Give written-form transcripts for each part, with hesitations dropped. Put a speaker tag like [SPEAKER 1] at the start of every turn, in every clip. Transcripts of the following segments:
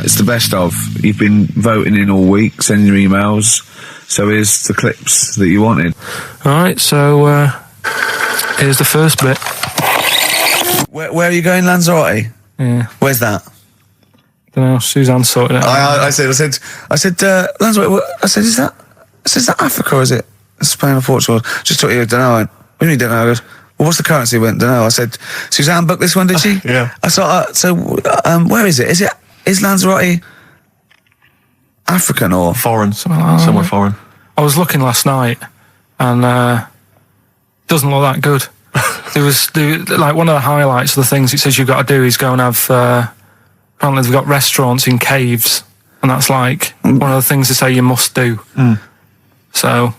[SPEAKER 1] It's the best of. You've been voting in all week, sending your emails. So here's the clips that you wanted.
[SPEAKER 2] All right, so here's the first bit.
[SPEAKER 1] Where are you going, Lanzarote?
[SPEAKER 2] Yeah.
[SPEAKER 1] Where's that?
[SPEAKER 2] Don't know. Suzanne sorted it out.
[SPEAKER 1] I said, Lanzarote. I said, is that Africa or is it Spain or Portugal? Just took you. Don't know. I went, what do you mean, don't know? I goes, well, what's the currency? I went, don't know. I said, Suzanne booked this one, did she?
[SPEAKER 3] Yeah.
[SPEAKER 1] I thought, where is it? Is Lanzarote African or
[SPEAKER 3] foreign?
[SPEAKER 2] Somewhere
[SPEAKER 3] foreign.
[SPEAKER 2] I was looking last night, and doesn't look that good. Like one of the highlights of the things it says you've got to do is go and have. Apparently, they've got restaurants in caves, and that's like one of the things they say you must do. So,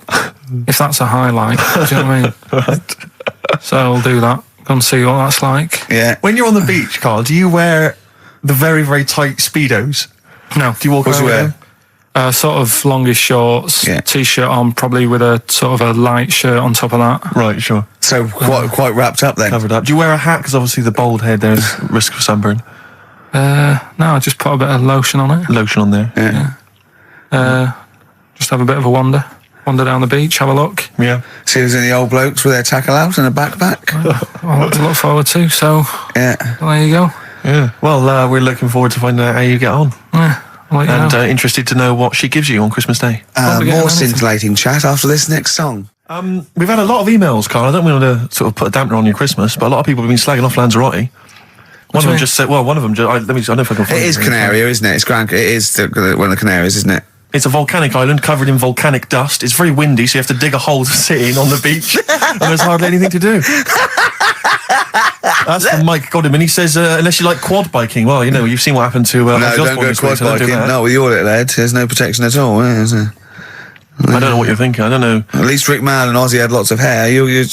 [SPEAKER 2] if that's a highlight, do you know what I mean?
[SPEAKER 3] Right.
[SPEAKER 2] So I'll do that. Go and see what that's like.
[SPEAKER 1] Yeah.
[SPEAKER 3] When you're on the beach, Carl, do you wear the very, very tight Speedos?
[SPEAKER 2] No.
[SPEAKER 3] Do you walk around with them?
[SPEAKER 2] Sort of longish shorts, t-shirt on, probably with a sort of a light shirt on top of that.
[SPEAKER 3] Right, sure.
[SPEAKER 1] So quite wrapped up then.
[SPEAKER 3] Covered up. Do you wear a hat? Because obviously the bald head, there's risk of sunburn.
[SPEAKER 2] No, I just put a bit of lotion on it.
[SPEAKER 3] Lotion on there.
[SPEAKER 2] Yeah. Just have a bit of a wander down the beach, have a look.
[SPEAKER 1] Yeah. See if there's any old blokes with their tackle out and a backpack.
[SPEAKER 2] I'll have to look forward to, so
[SPEAKER 1] yeah.
[SPEAKER 2] There you go.
[SPEAKER 3] Yeah. Well, we're looking forward to finding out how you get on.
[SPEAKER 2] Yeah.
[SPEAKER 3] And interested to know what she gives you on Christmas Day.
[SPEAKER 1] More scintillating chat after this next song.
[SPEAKER 3] We've had a lot of emails, Carl. I don't want to sort of put a dampener on your Christmas, but a lot of people have been slagging off Lanzarote. One of them just said, I don't know if I can find it.
[SPEAKER 1] It is Canaria, isn't it? It's It is one of the Canaries, isn't it?
[SPEAKER 3] It's a volcanic island covered in volcanic dust. It's very windy, so you have to dig a hole to sit in on the beach, and there's hardly anything to do. That's from Mike Godham, he says, unless you like quad biking, well, you've seen what happened to...
[SPEAKER 1] no, don't go quad biking. No, with your little head, there's no protection at all, is there?
[SPEAKER 3] I don't know what you're thinking. I don't know.
[SPEAKER 1] At least Rick Mann and Ozzy had lots of hair. You'd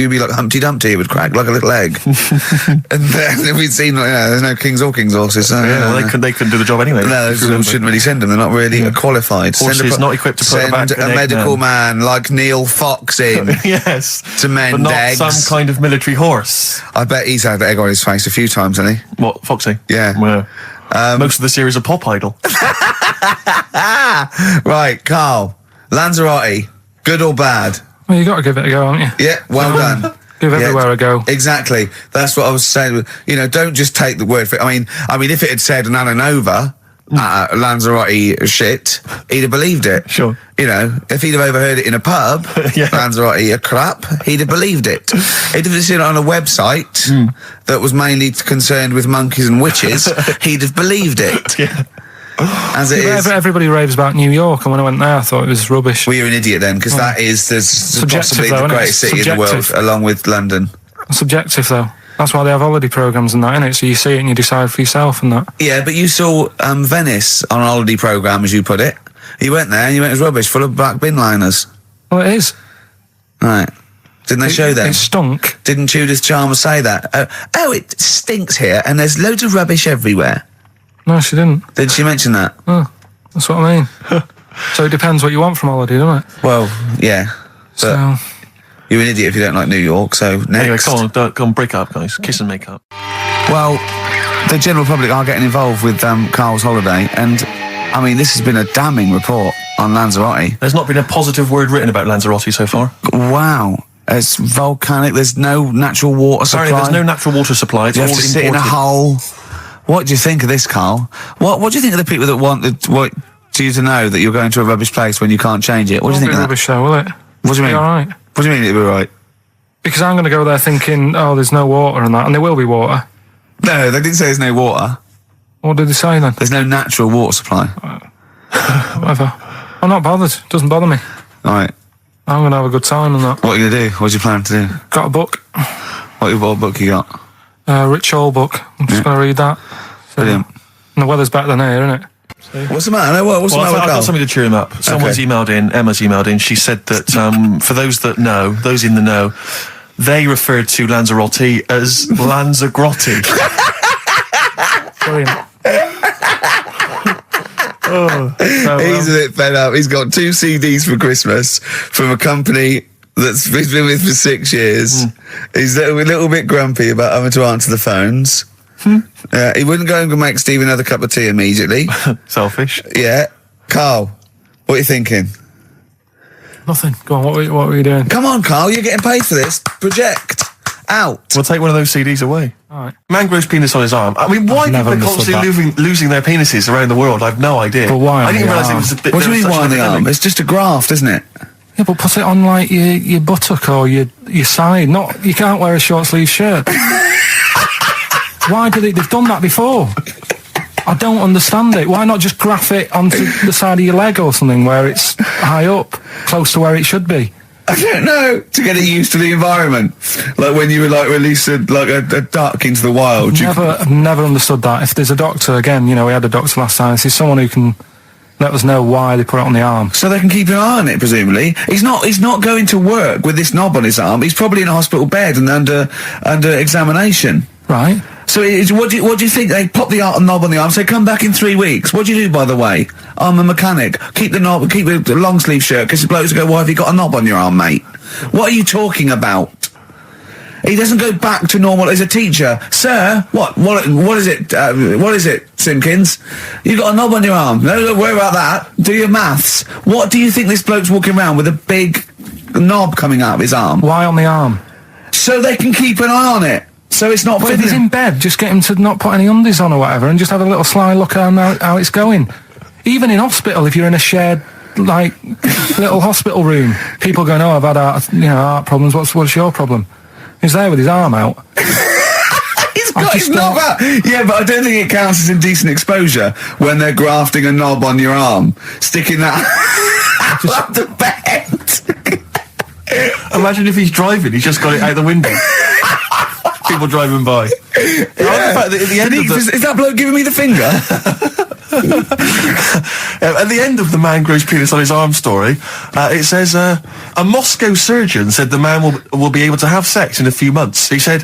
[SPEAKER 1] be like Humpty Dumpty. It would crack like a little egg. And then we'd seen, there's no kings or king's horses. So,
[SPEAKER 3] they couldn't do the job anyway.
[SPEAKER 1] No, shouldn't really send them. They're not really qualified.
[SPEAKER 3] Horses not equipped to put a back.
[SPEAKER 1] Send a medical man like Neil Fox in.
[SPEAKER 3] Yes.
[SPEAKER 1] To mend
[SPEAKER 3] but not
[SPEAKER 1] eggs.
[SPEAKER 3] Some kind of military horse.
[SPEAKER 1] I bet he's had egg on his face a few times, hasn't he?
[SPEAKER 3] What, Foxy?
[SPEAKER 1] Yeah.
[SPEAKER 3] Well, most of the series are Pop Idol.
[SPEAKER 1] Right, Carl. Lanzarote, good or bad?
[SPEAKER 2] Well, you got to give it a go, haven't you?
[SPEAKER 1] Yeah, well done.
[SPEAKER 2] Give everywhere a go.
[SPEAKER 1] Exactly. That's what I was saying. Don't just take the word for it. I mean, if it had said Nananova, Lanzarote shit, he'd have believed it.
[SPEAKER 3] Sure.
[SPEAKER 1] If he'd have overheard it in a pub, Lanzarote a crap, he'd have believed it. He'd have seen it on a website that was mainly concerned with monkeys and witches, he'd have believed it.
[SPEAKER 3] Yeah.
[SPEAKER 1] As it is.
[SPEAKER 2] Everybody raves about New York, and when I went there, I thought it was rubbish.
[SPEAKER 1] Well, you're an idiot then, because that is possibly the greatest city in the world, along with London.
[SPEAKER 2] Subjective, though. That's why they have holiday programmes and that, innit? So you see it and you decide for yourself and that.
[SPEAKER 1] Yeah, but you saw Venice on a holiday programme, as you put it. You went there and you went, it was rubbish, full of black bin liners.
[SPEAKER 2] Well, it is.
[SPEAKER 1] Right. Didn't they show that?
[SPEAKER 2] It stunk.
[SPEAKER 1] Didn't Judith Chalmers say that? It stinks here and there's loads of rubbish everywhere.
[SPEAKER 2] No, she didn't.
[SPEAKER 1] Did she mention that?
[SPEAKER 2] Oh, that's what I mean. So it depends what you want from holiday, doesn't it?
[SPEAKER 1] Well, yeah.
[SPEAKER 2] So...
[SPEAKER 1] You're an idiot if you don't like New York, so next.
[SPEAKER 3] Anyway, come on, break up, guys. Kiss and make up.
[SPEAKER 1] Well, the general public are getting involved with Carl's holiday, and, this has been a damning report on Lanzarote.
[SPEAKER 3] There's not been a positive word written about Lanzarote so far.
[SPEAKER 1] Wow. It's volcanic, there's no natural water supply.
[SPEAKER 3] Sorry, there's no natural water supply. It's
[SPEAKER 1] you
[SPEAKER 3] all
[SPEAKER 1] have to
[SPEAKER 3] imported.
[SPEAKER 1] sit in a hole. What do you think of this, Carl? What do you think of the people that want you to know that you're going to a rubbish place when you can't change it? What do you think of that?
[SPEAKER 2] Rubbish though, will it?
[SPEAKER 1] What do you mean?
[SPEAKER 2] All right.
[SPEAKER 1] What do you mean it'll be right?
[SPEAKER 2] Because I'm going to go there thinking, there's no water and that, and there will be water.
[SPEAKER 1] No, they didn't say there's no water.
[SPEAKER 2] What did they say then?
[SPEAKER 1] There's no natural water supply.
[SPEAKER 2] Whatever. I'm not bothered. It doesn't bother me.
[SPEAKER 1] All right.
[SPEAKER 2] I'm going to have a good time and that.
[SPEAKER 1] What are you going to do? What's your plan to do?
[SPEAKER 2] Got a book.
[SPEAKER 1] What book you got?
[SPEAKER 2] Rich Hall book. I'm just going to read that. So,
[SPEAKER 1] Brilliant.
[SPEAKER 2] And the weather's better than here, isn't it?
[SPEAKER 1] What's the matter? What's the matter?
[SPEAKER 3] I've got something to cheer him up. Someone's emailed in, Emma's emailed in, she said that for those that know, those in the know, they referred to Lanzarote as Lanzagrotte.
[SPEAKER 2] Brilliant.
[SPEAKER 1] He's a bit fed up. He's got 2 CDs for Christmas from a company that's been with for 6 years. He's a little bit grumpy about having to answer the phones. He wouldn't go and make Steve another cup of tea immediately.
[SPEAKER 3] Selfish.
[SPEAKER 1] Yeah. Carl, what are you thinking?
[SPEAKER 2] Nothing. Go on, what were you doing?
[SPEAKER 1] Come on, Carl, you're getting paid for this. Project. Out.
[SPEAKER 3] We'll take one of those CDs away.
[SPEAKER 2] All right.
[SPEAKER 3] Man grows penis on his arm. I mean, why
[SPEAKER 2] never
[SPEAKER 3] people are
[SPEAKER 2] understood
[SPEAKER 3] constantly losing their penises around the world? I've no idea.
[SPEAKER 2] But why on
[SPEAKER 3] I didn't
[SPEAKER 2] the
[SPEAKER 3] realise it
[SPEAKER 2] arm?
[SPEAKER 3] was a bit.
[SPEAKER 1] What do you
[SPEAKER 3] there
[SPEAKER 1] mean
[SPEAKER 3] was
[SPEAKER 1] why
[SPEAKER 3] such
[SPEAKER 1] on
[SPEAKER 3] an
[SPEAKER 1] the arm?
[SPEAKER 3] epidemic.
[SPEAKER 1] It's just a graft, isn't it?
[SPEAKER 2] Yeah, but put it on like your buttock or your side. Not you can't wear a short sleeve shirt. Why did it? They've done that before. I don't understand it. Why not just graph it onto the side of your leg or something where it's high up, close to where it should be?
[SPEAKER 1] I don't know. To get it used to the environment, like when you would like release a duck into the wild.
[SPEAKER 2] I've never understood that. If there's a doctor, again, we had a doctor last time. If there's someone who can let us know why they put it on the arm.
[SPEAKER 1] So they can keep an eye on it, presumably. He's not going to work with this knob on his arm. He's probably in a hospital bed and under examination.
[SPEAKER 2] Right.
[SPEAKER 1] So what do you think? They pop the knob on the arm, say, come back in 3 weeks. What do you do, by the way? I'm a mechanic. Keep the knob, keep the long sleeve shirt, because the blokes go, why have you got a knob on your arm, mate? What are you talking about? He doesn't go back to normal as a teacher. Sir, what is it? What is it, Simpkins? You got a knob on your arm. No, don't worry about that. Do your maths. What do you think this bloke's walking around with a big knob coming out of his arm?
[SPEAKER 2] Why on the arm?
[SPEAKER 1] So they can keep an eye on it. So it's not...
[SPEAKER 2] But if he's in bed, just get him to not put any undies on or whatever and just have a little sly look at how it's going. Even in hospital, if you're in a shared, little hospital room, people going, oh, I've had heart problems, what's your problem? He's there with his arm out.
[SPEAKER 1] He's got his knob out. Yeah, but I don't think it counts as indecent exposure when they're grafting a knob on your arm, sticking that up the bed.
[SPEAKER 3] Imagine if he's driving, he's just got it out the window. People driving by.
[SPEAKER 1] Yeah.
[SPEAKER 3] At the end of
[SPEAKER 1] Is that bloke giving me the finger?
[SPEAKER 3] At the end of the man grows penis on his arm story, it says a Moscow surgeon said the man will be able to have sex in a few months. He said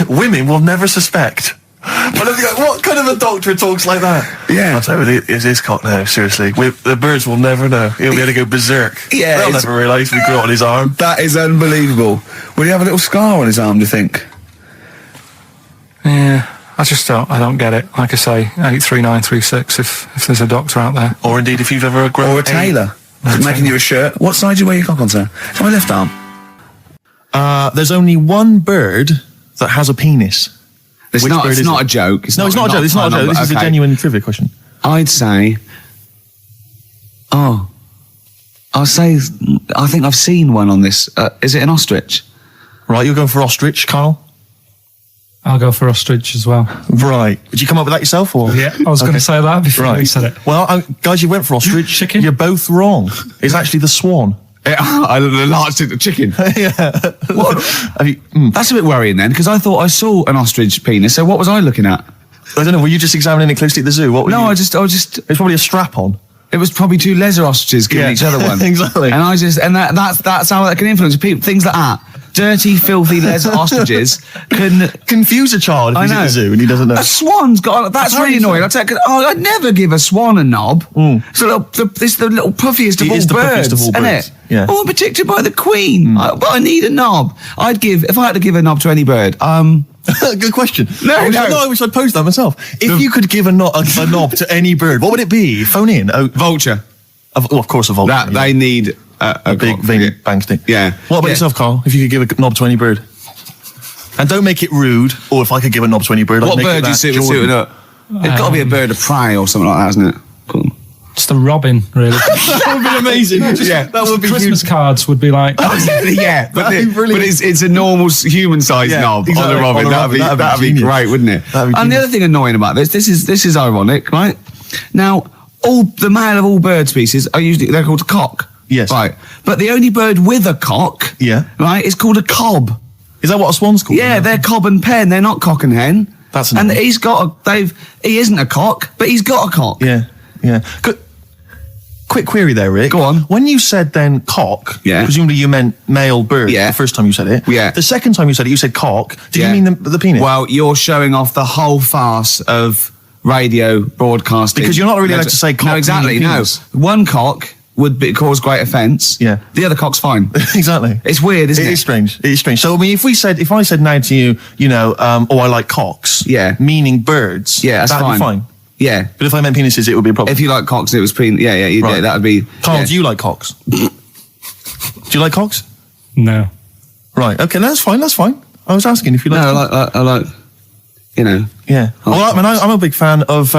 [SPEAKER 3] women will never suspect. What kind of a doctor talks like that?
[SPEAKER 1] Yeah.
[SPEAKER 3] I'll tell you, it's his cock now, seriously. The birds will never know. He'll be able to go berserk.
[SPEAKER 1] Yeah,
[SPEAKER 3] They'll never realise we grew it on his arm.
[SPEAKER 1] That is unbelievable. Will he have a little scar on his arm, do you think?
[SPEAKER 2] Yeah, I don't get it. Like I say, 83936 if there's a doctor out there.
[SPEAKER 3] Or indeed, if you've ever grown...
[SPEAKER 1] Or a tailor. Making you a shirt. What side do you wear your cock on, sir? It's my left arm.
[SPEAKER 3] There's only one bird that has a penis.
[SPEAKER 1] It's not a joke.
[SPEAKER 3] It's not a joke. This is a genuine trivia question.
[SPEAKER 1] I'd say... I think I've seen one on this. Is it an ostrich?
[SPEAKER 3] Right, you're going for ostrich, Carl?
[SPEAKER 2] I'll go for ostrich as well.
[SPEAKER 3] Right. Did you come up with that yourself, or...?
[SPEAKER 2] Yeah, I was going to say that before you said it.
[SPEAKER 3] Well, guys, you went for ostrich.
[SPEAKER 2] Chicken?
[SPEAKER 3] You're both wrong. It's actually the swan.
[SPEAKER 1] I enlarged it to chicken.
[SPEAKER 3] Yeah.
[SPEAKER 1] That's a bit worrying then, because I thought I saw an ostrich penis, so what was I looking at?
[SPEAKER 3] I don't know, were you just examining it closely at the zoo? What were you...
[SPEAKER 1] I just...
[SPEAKER 3] It's probably a strap-on.
[SPEAKER 1] It was probably two leather ostriches giving each other one.
[SPEAKER 3] Exactly.
[SPEAKER 1] And that's how that can influence people. Things like that. Dirty, filthy leather ostriches can
[SPEAKER 3] confuse a child if he's at the zoo and he doesn't know.
[SPEAKER 1] A swan's got... That's really annoying. I'd never give a swan a knob. So it's the little puffiest of all birds, isn't it?
[SPEAKER 3] Yeah.
[SPEAKER 1] Oh, I'm protected by the queen. But I need a knob. If I had to give a knob to any bird,
[SPEAKER 3] Good question. I wish I'd posed that myself. If you could give a knob to any bird, what would it be? Phone in.
[SPEAKER 1] Vulture.
[SPEAKER 3] Of course, a vulture.
[SPEAKER 1] They need a
[SPEAKER 3] big veiny bang stick.
[SPEAKER 1] Yeah.
[SPEAKER 3] What about yourself, Carl? If you could give a knob to any bird, and don't make it rude. Or if I could give a knob to any bird,
[SPEAKER 1] what bird do you suit up? It's got to be a bird of prey or something like that, isn't it? Cool.
[SPEAKER 2] Just a robin, really.
[SPEAKER 3] That would be amazing.
[SPEAKER 2] That would be Christmas cards would be like.
[SPEAKER 1] Yeah, but it's a normal human-sized knob on a robin. That'd be great, wouldn't it? And the other thing annoying about this is ironic, right? Now, the male of all bird species they're called cock.
[SPEAKER 3] Yes.
[SPEAKER 1] Right. But the only bird with a cock, right, is called a cob.
[SPEAKER 3] Is that what a swan's called?
[SPEAKER 1] Yeah, they're cob and pen. They're not cock and hen.
[SPEAKER 3] That's
[SPEAKER 1] and he's got he isn't a cock, but he's got a cock.
[SPEAKER 3] Yeah. Quick query there, Rick.
[SPEAKER 1] Go on.
[SPEAKER 3] When you said then cock, presumably you meant male bird the first time you said it.
[SPEAKER 1] Yeah.
[SPEAKER 3] The second time you said it, you said cock. Did you mean the penis?
[SPEAKER 1] Well, you're showing off the whole farce of radio broadcasting.
[SPEAKER 3] Because you're not really allowed to say cock.
[SPEAKER 1] No, exactly, no. One cock would cause great offence.
[SPEAKER 3] Yeah.
[SPEAKER 1] The other cock's fine.
[SPEAKER 3] Exactly.
[SPEAKER 1] It's weird, isn't it?
[SPEAKER 3] It is strange. It is strange. So, I mean, if I said now to you, oh, I like cocks.
[SPEAKER 1] Yeah.
[SPEAKER 3] Meaning birds.
[SPEAKER 1] Yeah, that's
[SPEAKER 3] that'd be fine.
[SPEAKER 1] Yeah.
[SPEAKER 3] But if I meant penises, it would be a problem.
[SPEAKER 1] If you like cocks, it was yeah,
[SPEAKER 3] Right.
[SPEAKER 1] that would be.
[SPEAKER 3] Carl,
[SPEAKER 1] yeah.
[SPEAKER 3] do you like cocks? Do you like cocks?
[SPEAKER 2] No.
[SPEAKER 3] Right. Okay, that's fine. I was asking if you like.
[SPEAKER 1] No, I like,
[SPEAKER 3] Yeah. Well, I'm a big fan of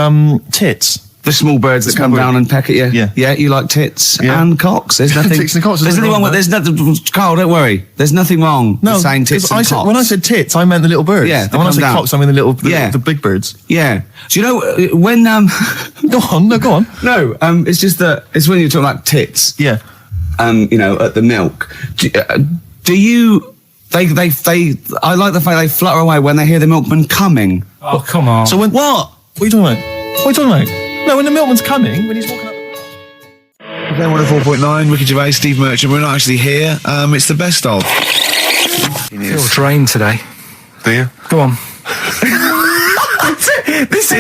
[SPEAKER 3] tits.
[SPEAKER 1] the small birds that come down and peck at you.
[SPEAKER 3] Yeah.
[SPEAKER 1] Yeah, you like tits
[SPEAKER 3] Yeah.
[SPEAKER 1] and cocks. There's nothing.
[SPEAKER 3] Tits and cocks,
[SPEAKER 1] There's
[SPEAKER 3] there's
[SPEAKER 1] nothing
[SPEAKER 3] nothing
[SPEAKER 1] wrong
[SPEAKER 3] wrong
[SPEAKER 1] with. There's nothing. Carl, don't worry. There's nothing wrong with saying tits and cocks.
[SPEAKER 3] When I said tits, I meant the little birds.
[SPEAKER 1] Yeah,
[SPEAKER 3] And
[SPEAKER 1] they
[SPEAKER 3] when I
[SPEAKER 1] come
[SPEAKER 3] said
[SPEAKER 1] down.
[SPEAKER 3] cocks, I mean the big birds.
[SPEAKER 1] Yeah. Do you know when?
[SPEAKER 3] Go on. No, go on.
[SPEAKER 1] No. It's just that it's when you're talking like tits.
[SPEAKER 3] Yeah.
[SPEAKER 1] At the milk. Do you? They. I like the fact they flutter away when they hear the milkman coming.
[SPEAKER 2] Oh, come on.
[SPEAKER 3] So when
[SPEAKER 1] What?
[SPEAKER 3] What are you talking about? What are you talking about? No, when the milkman's coming, when he's walking up.
[SPEAKER 1] Okay, 104.9, Ricky Gervais, Steve Merchant. We're not actually here. It's the best of.
[SPEAKER 2] I feel drained today.
[SPEAKER 3] Do you?
[SPEAKER 2] Go on.
[SPEAKER 1] This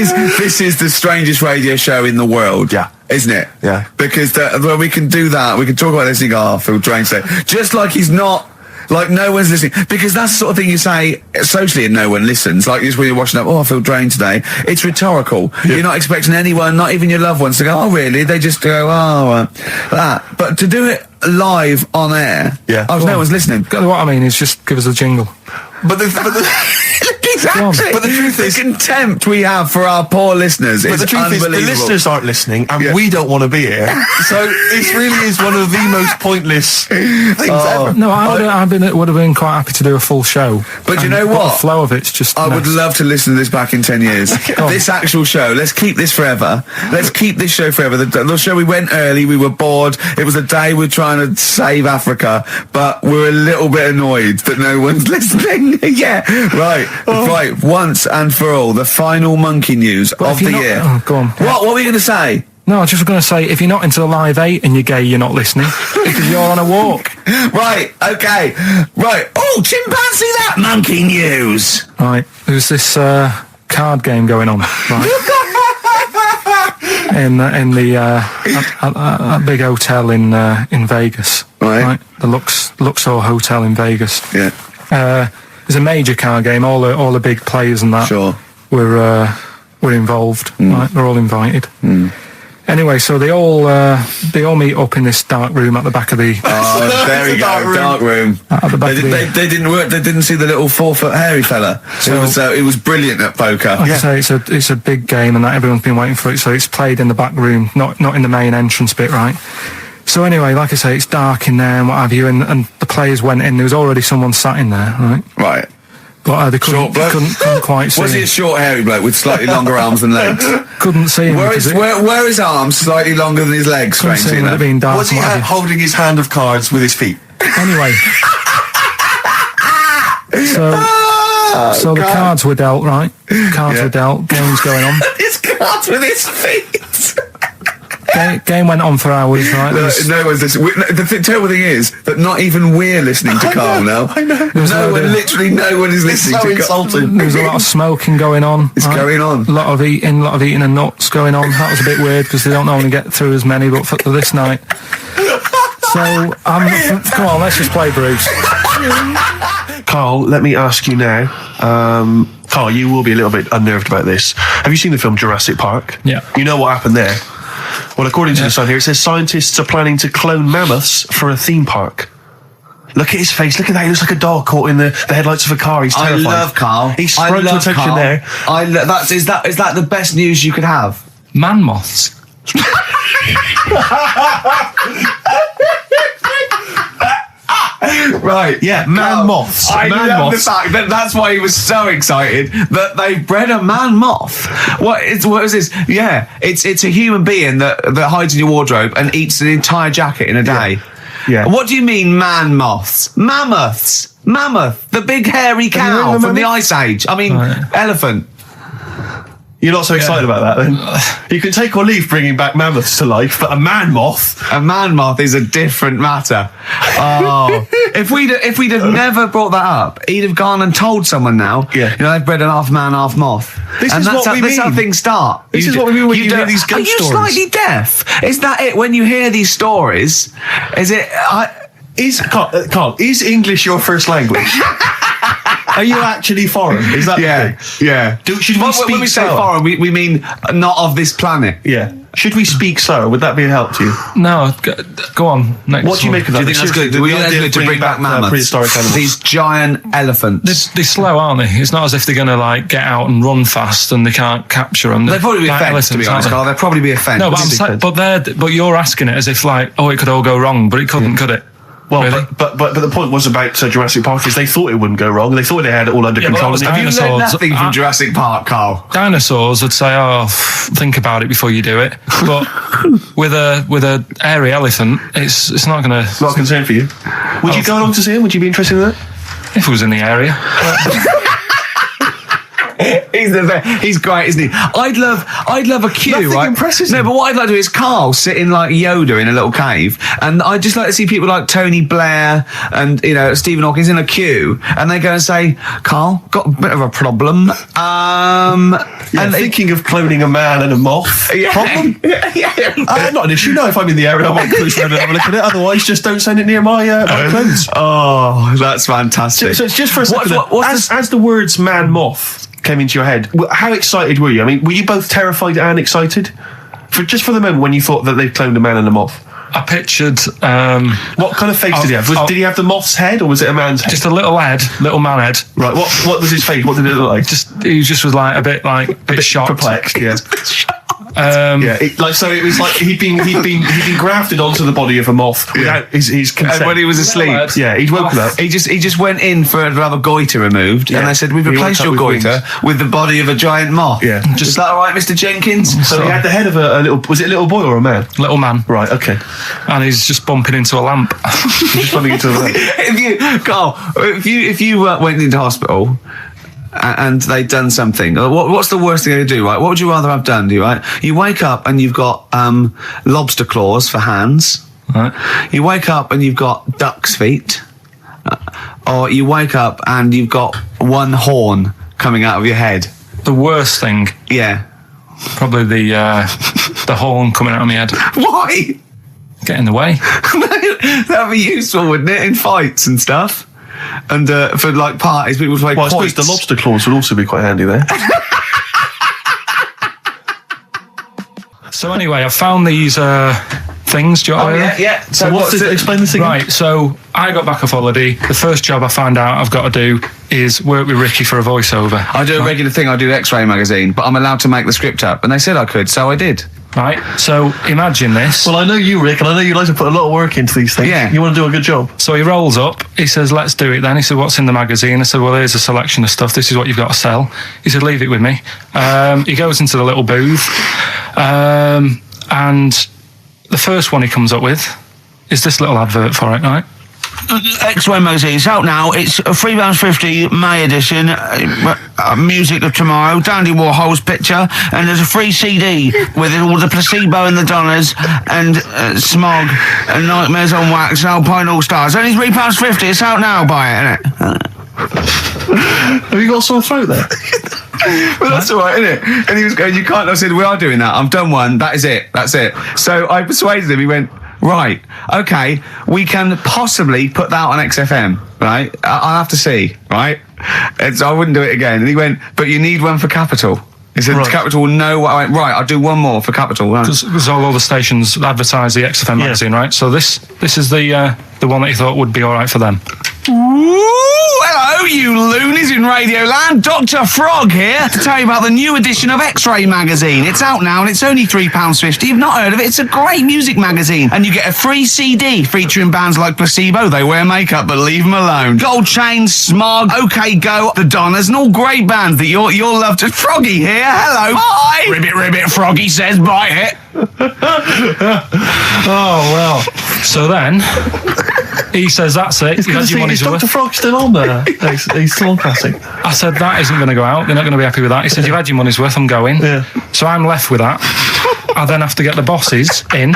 [SPEAKER 1] is the strangest radio show in the world.
[SPEAKER 3] Yeah.
[SPEAKER 1] Isn't it?
[SPEAKER 3] Yeah.
[SPEAKER 1] Because when we can do that, we can talk about this and go, I feel drained today. Just like he's not, like no one's listening. Because that's the sort of thing you say socially and no one listens. Like just when you're watching up, I feel drained today. It's rhetorical. Yeah. You're not expecting anyone, not even your loved ones, to go, oh really? They just go, that. But to do it live on air, no one's listening.
[SPEAKER 2] What I mean is just give us a jingle.
[SPEAKER 3] But the
[SPEAKER 1] Exactly.
[SPEAKER 3] But the truth is,
[SPEAKER 1] the contempt we have for our poor listeners is
[SPEAKER 3] the truth is, the
[SPEAKER 1] unbelievable.
[SPEAKER 3] listeners aren't listening, and we don't want to be here. So this really is one of the most pointless things ever.
[SPEAKER 2] No, would have been quite happy to do a full show.
[SPEAKER 1] But you know what?
[SPEAKER 2] The flow of it's just.
[SPEAKER 1] I would love to listen to this back in 10 years. This actual show. Let's keep this forever. Let's keep this show forever. The show, we went early. We were bored. It was a day we're trying to save Africa, but we're a little bit annoyed that no one's listening. Yeah. Right. Right. Once and for all, the final monkey news of the year.
[SPEAKER 2] Oh, go on.
[SPEAKER 1] What were you going to say?
[SPEAKER 2] No, I was just going to say, if you're not into the Live 8 and you're gay, you're not listening. Because you're on a walk.
[SPEAKER 1] Right, okay. Right. Oh, chimpanzee, that monkey news.
[SPEAKER 2] Right. There's this card game going on, right? in the big hotel in Vegas.
[SPEAKER 1] Right.
[SPEAKER 2] The Luxor Hotel in Vegas.
[SPEAKER 1] Yeah.
[SPEAKER 2] There's a major card game. All the big players and that
[SPEAKER 1] Sure.
[SPEAKER 2] were involved. Right. They're all invited. Anyway, so they all meet up in this dark room at the back of the.
[SPEAKER 1] Oh, there we go, dark room.
[SPEAKER 2] At the back
[SPEAKER 1] They didn't work. They didn't see the little 4-foot hairy fella. It was brilliant at poker.
[SPEAKER 2] Like I say, it's a big game, and that everyone's been waiting for it. So it's played in the back room, not in the main entrance bit, right? So anyway, like I say, it's dark in there and what have you, and the players went in. There was already someone sat in there, right?
[SPEAKER 1] Right.
[SPEAKER 2] But they couldn't quite see
[SPEAKER 1] Was he
[SPEAKER 2] him.
[SPEAKER 1] a short, hairy bloke with slightly longer arms and legs?
[SPEAKER 2] Couldn't see him.
[SPEAKER 1] Where his arms slightly longer than his legs,
[SPEAKER 2] Couldn't see
[SPEAKER 1] strangely
[SPEAKER 2] him, it had
[SPEAKER 1] enough?
[SPEAKER 2] been dark.
[SPEAKER 3] Was he
[SPEAKER 2] and what have you.
[SPEAKER 3] holding his hand of cards with his feet?
[SPEAKER 2] Anyway. So the cards were dealt, right? Cards were dealt. Game's going on.
[SPEAKER 1] His cards with his feet.
[SPEAKER 2] Game went on for hours, right?
[SPEAKER 1] No one's listening. The terrible thing is that not even we're listening to Carl now.
[SPEAKER 3] I know.
[SPEAKER 1] Literally no one is listening to Carl.
[SPEAKER 3] insulting.
[SPEAKER 2] There was a lot of smoking going on.
[SPEAKER 1] It's going on.
[SPEAKER 2] A lot of eating and nuts going on. That was a bit weird because they don't normally get through as many, but for this night. So, come on, let's just play Bruce.
[SPEAKER 3] Carl, let me ask you now. Carl, you will be a little bit unnerved about this. Have you seen the film Jurassic Park?
[SPEAKER 2] Yeah.
[SPEAKER 3] You know what happened there? Well, according to the sign here, it says scientists are planning to clone mammoths for a theme park. Look at his face. Look at that. He looks like a dog caught in the headlights of a car. He's terrified.
[SPEAKER 1] I love Carl.
[SPEAKER 3] He sprung to attention
[SPEAKER 1] Carl.
[SPEAKER 3] there.
[SPEAKER 1] Is that the best news you could have?
[SPEAKER 2] Man moths.
[SPEAKER 1] Right.
[SPEAKER 3] Yeah, man moths.
[SPEAKER 1] I
[SPEAKER 3] Man
[SPEAKER 1] love
[SPEAKER 3] moths.
[SPEAKER 1] the fact that that's why he was so excited that they bred a man moth. What is this? Yeah, it's a human being that hides in your wardrobe and eats an entire jacket in a day.
[SPEAKER 3] Yeah.
[SPEAKER 1] What do you mean, man moths? Mammoths. Mammoth, the big hairy cow from the Ice Age. I mean, elephant.
[SPEAKER 3] You're not so excited about that, then? You can take or leave bringing back mammoths to life, but a man moth...
[SPEAKER 1] A man moth is a different matter. Oh, if we'd have never brought that up, he'd have gone and told someone now.
[SPEAKER 3] Yeah.
[SPEAKER 1] You know, they've bred an half man, half moth.
[SPEAKER 3] This
[SPEAKER 1] and
[SPEAKER 3] is what we
[SPEAKER 1] that's how
[SPEAKER 3] mean.
[SPEAKER 1] things start.
[SPEAKER 3] This is what we mean when you hear these ghost
[SPEAKER 1] Are you
[SPEAKER 3] stories.
[SPEAKER 1] slightly deaf? Is that it? When you hear these stories, is it?
[SPEAKER 3] Carl, is English your first language? Are you actually foreign? Is that the thing?
[SPEAKER 1] Yeah.
[SPEAKER 3] Should we speak
[SPEAKER 1] when we say
[SPEAKER 3] sour?
[SPEAKER 1] foreign, we mean not of this planet.
[SPEAKER 3] Yeah. Should we speak sour? Would that be a help to you?
[SPEAKER 2] No, go on. Next
[SPEAKER 3] What do you
[SPEAKER 2] one.
[SPEAKER 3] make of
[SPEAKER 1] Do
[SPEAKER 3] that?
[SPEAKER 1] you think that's good?
[SPEAKER 3] The
[SPEAKER 1] Do you think that's
[SPEAKER 3] idea
[SPEAKER 1] good
[SPEAKER 3] of
[SPEAKER 1] to bring back mammoths?
[SPEAKER 3] prehistoric animals.
[SPEAKER 1] These giant elephants.
[SPEAKER 2] They're slow, aren't they? It's not as if they're going to like get out and run fast and they can't capture them.
[SPEAKER 1] They'd probably be a
[SPEAKER 2] Like
[SPEAKER 1] fence, to be
[SPEAKER 2] elephants,
[SPEAKER 1] honest,
[SPEAKER 2] aren't
[SPEAKER 1] Carl. They'd probably be a fence.
[SPEAKER 2] they? No, but I'm saying, but you're asking it as if like, oh, it could all go wrong, but it couldn't, could it?
[SPEAKER 3] Well,
[SPEAKER 2] Really?
[SPEAKER 3] but the point was about Jurassic Park is they thought it wouldn't go wrong. They thought they had it all under
[SPEAKER 2] Yeah, but
[SPEAKER 3] control.
[SPEAKER 2] that was
[SPEAKER 3] And
[SPEAKER 1] Have you learned
[SPEAKER 2] dinosaurs.
[SPEAKER 1] nothing from Jurassic Park, Carl?
[SPEAKER 2] Dinosaurs would say, "Oh, think about it before you do it." But with a hairy elephant, it's not going to.
[SPEAKER 3] not a concern for you. Would you go along to see him? Would you be interested in that?
[SPEAKER 2] If it was in the area,
[SPEAKER 1] He's great, isn't he? I'd love a queue,
[SPEAKER 3] Nothing
[SPEAKER 1] right?
[SPEAKER 3] impresses
[SPEAKER 1] No,
[SPEAKER 3] him.
[SPEAKER 1] but what I'd like to do is Carl sitting like Yoda in a little cave, and I'd just like to see people like Tony Blair and Stephen Hawking in a queue, and they go and say, "Carl, got a bit of a problem."
[SPEAKER 3] And thinking of cloning a man and a moth.
[SPEAKER 1] Yeah.
[SPEAKER 3] Problem?
[SPEAKER 1] Yeah.
[SPEAKER 3] Not an issue. No, if I'm in the area, I might cruise around and have a look at it. Otherwise, just don't send it near my clothes.
[SPEAKER 1] Oh, that's fantastic.
[SPEAKER 3] So it's just for a second.
[SPEAKER 1] What's
[SPEAKER 3] As the words "man moth" came into your head, how excited were you? I mean, were you both terrified and excited? For the moment when you thought that they'd cloned a man and a moth?
[SPEAKER 2] I pictured
[SPEAKER 3] What kind of face did he have? Did he have the moth's head, or was it a man's head?
[SPEAKER 2] just a little man head.
[SPEAKER 3] Right. What was his face? What did it look like?
[SPEAKER 2] He just was like a bit shocked.
[SPEAKER 3] Perplexed. Yeah.
[SPEAKER 2] Yeah.
[SPEAKER 3] It was like he'd been grafted onto the body of a moth without his consent.
[SPEAKER 1] And when he was asleep,
[SPEAKER 2] Well,
[SPEAKER 3] yeah, he'd woken up.
[SPEAKER 1] he just went in to have a goiter removed, and they said, "We've
[SPEAKER 3] He
[SPEAKER 1] replaced
[SPEAKER 3] woke
[SPEAKER 1] your
[SPEAKER 3] up with
[SPEAKER 1] goiter with the body of a giant moth."
[SPEAKER 3] Yeah.
[SPEAKER 1] Is that all right, Mr. Jenkins?
[SPEAKER 3] So he had the head of a little. Was it a little boy or a man?
[SPEAKER 2] Little man,
[SPEAKER 3] Right. Okay.
[SPEAKER 2] and he's just bumping into a lamp.
[SPEAKER 3] Just running into the.
[SPEAKER 1] if you went into hospital and they'd done something, what's the worst thing they do, right? What would you rather have done, right? You wake up and you've got lobster claws for hands.
[SPEAKER 2] Right.
[SPEAKER 1] You wake up and you've got duck's feet. Or you wake up and you've got one horn coming out of your head.
[SPEAKER 2] The worst thing,
[SPEAKER 1] Yeah.
[SPEAKER 2] probably the horn coming out of my head.
[SPEAKER 1] Why?
[SPEAKER 2] Get in the way.
[SPEAKER 1] That'd be useful, wouldn't it, in fights and stuff? And for like parties, people would play
[SPEAKER 3] Well, I suppose
[SPEAKER 1] quoits.
[SPEAKER 3] the lobster claws would also be quite handy there.
[SPEAKER 2] So anyway, I found these things. Do you want to hear them?
[SPEAKER 1] yeah.
[SPEAKER 3] So explain this again?
[SPEAKER 2] Right, so I got back off holiday. The first job I found out I've got to do is work with Ricky for a voiceover.
[SPEAKER 1] I do a regular thing. I do X-Ray magazine, but I'm allowed to make the script up, and they said I could, so I did.
[SPEAKER 2] Right, so imagine this.
[SPEAKER 3] Well, I know you, Rick, and I know you like to put a lot of work into these things.
[SPEAKER 1] Yeah.
[SPEAKER 3] You want to do a good job.
[SPEAKER 2] So he rolls up, he says, "Let's do it then." He said, "What's in the magazine?" I said, "Well, here's a selection of stuff. This is what you've got to sell." He said, "Leave it with me." He goes into the little booth, and the first one he comes up with is this little advert for it, right?
[SPEAKER 1] X-Ray magazine. It's out now. It's a £3.50 May edition. Music of Tomorrow. Dandy Warhol's picture, and there's a free CD with all the Placebo and the Donners and Smog and Nightmares on Wax and Alpine All Stars. Only £3.50. It's out now. Buy it, innit?
[SPEAKER 3] Have you got a sore throat there?
[SPEAKER 1] Well, that's all right, isn't it? And he was going, "You can't." I said, "We are doing that. I've done one. That is it. That's it." So I persuaded him. He went, "Right, okay, we can possibly put that on XFM, right? I'll have to see, right?" And so I wouldn't do it again. And he went, "But you need one for Capital." He said,
[SPEAKER 3] Right.
[SPEAKER 1] "Capital will know what." I went, "Right, I'll do one more for Capital." Right.
[SPEAKER 2] Because all the stations advertise the XFM magazine, right? So this is the one that he thought would be all right for them.
[SPEAKER 1] Ooh, hello, you loonies in Radioland. Dr. Frog here to tell you about the new edition of X-Ray magazine. It's out now and it's only £3.50. You've not heard of it? It's a great music magazine. And you get a free CD featuring bands like Placebo. They wear makeup, but leave them alone. Gold Chain, Smog, OK Go, The Donners, and all great bands that you'll love. To Froggy here. Hello. Bye. Ribbit, ribbit. Froggy says bye it.
[SPEAKER 3] Oh, well.
[SPEAKER 2] So then he says, that's it. You've had your money's
[SPEAKER 3] Is Dr.
[SPEAKER 2] worth.
[SPEAKER 3] Frog still on there? He's still on Classic.
[SPEAKER 2] I said, that isn't going to go out. They're not going to be happy with that. He said, you've had your money's worth. I'm going.
[SPEAKER 3] Yeah.
[SPEAKER 2] So I'm left with that. I then have to get the bosses in.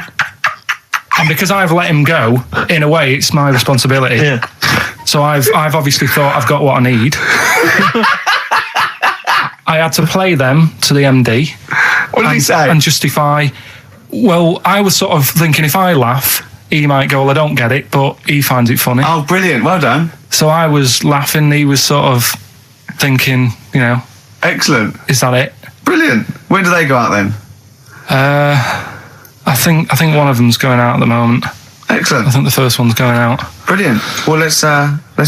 [SPEAKER 2] And because I've let him go, in a way, it's my responsibility.
[SPEAKER 3] Yeah.
[SPEAKER 2] So I've obviously thought I've got what I need. I had to play them to the MD.
[SPEAKER 1] What did he say?
[SPEAKER 2] And justify. Well, I was sort of thinking if I laugh, he might go, well, I don't get it, but he finds it funny.
[SPEAKER 1] Oh, brilliant. Well done.
[SPEAKER 2] So I was laughing. He was sort of thinking, you know,
[SPEAKER 1] Excellent.
[SPEAKER 2] is that it?
[SPEAKER 1] Brilliant. When do they go out then?
[SPEAKER 2] I think one of them's going out at the moment.
[SPEAKER 1] Excellent.
[SPEAKER 2] I think the first one's going out.
[SPEAKER 1] Brilliant. Well, let's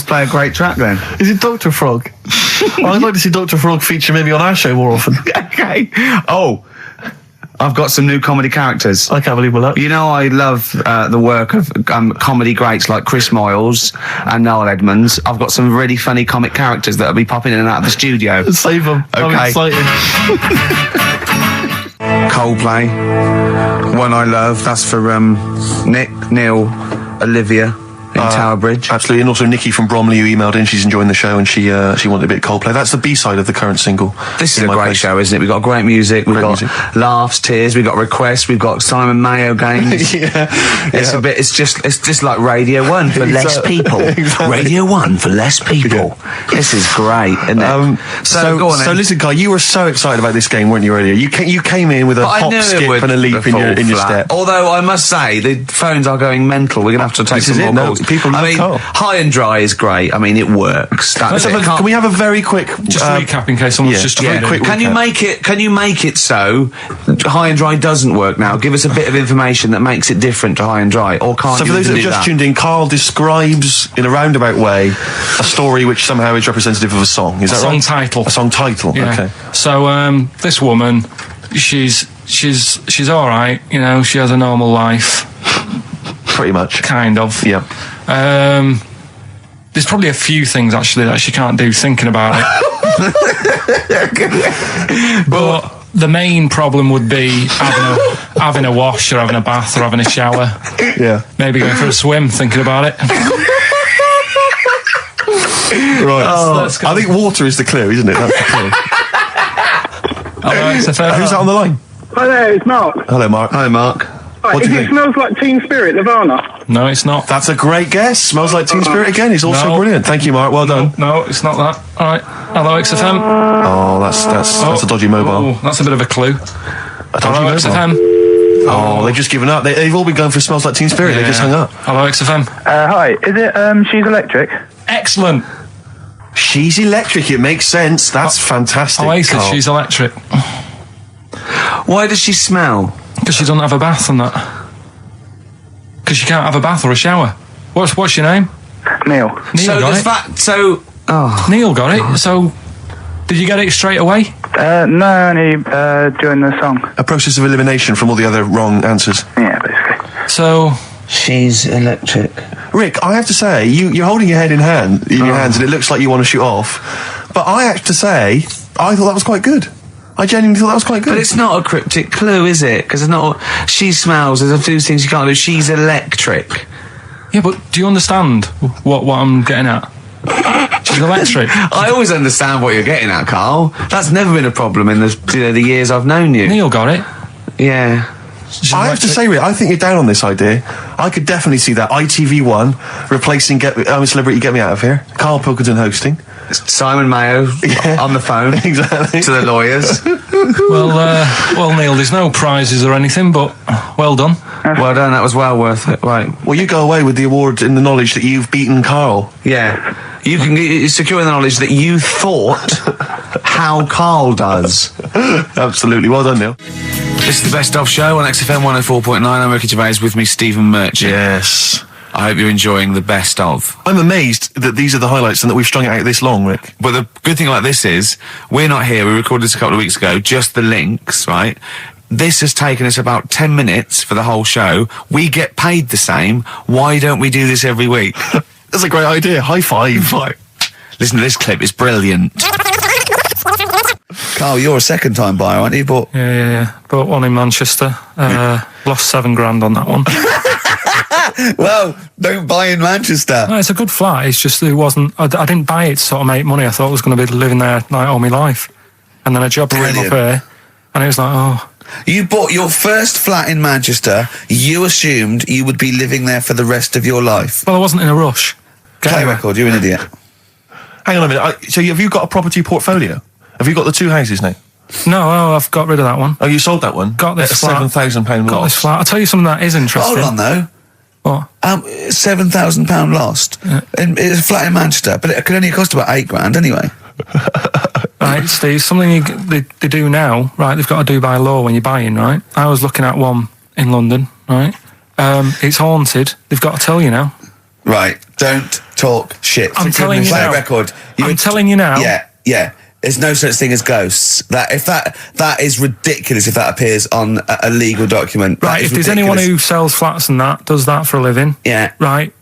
[SPEAKER 1] play a great track then.
[SPEAKER 3] Is it Dr. Frog? I'd like to see Dr. Frog feature maybe on our show more often.
[SPEAKER 1] Okay. Oh, I've got some new comedy characters.
[SPEAKER 3] I can't believe we're that.
[SPEAKER 1] You know, I love the work of comedy greats like Chris Moyles and Noel Edmonds. I've got some really funny comic characters that'll be popping in and out of the studio.
[SPEAKER 3] Save them.
[SPEAKER 1] Okay.
[SPEAKER 3] I'm excited.
[SPEAKER 1] Coldplay, One I Love. That's for Nick, Neil, Olivia in Tower Bridge.
[SPEAKER 3] Absolutely, and also Nikki from Bromley who emailed in. She's enjoying the show and she wanted a bit of Coldplay. That's the B-side of the current single.
[SPEAKER 1] This is
[SPEAKER 3] In
[SPEAKER 1] a
[SPEAKER 3] My
[SPEAKER 1] great
[SPEAKER 3] Place.
[SPEAKER 1] show, isn't it? We've got great music, we've
[SPEAKER 3] Great
[SPEAKER 1] got
[SPEAKER 3] music.
[SPEAKER 1] laughs, tears, we've got requests, we've got Simon Mayo games. It's a bit. It's just like Radio 1 for less people.
[SPEAKER 3] Exactly.
[SPEAKER 1] Radio 1 for less people. This is great, isn't it? So go on.
[SPEAKER 3] So
[SPEAKER 1] then.
[SPEAKER 3] listen, Guy, you were so excited about this game, weren't you, earlier? You came in with a
[SPEAKER 1] But I
[SPEAKER 3] hop,
[SPEAKER 1] knew it
[SPEAKER 3] skip,
[SPEAKER 1] would
[SPEAKER 3] and a leap in
[SPEAKER 1] fall
[SPEAKER 3] your
[SPEAKER 1] flat.
[SPEAKER 3] step.
[SPEAKER 1] Although I must say the phones are going mental. We're gonna have to take
[SPEAKER 3] This
[SPEAKER 1] some
[SPEAKER 3] is
[SPEAKER 1] more
[SPEAKER 3] it, no,
[SPEAKER 1] calls.
[SPEAKER 3] people
[SPEAKER 1] I
[SPEAKER 3] love
[SPEAKER 1] mean,
[SPEAKER 3] Carl.
[SPEAKER 1] High and Dry is great. I mean, it works. That's it.
[SPEAKER 3] Can we have a very quick
[SPEAKER 2] Just recap in case someone's just
[SPEAKER 3] very
[SPEAKER 2] joined in.
[SPEAKER 3] quick
[SPEAKER 1] Can you
[SPEAKER 3] recap.
[SPEAKER 1] make it so High and Dry doesn't work now? Give us a bit of information that makes it different to High and Dry, or can't
[SPEAKER 3] So
[SPEAKER 1] you
[SPEAKER 3] for those that
[SPEAKER 1] do
[SPEAKER 3] have just
[SPEAKER 1] that?
[SPEAKER 3] tuned in, Carl describes in a roundabout way a story which somehow is representative of a song. Is that
[SPEAKER 2] Song
[SPEAKER 3] right?
[SPEAKER 2] title.
[SPEAKER 3] A song title.
[SPEAKER 2] Yeah.
[SPEAKER 3] Okay.
[SPEAKER 2] So this woman, she's all right. You know, she has a normal life,
[SPEAKER 3] Pretty much.
[SPEAKER 2] kind of.
[SPEAKER 3] Yeah.
[SPEAKER 2] There's probably a few things actually that she can't do thinking about it. But the main problem would be having a wash or having a bath or having a shower.
[SPEAKER 3] Yeah.
[SPEAKER 2] Maybe going for a swim, thinking about it.
[SPEAKER 3] Right.
[SPEAKER 2] Let's go.
[SPEAKER 3] I think water is the clue, isn't it? That's the clue.
[SPEAKER 2] Alright, so
[SPEAKER 3] Who's that on the line?
[SPEAKER 4] Hi there, it's Mark.
[SPEAKER 3] Hello, Mark.
[SPEAKER 1] Hi, Mark.
[SPEAKER 4] Right,
[SPEAKER 3] What
[SPEAKER 4] if
[SPEAKER 3] do you
[SPEAKER 4] it
[SPEAKER 3] think?
[SPEAKER 4] smells like Teen Spirit, Nirvana.
[SPEAKER 2] No, it's not.
[SPEAKER 3] That's a great guess. Smells like Teen Spirit again. He's also
[SPEAKER 2] No.
[SPEAKER 3] brilliant. Thank you, Mark. Well done.
[SPEAKER 2] No, it's not that. All right. Hello, XFM.
[SPEAKER 3] Oh, that's a dodgy mobile.
[SPEAKER 2] Oh, that's a bit of a clue.
[SPEAKER 3] A dodgy
[SPEAKER 2] Hello,
[SPEAKER 3] mobile.
[SPEAKER 2] XFM.
[SPEAKER 3] Oh, they've just given up. They've all been going for Smells Like Teen Spirit. They just hung up.
[SPEAKER 2] Hello, XFM.
[SPEAKER 4] Hi, is it She's Electric?
[SPEAKER 2] Excellent.
[SPEAKER 3] She's electric. It makes sense. That's fantastic.
[SPEAKER 2] Oasis,
[SPEAKER 3] Carl.
[SPEAKER 2] she's electric.
[SPEAKER 1] Why does she smell?
[SPEAKER 2] Because she doesn't have a bath and that. Because she can't have a bath or a shower. What's your name?
[SPEAKER 4] Neil.
[SPEAKER 2] Neil
[SPEAKER 1] So
[SPEAKER 2] got
[SPEAKER 1] does
[SPEAKER 2] it.
[SPEAKER 1] that? So
[SPEAKER 2] Neil got it. So, did you get it straight away?
[SPEAKER 4] No, only during the song.
[SPEAKER 3] A process of elimination from all the other wrong answers.
[SPEAKER 4] Yeah, basically.
[SPEAKER 2] So,
[SPEAKER 1] she's electric.
[SPEAKER 3] Rick, I have to say, you're holding your head in your hands, and it looks like you want to shoot off. But I have to say, I thought that was quite good. I genuinely thought that was quite good.
[SPEAKER 1] But it's not a cryptic clue, is it? Because it's not. She smells. There's a few things you can't do. She's electric.
[SPEAKER 2] yeah, but do you understand what I'm getting at? She's electric.
[SPEAKER 1] I always understand what you're getting at, Carl. That's never been a problem in the years I've known you.
[SPEAKER 2] Neil got it.
[SPEAKER 1] Yeah.
[SPEAKER 2] She's
[SPEAKER 3] I have to
[SPEAKER 2] electric.
[SPEAKER 3] say, Rick, I think you're down on this idea. I could definitely see that ITV1 replacing I'm a Celebrity, Get Me Out of Here. Karl Pilkington hosting.
[SPEAKER 1] Simon Mayo on the phone
[SPEAKER 3] Exactly.
[SPEAKER 1] to the lawyers.
[SPEAKER 2] Well, Neil, there's no prizes or anything, but well done.
[SPEAKER 1] Well done. That was well worth it. Right.
[SPEAKER 3] Well, you go away with the award in the knowledge that you've beaten Carl.
[SPEAKER 1] Yeah. You can secure the knowledge that you thought how Carl does.
[SPEAKER 3] Absolutely. Well done, Neil.
[SPEAKER 1] This is the Best Of Show on XFM 104.9. I'm Ricky Gervais, with me, Stephen Merchant.
[SPEAKER 3] Yes.
[SPEAKER 1] I hope you're enjoying the Best Of.
[SPEAKER 3] I'm amazed that these are the highlights and that we've strung it out this long, Rick.
[SPEAKER 1] But the good thing about this is, we're not here. We recorded this a couple of weeks ago, just the links, right? This has taken us about 10 minutes for the whole show. We get paid the same. Why don't we do this every week?
[SPEAKER 3] That's a great idea. High five.
[SPEAKER 1] Listen to this clip. It's brilliant. Carl, you're a second-time buyer, aren't you? But
[SPEAKER 2] Yeah. Bought one in Manchester. Lost £7,000 on that one.
[SPEAKER 1] Well, don't buy in Manchester.
[SPEAKER 2] No, it's a good flat. It's just it wasn't. I didn't buy it to sort of make money. I thought I was going to be living there like all my life, and then a job came up
[SPEAKER 1] Brilliant.
[SPEAKER 2] here, and it was like, oh,
[SPEAKER 1] You bought your first flat in Manchester. You assumed you would be living there for the rest of your life.
[SPEAKER 2] well, I wasn't in a rush.
[SPEAKER 1] Play
[SPEAKER 2] Anyway.
[SPEAKER 1] record, you're an idiot.
[SPEAKER 3] Hang on a minute. So have you got a property portfolio? Have you got the 2 houses now?
[SPEAKER 2] No, I've got rid of that one.
[SPEAKER 3] Oh, you sold that one?
[SPEAKER 2] Got this
[SPEAKER 3] At
[SPEAKER 2] flat.
[SPEAKER 3] £7,000
[SPEAKER 2] Got
[SPEAKER 3] loss.
[SPEAKER 2] this flat. I'll tell you something that is interesting.
[SPEAKER 1] Hold on, though.
[SPEAKER 2] What?
[SPEAKER 1] £7,000 lost. It's a flat in Manchester, but it could only cost about £8,000 anyway.
[SPEAKER 2] Right, Steve, something they do now, right, they've got to do by law when you're buying, right? I was looking at one in London, right? It's haunted. They've got to tell you now.
[SPEAKER 1] Right, don't talk shit.
[SPEAKER 2] I'm telling you
[SPEAKER 1] Play
[SPEAKER 2] now.
[SPEAKER 1] a record.
[SPEAKER 2] I'm telling you now.
[SPEAKER 1] Yeah. There's no such thing as ghosts. That is ridiculous if that appears on a legal document. That
[SPEAKER 2] Right,
[SPEAKER 1] is
[SPEAKER 2] if there's
[SPEAKER 1] ridiculous.
[SPEAKER 2] anyone who sells flats and that, does that for a living,
[SPEAKER 1] Yeah.
[SPEAKER 2] right,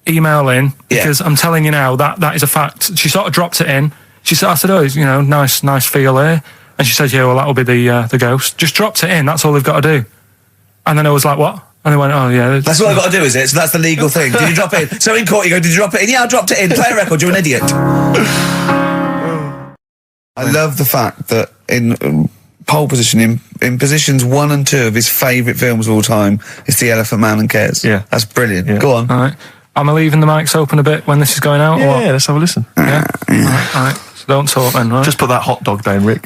[SPEAKER 2] email in,
[SPEAKER 1] Yeah.
[SPEAKER 2] because I'm telling you now, that is a fact. She sort of dropped it in. She said, I said, oh, nice feel here. And she said, yeah, well, that'll be the ghost. Just dropped it in, that's all they've got to do. And then I was like, what? And they went, oh, yeah.
[SPEAKER 1] That's what I've got to do, is it? So that's the legal thing. Did you drop it in? So in court you go, did you drop it in? Yeah, I dropped it in. Play a record, you're an idiot. I love the fact that in pole position, in positions 1 and 2 of his favourite films of all time, is The Elephant Man and Cares.
[SPEAKER 3] Yeah.
[SPEAKER 1] That's brilliant.
[SPEAKER 3] Yeah.
[SPEAKER 1] Go on.
[SPEAKER 2] All right. Am I leaving the mics open a bit when this is going out? or what?
[SPEAKER 3] Yeah, let's have a listen.
[SPEAKER 2] Yeah? All right. So don't talk then, right?
[SPEAKER 3] Just put that hot dog down, Rick.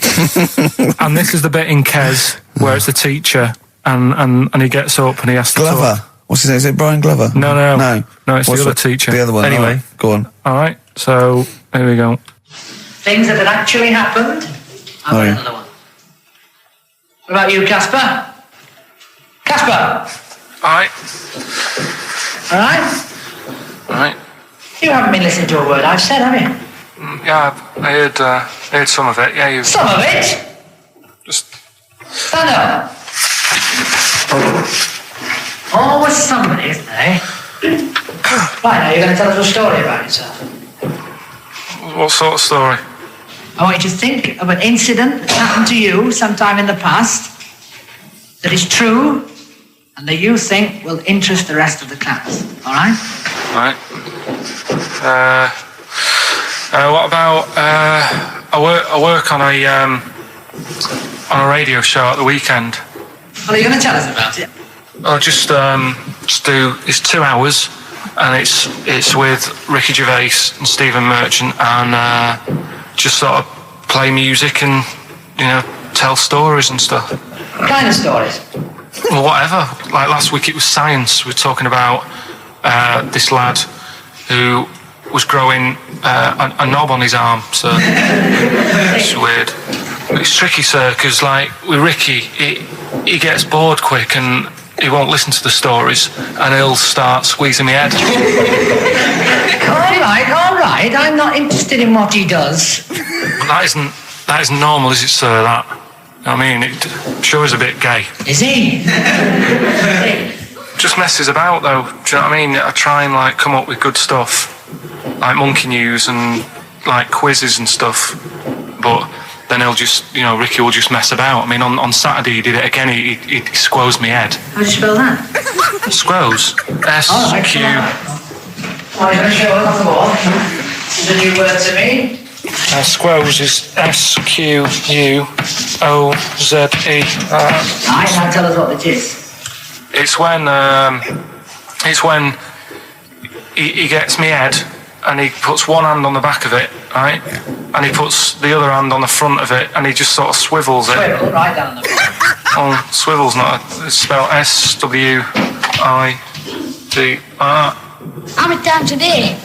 [SPEAKER 2] And this is the bit in Kes where it's the teacher and he gets up and he has to
[SPEAKER 1] Glover.
[SPEAKER 2] talk.
[SPEAKER 1] What's his name? Is it Brian Glover?
[SPEAKER 2] No,
[SPEAKER 1] No,
[SPEAKER 2] it's
[SPEAKER 1] What's
[SPEAKER 2] the other teacher.
[SPEAKER 1] The other one.
[SPEAKER 3] Anyway.
[SPEAKER 1] All right, go on.
[SPEAKER 2] All right, so here we go.
[SPEAKER 5] Things that had actually happened. I've got
[SPEAKER 1] yeah.
[SPEAKER 5] another one. What about you, Casper? Casper!
[SPEAKER 2] All right,
[SPEAKER 5] All right?
[SPEAKER 2] all right.
[SPEAKER 5] You haven't been listening to a word I've said, have you?
[SPEAKER 2] Yeah, I heard some of it. Yeah, you
[SPEAKER 5] Some of it?
[SPEAKER 2] just...
[SPEAKER 5] Stand up. Always somebody, isn't there? Right, now you're going to tell us a story about yourself.
[SPEAKER 2] What sort of story?
[SPEAKER 5] I want you to think of an incident that's happened to you sometime in the past that is true and that you think will interest the rest of the class. All right?
[SPEAKER 2] All right. What about... I work on a radio show at the weekend.
[SPEAKER 5] Well, are you going to tell us about it?
[SPEAKER 2] I'll just do. It's 2 hours, and it's with Ricky Gervais and Stephen Merchant, and just sort of play music and tell stories and stuff.
[SPEAKER 5] What kind of stories?
[SPEAKER 2] Well, whatever. Like last week, it was science. We were talking about this lad who was growing a knob on his arm. So it's weird. It's tricky, sir, because like with Ricky, he gets bored quick and he won't listen to the stories, and he'll start squeezing my head.
[SPEAKER 5] All right. I'm not interested in what he does.
[SPEAKER 2] That isn't normal, is it, sir? That, I mean, it sure is a bit gay.
[SPEAKER 5] Is he?
[SPEAKER 2] Just messes about, though. Do you know what I mean? I try and like come up with good stuff, like monkey news and like quizzes and stuff, but then he'll just, Ricky will just mess about. I mean, on Saturday he did it again. He squoze me head.
[SPEAKER 5] How do you spell that?
[SPEAKER 2] Squoze. S-Q.
[SPEAKER 5] Are you going to show us what? This is a new word to me.
[SPEAKER 2] Squoze is S-Q-U-O-Z-E.
[SPEAKER 5] Right, now tell us what it is.
[SPEAKER 2] It's when he gets me head and he puts one hand on the back of it, right? And he puts the other hand on the front of it and he just sort of swivels it.
[SPEAKER 5] Swivel, right down the bottom.
[SPEAKER 2] Oh, swivel's not it's spelled S-W-I-V-R.
[SPEAKER 6] How many times a day?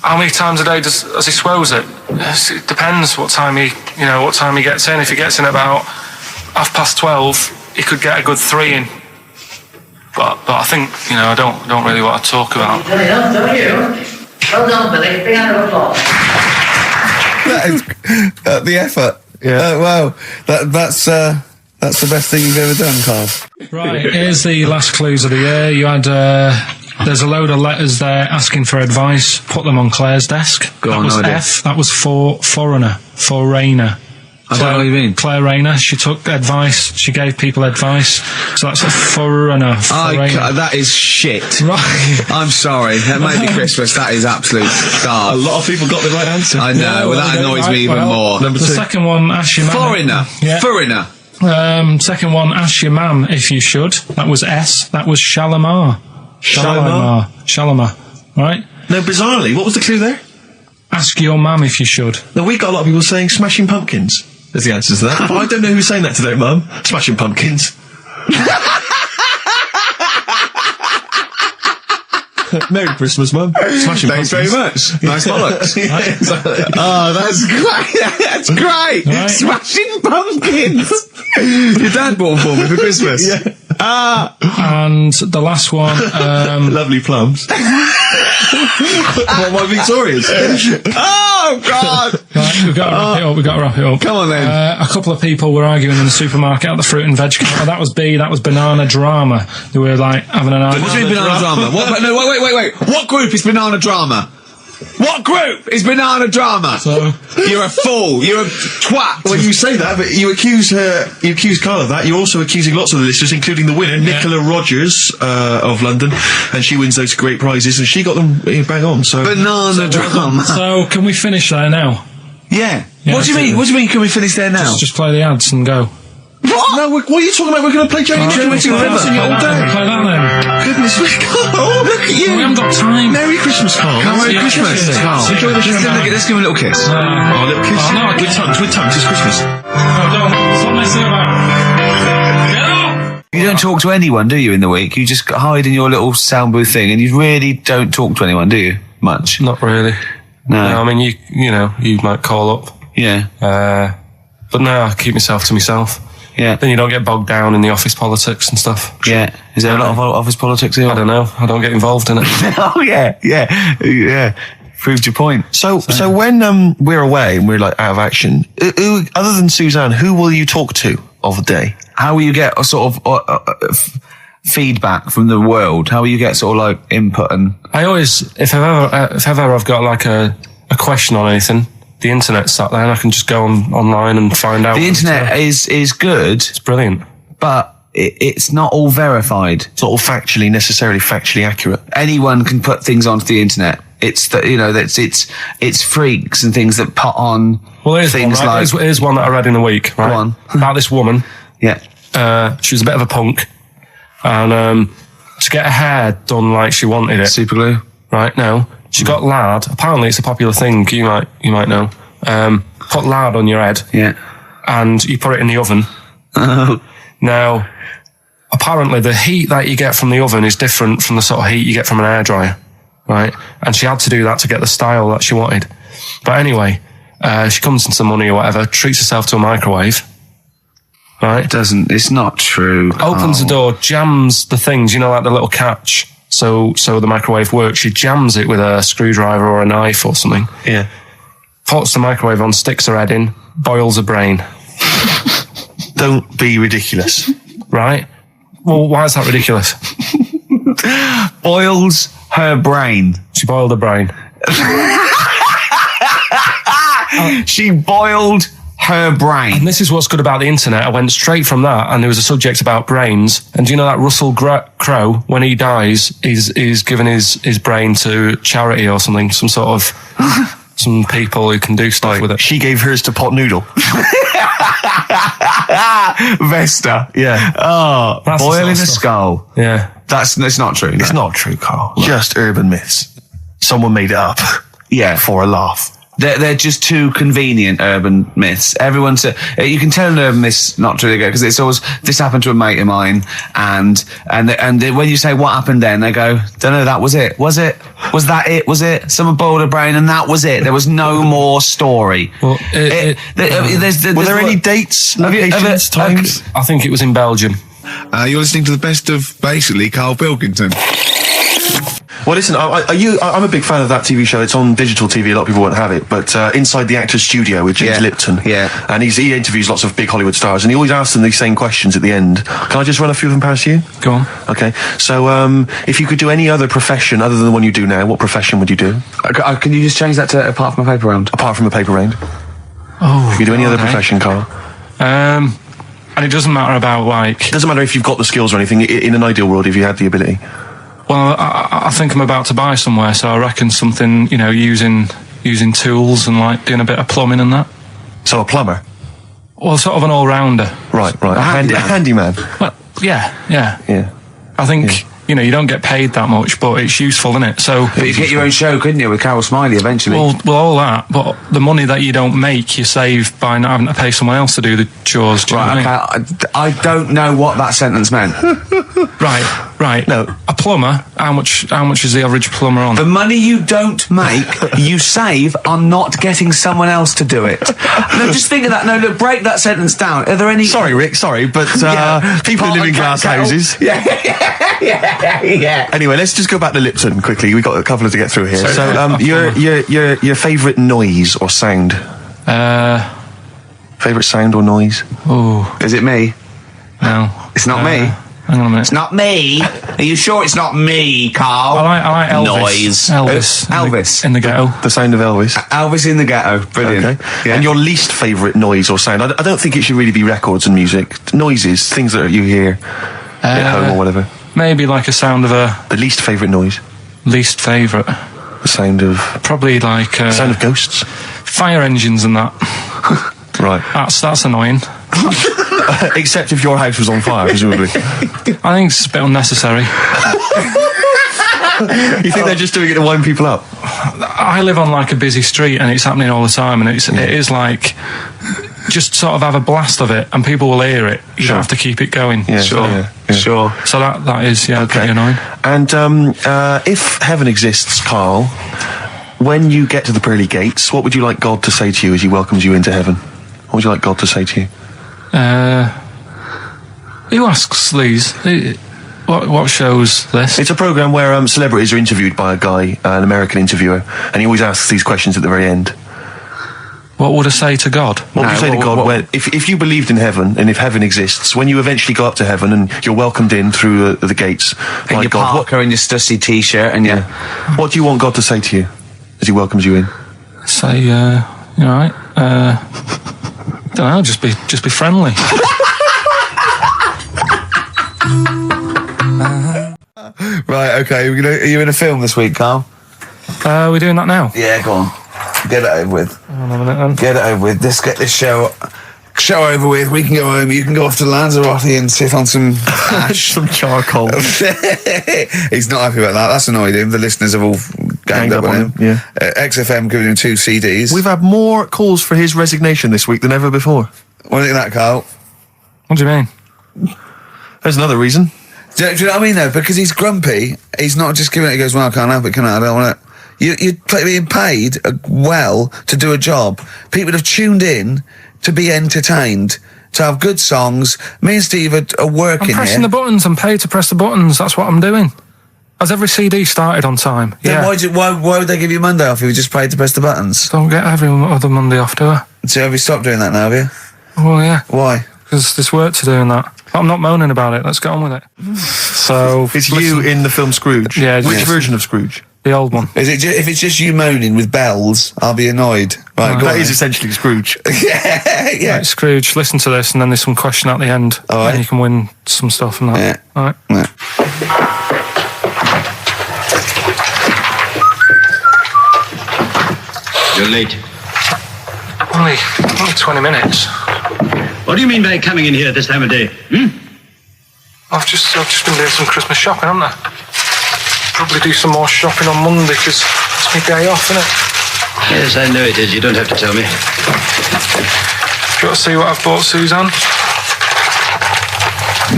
[SPEAKER 2] How many times a day does he swells it? It depends what time he gets in. If he gets in about 12:30, he could get a good 3 in. But I think, I don't really want to talk about.
[SPEAKER 5] You've done enough, don't you? Well done, Billy. Big hand of applause.
[SPEAKER 1] That is the effort.
[SPEAKER 3] Yeah.
[SPEAKER 1] Wow. That's the best thing you've ever done, Carl.
[SPEAKER 2] Right, here's the last clues of the year. You had, there's a load of letters there asking for advice. Put them on Claire's desk.
[SPEAKER 1] Go
[SPEAKER 2] that
[SPEAKER 1] on,
[SPEAKER 2] was
[SPEAKER 1] no idea.
[SPEAKER 2] F. That was for foreigner.
[SPEAKER 1] I don't know what you mean.
[SPEAKER 2] Claire Rayner, she took advice, she gave people advice, so that's a foreigner.
[SPEAKER 1] That is shit.
[SPEAKER 2] Right.
[SPEAKER 1] I'm sorry, that may be Christmas, that is absolute
[SPEAKER 3] A
[SPEAKER 1] garbage.
[SPEAKER 3] lot of people got the right answer.
[SPEAKER 1] I know, well, that annoys me even more.
[SPEAKER 3] Number
[SPEAKER 2] The
[SPEAKER 3] 2.
[SPEAKER 2] second one, ask your mum.
[SPEAKER 1] Foreigner.
[SPEAKER 2] Yeah.
[SPEAKER 1] Foreigner.
[SPEAKER 2] Second one, ask your mum if you should. That was S. That was Shalimar. Shalimar. Right?
[SPEAKER 3] No, bizarrely, what was the clue there?
[SPEAKER 2] Ask your mum if you should.
[SPEAKER 3] No, we got a lot of people saying Smashing Pumpkins as the answer to that. But I don't know who's saying that to their mum. Smashing Pumpkins. Merry Christmas, Mum. Smashing
[SPEAKER 1] Thanks
[SPEAKER 3] Pumpkins.
[SPEAKER 1] very much. Nice bollocks.
[SPEAKER 3] Yeah, exactly.
[SPEAKER 1] Oh, that's great. That's great.
[SPEAKER 2] Right.
[SPEAKER 1] Smashing Pumpkins. Your dad bought them for me for Christmas.
[SPEAKER 3] Yeah.
[SPEAKER 2] And the last one,
[SPEAKER 3] Lovely plums. What, my Victorians?
[SPEAKER 1] Oh, God.
[SPEAKER 2] right, we've got to wrap it up.
[SPEAKER 1] Come on, then.
[SPEAKER 2] A couple of people were arguing in the supermarket at the fruit and veg counter. That was B, that was Banana Drama. They were like having an argument.
[SPEAKER 1] What do you mean banana drama? What, no, wait. What group is banana drama? What group is banana drama?
[SPEAKER 2] So,
[SPEAKER 1] You're a fool. You're a twat.
[SPEAKER 3] Well, you say that, but you accuse Carl of that. You're also accusing lots of the listeners, including the winner, Nicola Rogers of London, and she wins those great prizes, and she got them bang on. So
[SPEAKER 1] Banana drama.
[SPEAKER 2] so can we finish there now?
[SPEAKER 1] Yeah.
[SPEAKER 2] Yeah,
[SPEAKER 1] What do you mean? What do you mean? Can we finish there now?
[SPEAKER 2] Just play the ads and go.
[SPEAKER 1] What?
[SPEAKER 3] No, what are you talking about? We're going to play Jane
[SPEAKER 2] Play
[SPEAKER 3] Jones all
[SPEAKER 2] that
[SPEAKER 3] day.
[SPEAKER 2] then.
[SPEAKER 3] Goodness me, Carl, look at you.
[SPEAKER 2] We haven't got time.
[SPEAKER 3] Merry Christmas, Carl.
[SPEAKER 1] Merry
[SPEAKER 2] Yeah,
[SPEAKER 1] Christmas,
[SPEAKER 2] yeah.
[SPEAKER 1] Carl.
[SPEAKER 2] Enjoy the show, man.
[SPEAKER 1] Let's give him a little kiss.
[SPEAKER 3] Oh, a little kiss.
[SPEAKER 2] Oh, no,
[SPEAKER 3] with tongues, it's Christmas.
[SPEAKER 2] No, don't. Stop messing about. Get up!
[SPEAKER 1] You don't talk to anyone, do you, in the week? You just hide in your little sound booth thing, and you really don't talk to anyone, do you? Much?
[SPEAKER 2] Not really.
[SPEAKER 1] No.
[SPEAKER 2] No, I mean, you might call up.
[SPEAKER 1] Yeah.
[SPEAKER 2] But no, I keep myself to myself.
[SPEAKER 1] Yeah.
[SPEAKER 2] Then you don't get bogged down in the office politics and stuff.
[SPEAKER 1] Yeah. Is there a lot of office politics here?
[SPEAKER 2] I don't know. I don't get involved in it.
[SPEAKER 1] Oh, yeah. Proved your point.
[SPEAKER 3] So when we're away and we're like out of action, who, other than Suzanne, who will you talk to of the day?
[SPEAKER 1] How will you get a sort of feedback from the world? How will you get sort of like input and...
[SPEAKER 2] I always, if ever I've got like a question on anything, the internet's sat there and I can just go online and find out.
[SPEAKER 1] The internet is good,
[SPEAKER 2] It's brilliant.
[SPEAKER 1] but it's not all verified.
[SPEAKER 3] It's not all necessarily factually accurate.
[SPEAKER 1] Anyone can put things onto the internet. It's it's freaks and things that put on
[SPEAKER 2] Well, here's
[SPEAKER 1] things
[SPEAKER 2] one, right?
[SPEAKER 1] like
[SPEAKER 2] Here's one that I read in a week, right?
[SPEAKER 1] Go on.
[SPEAKER 2] About this woman.
[SPEAKER 1] yeah.
[SPEAKER 2] She was a bit of a punk, and to get her hair done like she wanted it.
[SPEAKER 1] Super glue.
[SPEAKER 2] Right now, she got lard. Apparently, it's a popular thing. You might know. Put lard on your head,
[SPEAKER 1] Yeah.
[SPEAKER 2] and you put it in the oven. Now, apparently, the heat that you get from the oven is different from the sort of heat you get from an hairdryer, right? And she had to do that to get the style that she wanted. But anyway, she comes into the money or whatever, treats herself to a microwave, right?
[SPEAKER 1] It's not true.
[SPEAKER 2] Opens the door, jams the things, like the little catch. So the microwave works. She jams it with a screwdriver or a knife or something.
[SPEAKER 3] Yeah.
[SPEAKER 2] Puts the microwave on, sticks her head in, boils her brain.
[SPEAKER 3] Don't be ridiculous.
[SPEAKER 2] Right? Well, why is that ridiculous?
[SPEAKER 1] Boils her brain.
[SPEAKER 2] She boiled her brain.
[SPEAKER 1] She boiled her brain.
[SPEAKER 2] And this is what's good about the internet. I went straight from that, and there was a subject about brains. And do you know that Russell Crowe, when he dies, he's given his brain to charity or something, some sort of some people who can do stuff with it.
[SPEAKER 3] She gave hers to Pot Noodle.
[SPEAKER 1] Vesta.
[SPEAKER 3] Yeah.
[SPEAKER 1] Oh,
[SPEAKER 2] That's the
[SPEAKER 1] boiling a
[SPEAKER 2] sort of stuff.
[SPEAKER 1] skull.
[SPEAKER 2] Yeah.
[SPEAKER 1] It's not true.
[SPEAKER 3] It's not true, Carl. Just urban myths. Someone made it up.
[SPEAKER 1] Yeah.
[SPEAKER 3] For a laugh.
[SPEAKER 1] They're just too convenient urban myths. Everyone you can tell an urban myth's not true because it's always this happened to a mate of mine, and when you say what happened then, they go, don't know, that was it. Was it? Was that it? Was it? Someone boiled a brain and that was it. There was no more story.
[SPEAKER 2] Well,
[SPEAKER 3] Were there any dates, locations, times?
[SPEAKER 2] I think it was in Belgium.
[SPEAKER 1] You're listening to the best of basically Karl Pilkington.
[SPEAKER 3] Well, listen, I'm a big fan of that TV show. It's on digital TV. A lot of people won't have it, but Inside the Actors Studio with James Lipton.
[SPEAKER 1] Yeah.
[SPEAKER 3] And he interviews lots of big Hollywood stars, and he always asks them these same questions at the end. Can I just run a few of them past you?
[SPEAKER 2] Go on.
[SPEAKER 3] Okay. So, if you could do any other profession other than the one you do now, what profession would you do?
[SPEAKER 1] Can you just change that to apart from a paper round?
[SPEAKER 3] Apart from a paper round.
[SPEAKER 2] Oh.
[SPEAKER 3] If you do any other profession, Carl.
[SPEAKER 2] And it doesn't matter about like.
[SPEAKER 3] Doesn't matter if you've got the skills or anything. In an ideal world, if you had the ability.
[SPEAKER 2] Well, I think I'm about to buy somewhere, so I reckon something, you know, using tools and like doing a bit of plumbing and that.
[SPEAKER 3] So a plumber.
[SPEAKER 2] Well, sort of an all-rounder.
[SPEAKER 3] Right. A handyman.
[SPEAKER 2] Well, yeah.
[SPEAKER 3] Yeah.
[SPEAKER 2] I think, you know, you don't get paid that much, but it's useful, isn't it? So.
[SPEAKER 1] But you get your own show, couldn't you, with Carol Smiley eventually?
[SPEAKER 2] Well, all that, but the money that you don't make, you save by not having to pay someone else to do the chores. Do you know what I mean?
[SPEAKER 1] I don't know what that sentence meant.
[SPEAKER 2] Right.
[SPEAKER 3] No.
[SPEAKER 2] A plumber, how much is the average plumber on?
[SPEAKER 1] The money you don't make, you save on not getting someone else to do it. No, just think of that. No, look, break that sentence down. Are there any...
[SPEAKER 3] Sorry, Rick, but people who live in glass houses.
[SPEAKER 1] Yeah.
[SPEAKER 3] Anyway, let's just go back to Lipton quickly. We've got a couple to get through here. So, your favourite noise or sound? Favourite sound or noise?
[SPEAKER 2] Oh.
[SPEAKER 1] Is it me?
[SPEAKER 2] No.
[SPEAKER 1] It's not me.
[SPEAKER 2] Hang on a minute.
[SPEAKER 1] It's not me. Are you sure it's not me, Carl?
[SPEAKER 2] I like Elvis.
[SPEAKER 1] Noise.
[SPEAKER 2] Elvis. In the ghetto.
[SPEAKER 3] The sound of Elvis.
[SPEAKER 1] Elvis in the ghetto. Brilliant.
[SPEAKER 3] Okay.
[SPEAKER 1] Yeah.
[SPEAKER 3] And your least favourite noise or sound? I don't think it should really be records and music. Noises, things that you hear at home or whatever.
[SPEAKER 2] Maybe like a sound of a...
[SPEAKER 3] The least favourite noise?
[SPEAKER 2] Least favourite.
[SPEAKER 3] The sound of...
[SPEAKER 2] Probably like...
[SPEAKER 3] sound of ghosts?
[SPEAKER 2] Fire engines and that.
[SPEAKER 3] Right.
[SPEAKER 2] That's annoying.
[SPEAKER 3] Except if your house was on fire, presumably.
[SPEAKER 2] I think it's a bit unnecessary.
[SPEAKER 3] You think they're just doing it to wind people up?
[SPEAKER 2] I live on like a busy street and it's happening all the time, and it is like just sort of have a blast of it and people will hear it. You don't have to keep it going.
[SPEAKER 3] Yeah,
[SPEAKER 1] Sure.
[SPEAKER 2] So that is pretty annoying.
[SPEAKER 3] And if heaven exists, Carl, when you get to the pearly gates, what would you like God to say to you as he welcomes you into heaven? What would you like God to say to you?
[SPEAKER 2] Who asks these? What show's this?
[SPEAKER 3] It's a programme where celebrities are interviewed by a guy, an American interviewer, and he always asks these questions at the very end.
[SPEAKER 2] What would I say to God?
[SPEAKER 3] What would you say to God when, if you believed in heaven, and if heaven exists, when you eventually go up to heaven and you're welcomed in through the gates
[SPEAKER 1] and
[SPEAKER 3] by
[SPEAKER 1] your
[SPEAKER 3] God,
[SPEAKER 1] Parker and your stussy t-shirt and your...
[SPEAKER 3] What do you want God to say to you as he welcomes you in?
[SPEAKER 2] Say, you alright? Don't know, just be friendly.
[SPEAKER 1] Right, okay. Are you in a film this week, Carl?
[SPEAKER 2] We're doing that now?
[SPEAKER 1] Yeah, go on. Get it over with.
[SPEAKER 2] Hang on a minute then.
[SPEAKER 1] Get it over with. Let's get this show over with. We can go home. You can go off to Lanzarote and sit on some ash.
[SPEAKER 3] Some charcoal.
[SPEAKER 1] He's not happy about that. That's annoyed him. The listeners have all ganged up on him.
[SPEAKER 3] Yeah.
[SPEAKER 1] XFM giving him 2 CDs.
[SPEAKER 3] We've had more calls for his resignation this week than ever before.
[SPEAKER 1] What do you think of that, Carl?
[SPEAKER 2] What do you mean?
[SPEAKER 3] There's another reason.
[SPEAKER 1] Do you know what I mean, though? Because he's grumpy. He's not just giving it. He goes, well, I can't help it, can I? I don't want it. You're being paid well to do a job. People have tuned in to be entertained, to have good songs. Me and Steve are working here.
[SPEAKER 2] I'm pressing the buttons. I'm paid to press the buttons. That's what I'm doing. Has every CD started on time?
[SPEAKER 1] Then why would they give you Monday off if you just paid to press the buttons?
[SPEAKER 2] Don't get every other Monday off, do I?
[SPEAKER 1] So have you stopped doing that now, have you?
[SPEAKER 2] Well, yeah.
[SPEAKER 1] Why?
[SPEAKER 2] Because there's work to do in that. I'm not moaning about it. Let's get on with it. So
[SPEAKER 3] It's you in the film Scrooge.
[SPEAKER 2] Yeah.
[SPEAKER 3] Which
[SPEAKER 2] Yes.
[SPEAKER 3] version of Scrooge?
[SPEAKER 2] The old one.
[SPEAKER 1] Is it if it's just you moaning with bells, I'll be annoyed. Right, go
[SPEAKER 3] That
[SPEAKER 1] on
[SPEAKER 3] is
[SPEAKER 1] then.
[SPEAKER 3] essentially Scrooge.
[SPEAKER 1] yeah.
[SPEAKER 2] Right, Scrooge, listen to this, and then there's some question at the end.
[SPEAKER 1] All right.
[SPEAKER 2] And you can win some stuff and that.
[SPEAKER 1] Yeah.
[SPEAKER 2] All right.
[SPEAKER 1] Yeah.
[SPEAKER 7] You're late.
[SPEAKER 2] Only 20 minutes.
[SPEAKER 7] What do you mean by coming in here this time of day?
[SPEAKER 2] I've just been doing some Christmas shopping, haven't I? Probably do some more shopping on Monday because it's my day off, isn't it?
[SPEAKER 7] Yes, I know it is. You don't have to tell me.
[SPEAKER 2] Do you want to see what I've bought Suzanne?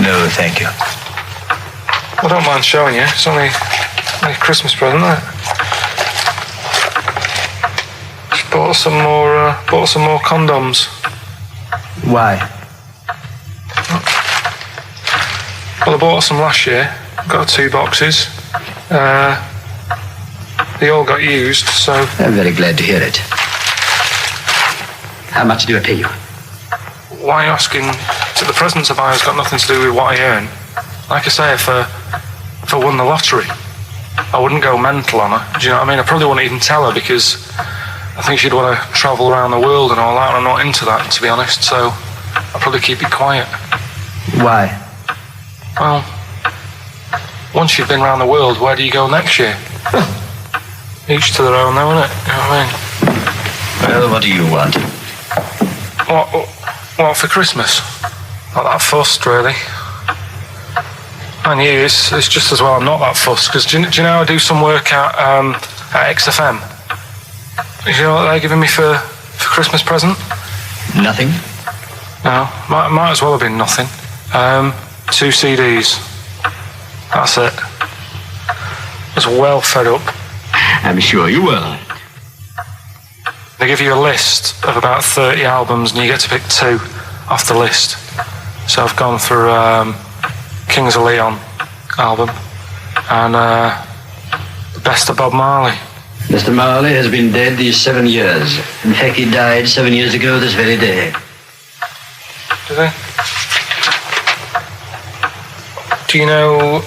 [SPEAKER 7] No, thank you.
[SPEAKER 2] I don't mind showing you. It's only a Christmas present, isn't it? Just bought some more condoms.
[SPEAKER 7] Why?
[SPEAKER 2] Well, I bought some last year. Got 2 boxes. They all got used, so...
[SPEAKER 7] I'm very glad to hear it. How much do I pay you?
[SPEAKER 2] Why are you asking? The presents I buy has got nothing to do with what I earn. Like I say, if I won the lottery, I wouldn't go mental on her. Do you know what I mean? I probably wouldn't even tell her because I think she'd want to travel around the world and all that, and I'm not into that, to be honest, so I'll probably keep it quiet.
[SPEAKER 7] Why?
[SPEAKER 2] Well, once you've been around the world, where do you go next year? Each to their own, though, innit? You know what I mean?
[SPEAKER 7] Well, what do you want?
[SPEAKER 2] What for Christmas? Not that fussed, really. And you, it's just as well I'm not that fussed, because do you know I do some work at XFM? Do you know what they're giving me for Christmas present?
[SPEAKER 7] Nothing?
[SPEAKER 2] No, might as well have been nothing. 2 CDs. That's it. I was well fed up.
[SPEAKER 7] I'm sure you will.
[SPEAKER 2] They give you a list of about 30 albums and you get to pick 2 off the list. So I've gone for Kings of Leon album and the best of Bob Marley.
[SPEAKER 7] Mr. Marley has been dead these 7 years. In fact, he died 7 years ago this very day.
[SPEAKER 2] Did he? Do you know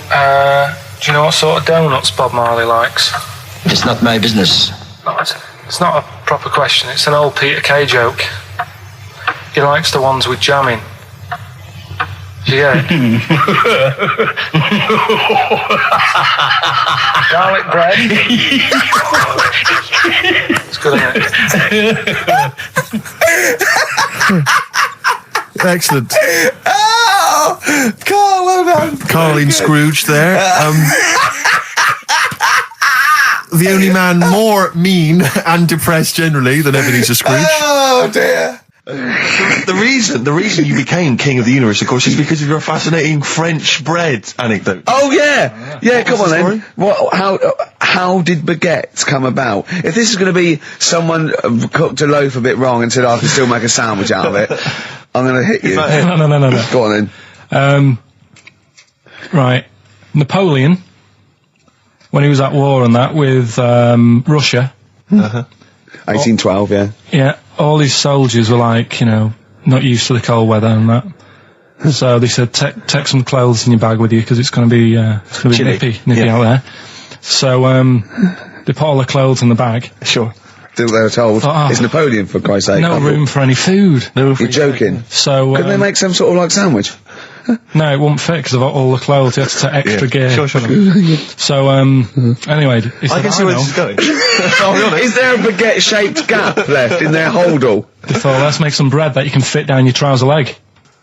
[SPEAKER 2] what sort of donuts Bob Marley likes?
[SPEAKER 7] It's not my business.
[SPEAKER 2] No, it's not a proper question. It's an old Peter Kay joke. He likes the ones with jam in. Do you get it? Garlic bread. It's good, isn't it?
[SPEAKER 3] Excellent.
[SPEAKER 1] Oh, Carl, well done.
[SPEAKER 3] Carling Scrooge there. The only man more mean and depressed generally than Ebenezer Scrooge.
[SPEAKER 1] Oh dear.
[SPEAKER 3] The reason you became King of the Universe, of course, is because of your fascinating French bread anecdote.
[SPEAKER 1] Oh yeah, yeah. Come on
[SPEAKER 3] the
[SPEAKER 1] then. How did baguettes come about? If this is going to be someone cooked a loaf a bit wrong and said, I can still make a sandwich out of it, I'm going to hit you.
[SPEAKER 2] No.
[SPEAKER 1] Go on then.
[SPEAKER 2] Right. Napoleon, when he was at war and that with Russia.
[SPEAKER 1] 1812, yeah.
[SPEAKER 2] Yeah, all his soldiers were like, not used to the cold weather and that. So they said, take some clothes in your bag with you because it's going to be nippy out there. So they put all the clothes in the bag.
[SPEAKER 3] Sure.
[SPEAKER 1] They were told, it's Napoleon, for Christ's sake.
[SPEAKER 2] No room for any food.
[SPEAKER 1] You're joking.
[SPEAKER 2] So
[SPEAKER 1] couldn't they make some sort of like sandwich?
[SPEAKER 2] No, it wouldn't fit because of all the clothes. You had to take extra gear.
[SPEAKER 3] Sure.
[SPEAKER 2] So, anyway, he said,
[SPEAKER 3] I can see where this is going. I'll be honest.
[SPEAKER 1] Is there a baguette-shaped gap left in their holdall?
[SPEAKER 2] They thought, let's make some bread that you can fit down your trouser leg.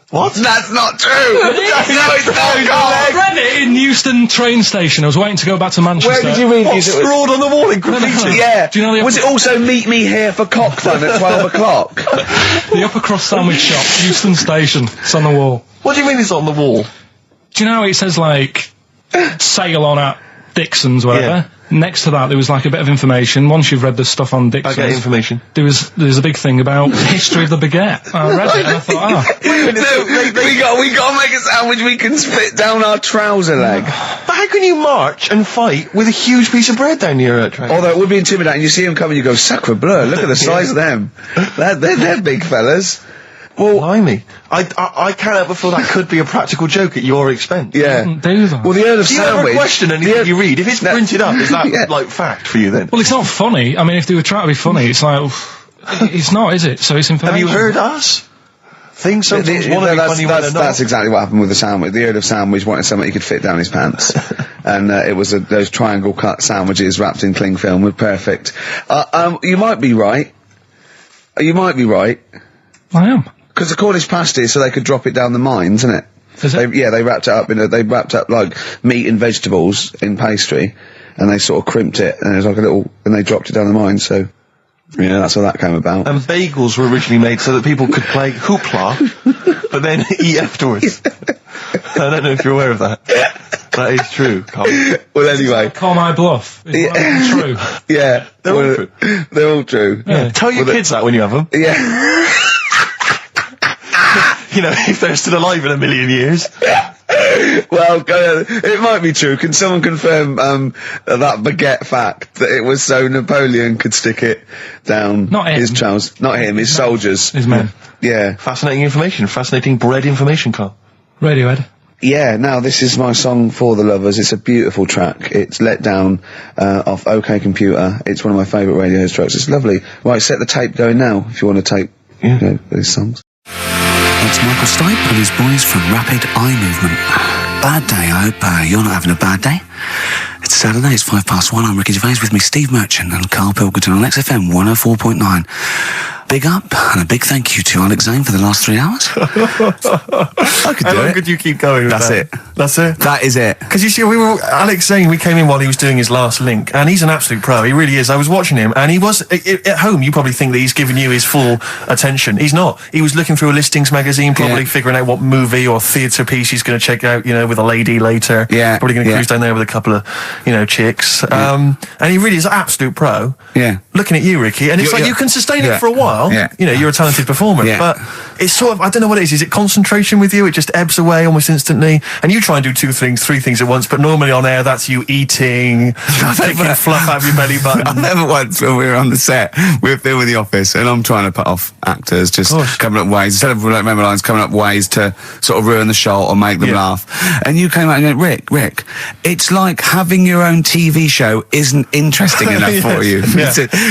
[SPEAKER 3] What?
[SPEAKER 1] That's not true! No, it's not,
[SPEAKER 2] I read it in Euston train station. I was waiting to go back to Manchester.
[SPEAKER 1] Where did you read
[SPEAKER 3] What, scrawled on the wall in graffiti?
[SPEAKER 1] Yeah.
[SPEAKER 2] Do you know
[SPEAKER 1] was it also meet me here for cock fun at 12 o'clock?
[SPEAKER 2] The Upper Cross Sandwich Shop, Euston Station. It's on the wall.
[SPEAKER 3] What do you mean it's on the wall?
[SPEAKER 2] Do you know it says, like, sail on at Dixon's, whatever?
[SPEAKER 3] Yeah.
[SPEAKER 2] Next to that, there was, like, a bit of information. Once you've read the stuff on Dixon's...
[SPEAKER 3] I get information.
[SPEAKER 2] There's a big thing about the history of the baguette. I read it and I thought,
[SPEAKER 1] we got to make a sandwich we can spit down our trouser leg.
[SPEAKER 3] But how can you march and fight with a huge piece of bread down your train?
[SPEAKER 1] Although it would be intimidating. You see them coming, you go, sacre bleu, look at the size of them. They're big fellas. Well,
[SPEAKER 3] blimey. I can't help but feel that could be a practical joke at your expense.
[SPEAKER 1] Yeah.
[SPEAKER 2] do that.
[SPEAKER 1] Well, the Earl of
[SPEAKER 3] Do you
[SPEAKER 1] Sandwich...
[SPEAKER 3] ever question anything you read? If it's printed up, is that, like, fact for you then?
[SPEAKER 2] Well, it's not funny. I mean, if they were trying to be funny, it's like... it's not, is it? So it's information.
[SPEAKER 3] Have you heard us? Things sometimes want to be funny when they're not.
[SPEAKER 1] That's exactly what happened with the sandwich. The Earl of Sandwich wanted something he could fit down his pants. And it was those triangle cut sandwiches wrapped in cling film were perfect. You might be right. You might be right.
[SPEAKER 2] I am.
[SPEAKER 1] Because the Cornish pasty is so they could drop it down the mines, isn't it?
[SPEAKER 2] Is it?
[SPEAKER 1] They wrapped it up they wrapped up like meat and vegetables in pastry, and they sort of crimped it, and it was like and they dropped it down the mine, so, yeah, that's how that came about.
[SPEAKER 3] And bagels were originally made so that people could play hoopla, but then eat afterwards. I don't know if you're aware of that. That is true, Carl.
[SPEAKER 1] Well, anyway.
[SPEAKER 2] Call my bluff. Is that true?
[SPEAKER 1] Yeah.
[SPEAKER 3] They're all true.
[SPEAKER 1] They're all true.
[SPEAKER 3] Yeah. Tell your kids that when you have them.
[SPEAKER 1] Yeah.
[SPEAKER 3] If they're still alive in a million years.
[SPEAKER 1] Well, it might be true. Can someone confirm that baguette fact that it was so Napoleon could stick it down his trousers? Not him, his soldiers.
[SPEAKER 2] His men.
[SPEAKER 1] Yeah.
[SPEAKER 3] Fascinating information. Fascinating bread information, Carl.
[SPEAKER 2] Radiohead.
[SPEAKER 1] Yeah, now this is my song for the lovers. It's a beautiful track. It's Let Down off OK Computer. It's one of my favourite Radiohead tracks. It's lovely. Right, set the tape going now if you want to tape these songs. It's Michael Stipe and his boys from Rapid Eye Movement. Bad day, I hope you're not having a bad day. It's Saturday, it's 1:05. I'm Ricky Gervais, with me Steve Merchant and Karl Pilkington on XFM 104.9. Big up and a big thank you to Alex Zane for the last 3 hours. I could do it.
[SPEAKER 3] How long could you keep going with
[SPEAKER 1] That's
[SPEAKER 3] that?
[SPEAKER 1] it.
[SPEAKER 3] That's it?
[SPEAKER 1] That is it.
[SPEAKER 3] Because you see, Alex Zane, we came in while he was doing his last link, and he's an absolute pro. He really is. I was watching him, and he was, at home, you probably think that he's giving you his full attention. He's not. He was looking through a listings magazine, probably figuring out what movie or theatre piece he's going to check out, with a lady later.
[SPEAKER 1] Yeah.
[SPEAKER 3] Probably going to cruise down there with a couple of, chicks. And he really is an absolute pro.
[SPEAKER 1] Yeah.
[SPEAKER 3] Looking at you, Ricky, and it's like you can sustain it for a while.
[SPEAKER 1] Yeah.
[SPEAKER 3] You're a talented performer, but it's sort of, I don't know what it is. Is it concentration with you? It just ebbs away almost instantly, and you try and do 2 things, 3 things at once, but normally on air that's you eating, taking fluff out of your belly button.
[SPEAKER 1] I never once, when we were on the set, we were filming The Office, and I'm trying to put off actors, just coming up ways, instead of remember lines, coming up ways to sort of ruin the shot or make them laugh. And you came out and went, Rick, it's like having your own TV show isn't interesting enough for you.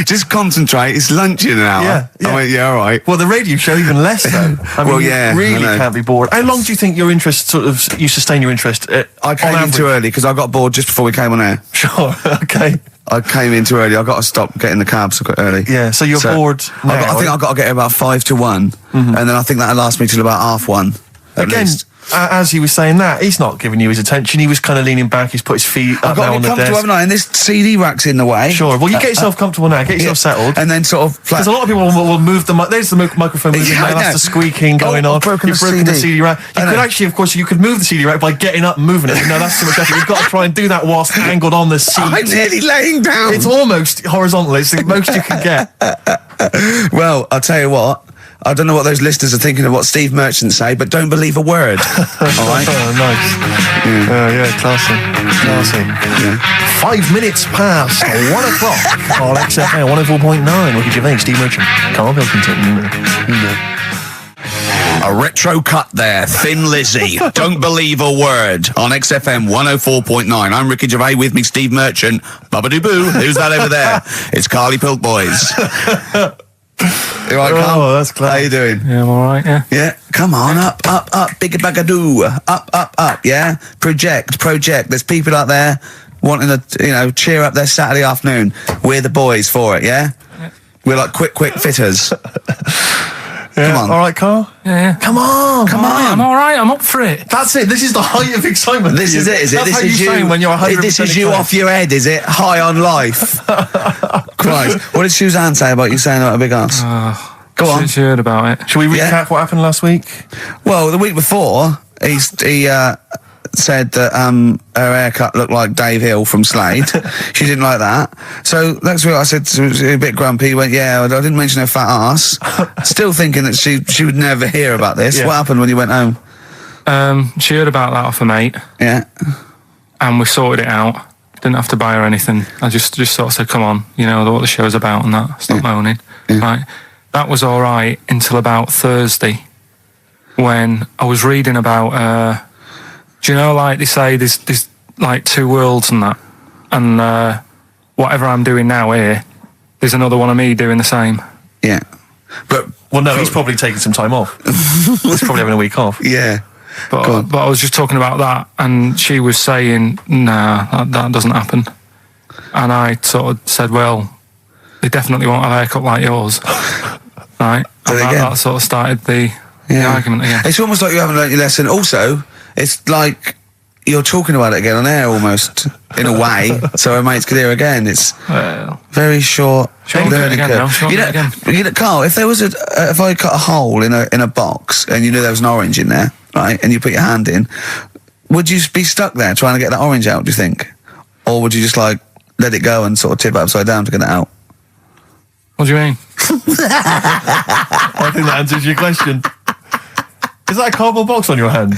[SPEAKER 1] Just concentrate, it's lunch in an hour. I went, all right.
[SPEAKER 3] Well, the radio show even less so. I mean, you really can't be bored. How long do you think your interest you sustain your interest?
[SPEAKER 1] I came in too early because I got bored just before we came on air.
[SPEAKER 3] Sure, okay.
[SPEAKER 1] I came in too early. I got to stop getting the cabs quite early.
[SPEAKER 3] Yeah, so you're bored now.
[SPEAKER 1] I think I've got to get about 5 to 1, and then I think that'll last me till about 1:30.
[SPEAKER 3] Again, as he was saying that, he's not giving you his attention. He was kind of leaning back. He's put his feet up now on the desk.
[SPEAKER 1] Haven't I? And this CD rack's in the way.
[SPEAKER 3] Sure. Well, you get yourself comfortable now. Get yourself settled.
[SPEAKER 1] And then sort of...
[SPEAKER 3] Because a lot of people will move the... There's the microphone moving now. That's the squeaking going on. You've broken the CD rack. You could actually, of course, you could move the CD rack by getting up and moving it. No, that's too much effort. You've got to try and do that whilst angled on the seat.
[SPEAKER 1] I'm nearly laying down.
[SPEAKER 3] It's almost horizontal. It's the most you can get.
[SPEAKER 1] Well, I'll tell you what. I don't know what those listeners are thinking of what Steve Merchant say, but don't believe a word. All right?
[SPEAKER 3] Oh, nice. Classy. Yeah. 5 minutes past 1 o'clock on XFM 104.9. Look at your vein, Steve Merchant, Karl Pilkington.
[SPEAKER 1] A retro cut there, Thin Lizzy. Don't believe a word on XFM 104.9. I'm Ricky Gervais, with me Steve Merchant. Bubba-doo-boo. Who's that over there? It's Carly Pilk Boys. You right, Carl?
[SPEAKER 3] Oh, that's clever.
[SPEAKER 1] How you doing?
[SPEAKER 2] Yeah, I'm all right, yeah.
[SPEAKER 1] Yeah, come on, up, bigga bagadoo, up, yeah? Project. There's people out there wanting to, cheer up their Saturday afternoon. We're the boys for it, yeah? We're like quick fitters. Come on.
[SPEAKER 3] All right, Carl?
[SPEAKER 2] Yeah.
[SPEAKER 3] Come on.
[SPEAKER 2] I'm all right, I'm up for it.
[SPEAKER 3] That's it. This is the height of excitement.
[SPEAKER 1] This is it, is it?
[SPEAKER 3] That's
[SPEAKER 1] This
[SPEAKER 3] how
[SPEAKER 1] is
[SPEAKER 3] you sound when you're 100%
[SPEAKER 1] This is you
[SPEAKER 3] excited.
[SPEAKER 1] off your head, is it? High on life. Christ. What did Suzanne say about you saying about a big ass? Go on.
[SPEAKER 2] She heard about it.
[SPEAKER 3] Shall we recap what happened last week?
[SPEAKER 1] Well, the week before, he said that her haircut looked like Dave Hill from Slade. She didn't like that. So next week I said, she was a bit grumpy. He went, I didn't mention her fat ass. Still thinking that she would never hear about this. What happened when you went home?
[SPEAKER 2] She heard about that off a mate.
[SPEAKER 1] Yeah.
[SPEAKER 2] And we sorted it out. Didn't have to buy her anything. I just sort of said, come on, what the show's about and that. Stop moaning.
[SPEAKER 1] Yeah.
[SPEAKER 2] Right. That was all right until about Thursday, when I was reading about... do you know, like they say, there's like 2 worlds and that, and whatever I'm doing now here, there's another one of me doing the same.
[SPEAKER 1] Yeah. But
[SPEAKER 3] he's probably taking some time off. He's probably having a week off.
[SPEAKER 1] Yeah.
[SPEAKER 2] But I was just talking about that, and she was saying, nah, that doesn't happen. And I sort of said, well, they definitely won't have a haircut like yours. Right? And that sort of started the argument again.
[SPEAKER 1] It's almost like you haven't learnt your lesson. Also, it's like you're talking about it again on air almost, in a way, so our mates could hear again. It's very short learning curve. You know, Carl, if there was if I cut a hole in a box and you knew there was an orange in there, right, and you put your hand in, would you be stuck there trying to get that orange out, do you think? Or would you just like let it go and sort of tip it upside down to get it out?
[SPEAKER 2] What do you mean?
[SPEAKER 3] I think that answers your question. Is that a cardboard box on your hand?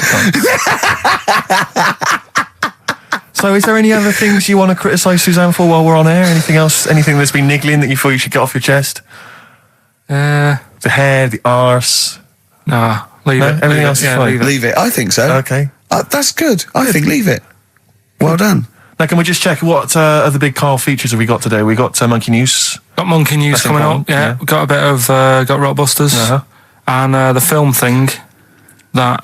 [SPEAKER 3] So is there any other things you want to criticise Suzanne for while we're on air? Anything else? Anything that's been niggling that you thought you should get off your chest? The hair, the arse.
[SPEAKER 2] Nah, leave it.
[SPEAKER 3] Everything else is fine.
[SPEAKER 1] Leave it. I think so.
[SPEAKER 3] Okay.
[SPEAKER 1] That's good. I think leave it. Well done.
[SPEAKER 3] Now, can we just check what other big Carl features have we got today? We got Monkey News.
[SPEAKER 2] Got Monkey News coming up. Yeah. We got a bit of got Rockbusters and the film thing. That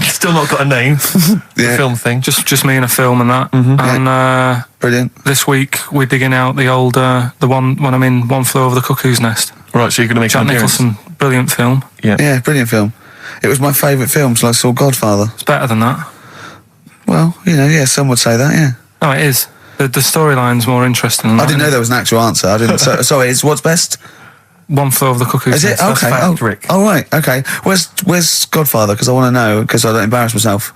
[SPEAKER 3] still not got a name. The film thing.
[SPEAKER 2] Just me and a film and that. And
[SPEAKER 1] brilliant.
[SPEAKER 2] This week we're digging out the old the one when I'm in One Flew Over the Cuckoo's Nest.
[SPEAKER 3] Right, so you're going to make
[SPEAKER 2] Jack
[SPEAKER 3] an appearance.
[SPEAKER 2] Nicholson, brilliant film.
[SPEAKER 1] Yeah, brilliant film. It was my favourite film till I saw Godfather.
[SPEAKER 2] It's better than that.
[SPEAKER 1] Well, some would say that. Yeah.
[SPEAKER 2] No, it is. The storyline's more interesting than that.
[SPEAKER 1] I didn't know there was an actual answer. I didn't. Sorry, it's what's best?
[SPEAKER 2] One Flew Over the Cuckoo's
[SPEAKER 1] Is it?
[SPEAKER 2] Nest.
[SPEAKER 1] Okay.
[SPEAKER 3] That's fact, Rick.
[SPEAKER 1] Oh, right. Okay. Where's Godfather? Because I want to know, because I don't embarrass myself.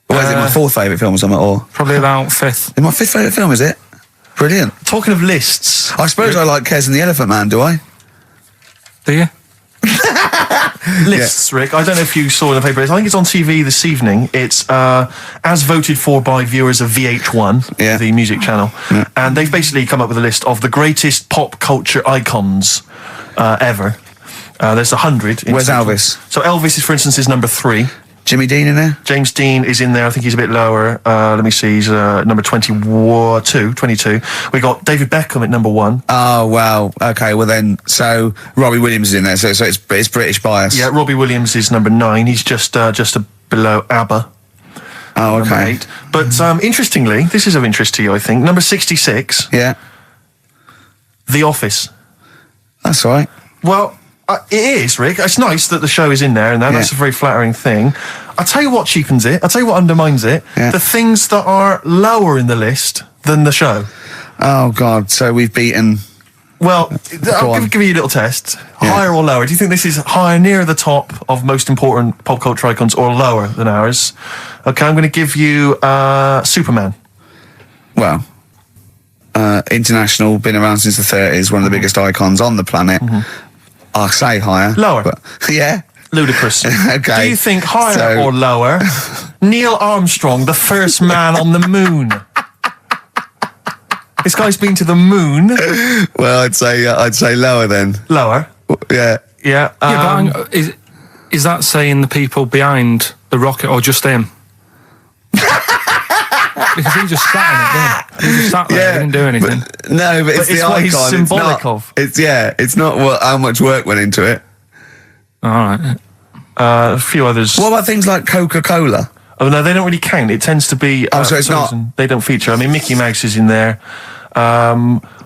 [SPEAKER 1] Or is it my fourth favourite film or something? Or
[SPEAKER 2] Probably about fifth.
[SPEAKER 1] It's my fifth favourite film, is it? Brilliant.
[SPEAKER 3] Talking of lists,
[SPEAKER 1] I suppose I like Kez and the Elephant Man, do I?
[SPEAKER 2] Do you?
[SPEAKER 3] lists, Rick. I don't know if you saw in the paper. I think it's on TV this evening. It's as voted for by viewers of VH1, the music channel, and they've basically come up with a list of the greatest pop culture icons ever. There's 100.
[SPEAKER 1] Where's Elvis?
[SPEAKER 3] So Elvis, for instance, is number 3.
[SPEAKER 1] Jimmy Dean in there?
[SPEAKER 3] James Dean is in there. I think he's a bit lower. Let me see. He's number 22. We got David Beckham at number 1.
[SPEAKER 1] Oh, wow. Okay, well then, so Robbie Williams is in there, so it's British bias.
[SPEAKER 3] Yeah, Robbie Williams is number 9. He's just below ABBA.
[SPEAKER 1] Oh, okay.
[SPEAKER 3] Number 8. But interestingly, this is of interest to you, I think. Number 66.
[SPEAKER 1] Yeah.
[SPEAKER 3] The Office.
[SPEAKER 1] That's all right.
[SPEAKER 3] Well, it is, Rick. It's nice that the show is in there, and that's a very flattering thing. I'll tell you what cheapens it. I'll tell you what undermines it.
[SPEAKER 1] Yeah.
[SPEAKER 3] The things that are lower in the list than the show.
[SPEAKER 1] Oh, God. So we've beaten...
[SPEAKER 3] Well, I'll give you a little test. Higher or lower? Do you think this is higher, near the top of most important pop culture icons, or lower than ours? Okay, I'm going to give you Superman.
[SPEAKER 1] Well, international, been around since the 30s, one of the biggest icons on the planet. I'll say higher.
[SPEAKER 3] Lower.
[SPEAKER 1] But, yeah.
[SPEAKER 3] Ludicrous.
[SPEAKER 1] Okay.
[SPEAKER 3] Do you think higher or lower? Neil Armstrong, the first man on the moon. This guy's been to the moon.
[SPEAKER 1] Well, I'd say lower then.
[SPEAKER 3] Lower.
[SPEAKER 1] Yeah.
[SPEAKER 3] Yeah.
[SPEAKER 2] But is that saying the people behind the rocket or just him? Because he just sat in it, didn't he? He just sat there, he didn't do anything.
[SPEAKER 1] But it's the
[SPEAKER 3] what
[SPEAKER 1] icon.
[SPEAKER 3] he's symbolic of.
[SPEAKER 1] It's not how much work went into it.
[SPEAKER 2] All right.
[SPEAKER 3] A few others.
[SPEAKER 1] What about things like Coca-Cola?
[SPEAKER 3] Oh no, they don't really count. It tends to be.
[SPEAKER 1] So it's not.
[SPEAKER 3] They don't feature. I mean, Mickey Mouse is in there.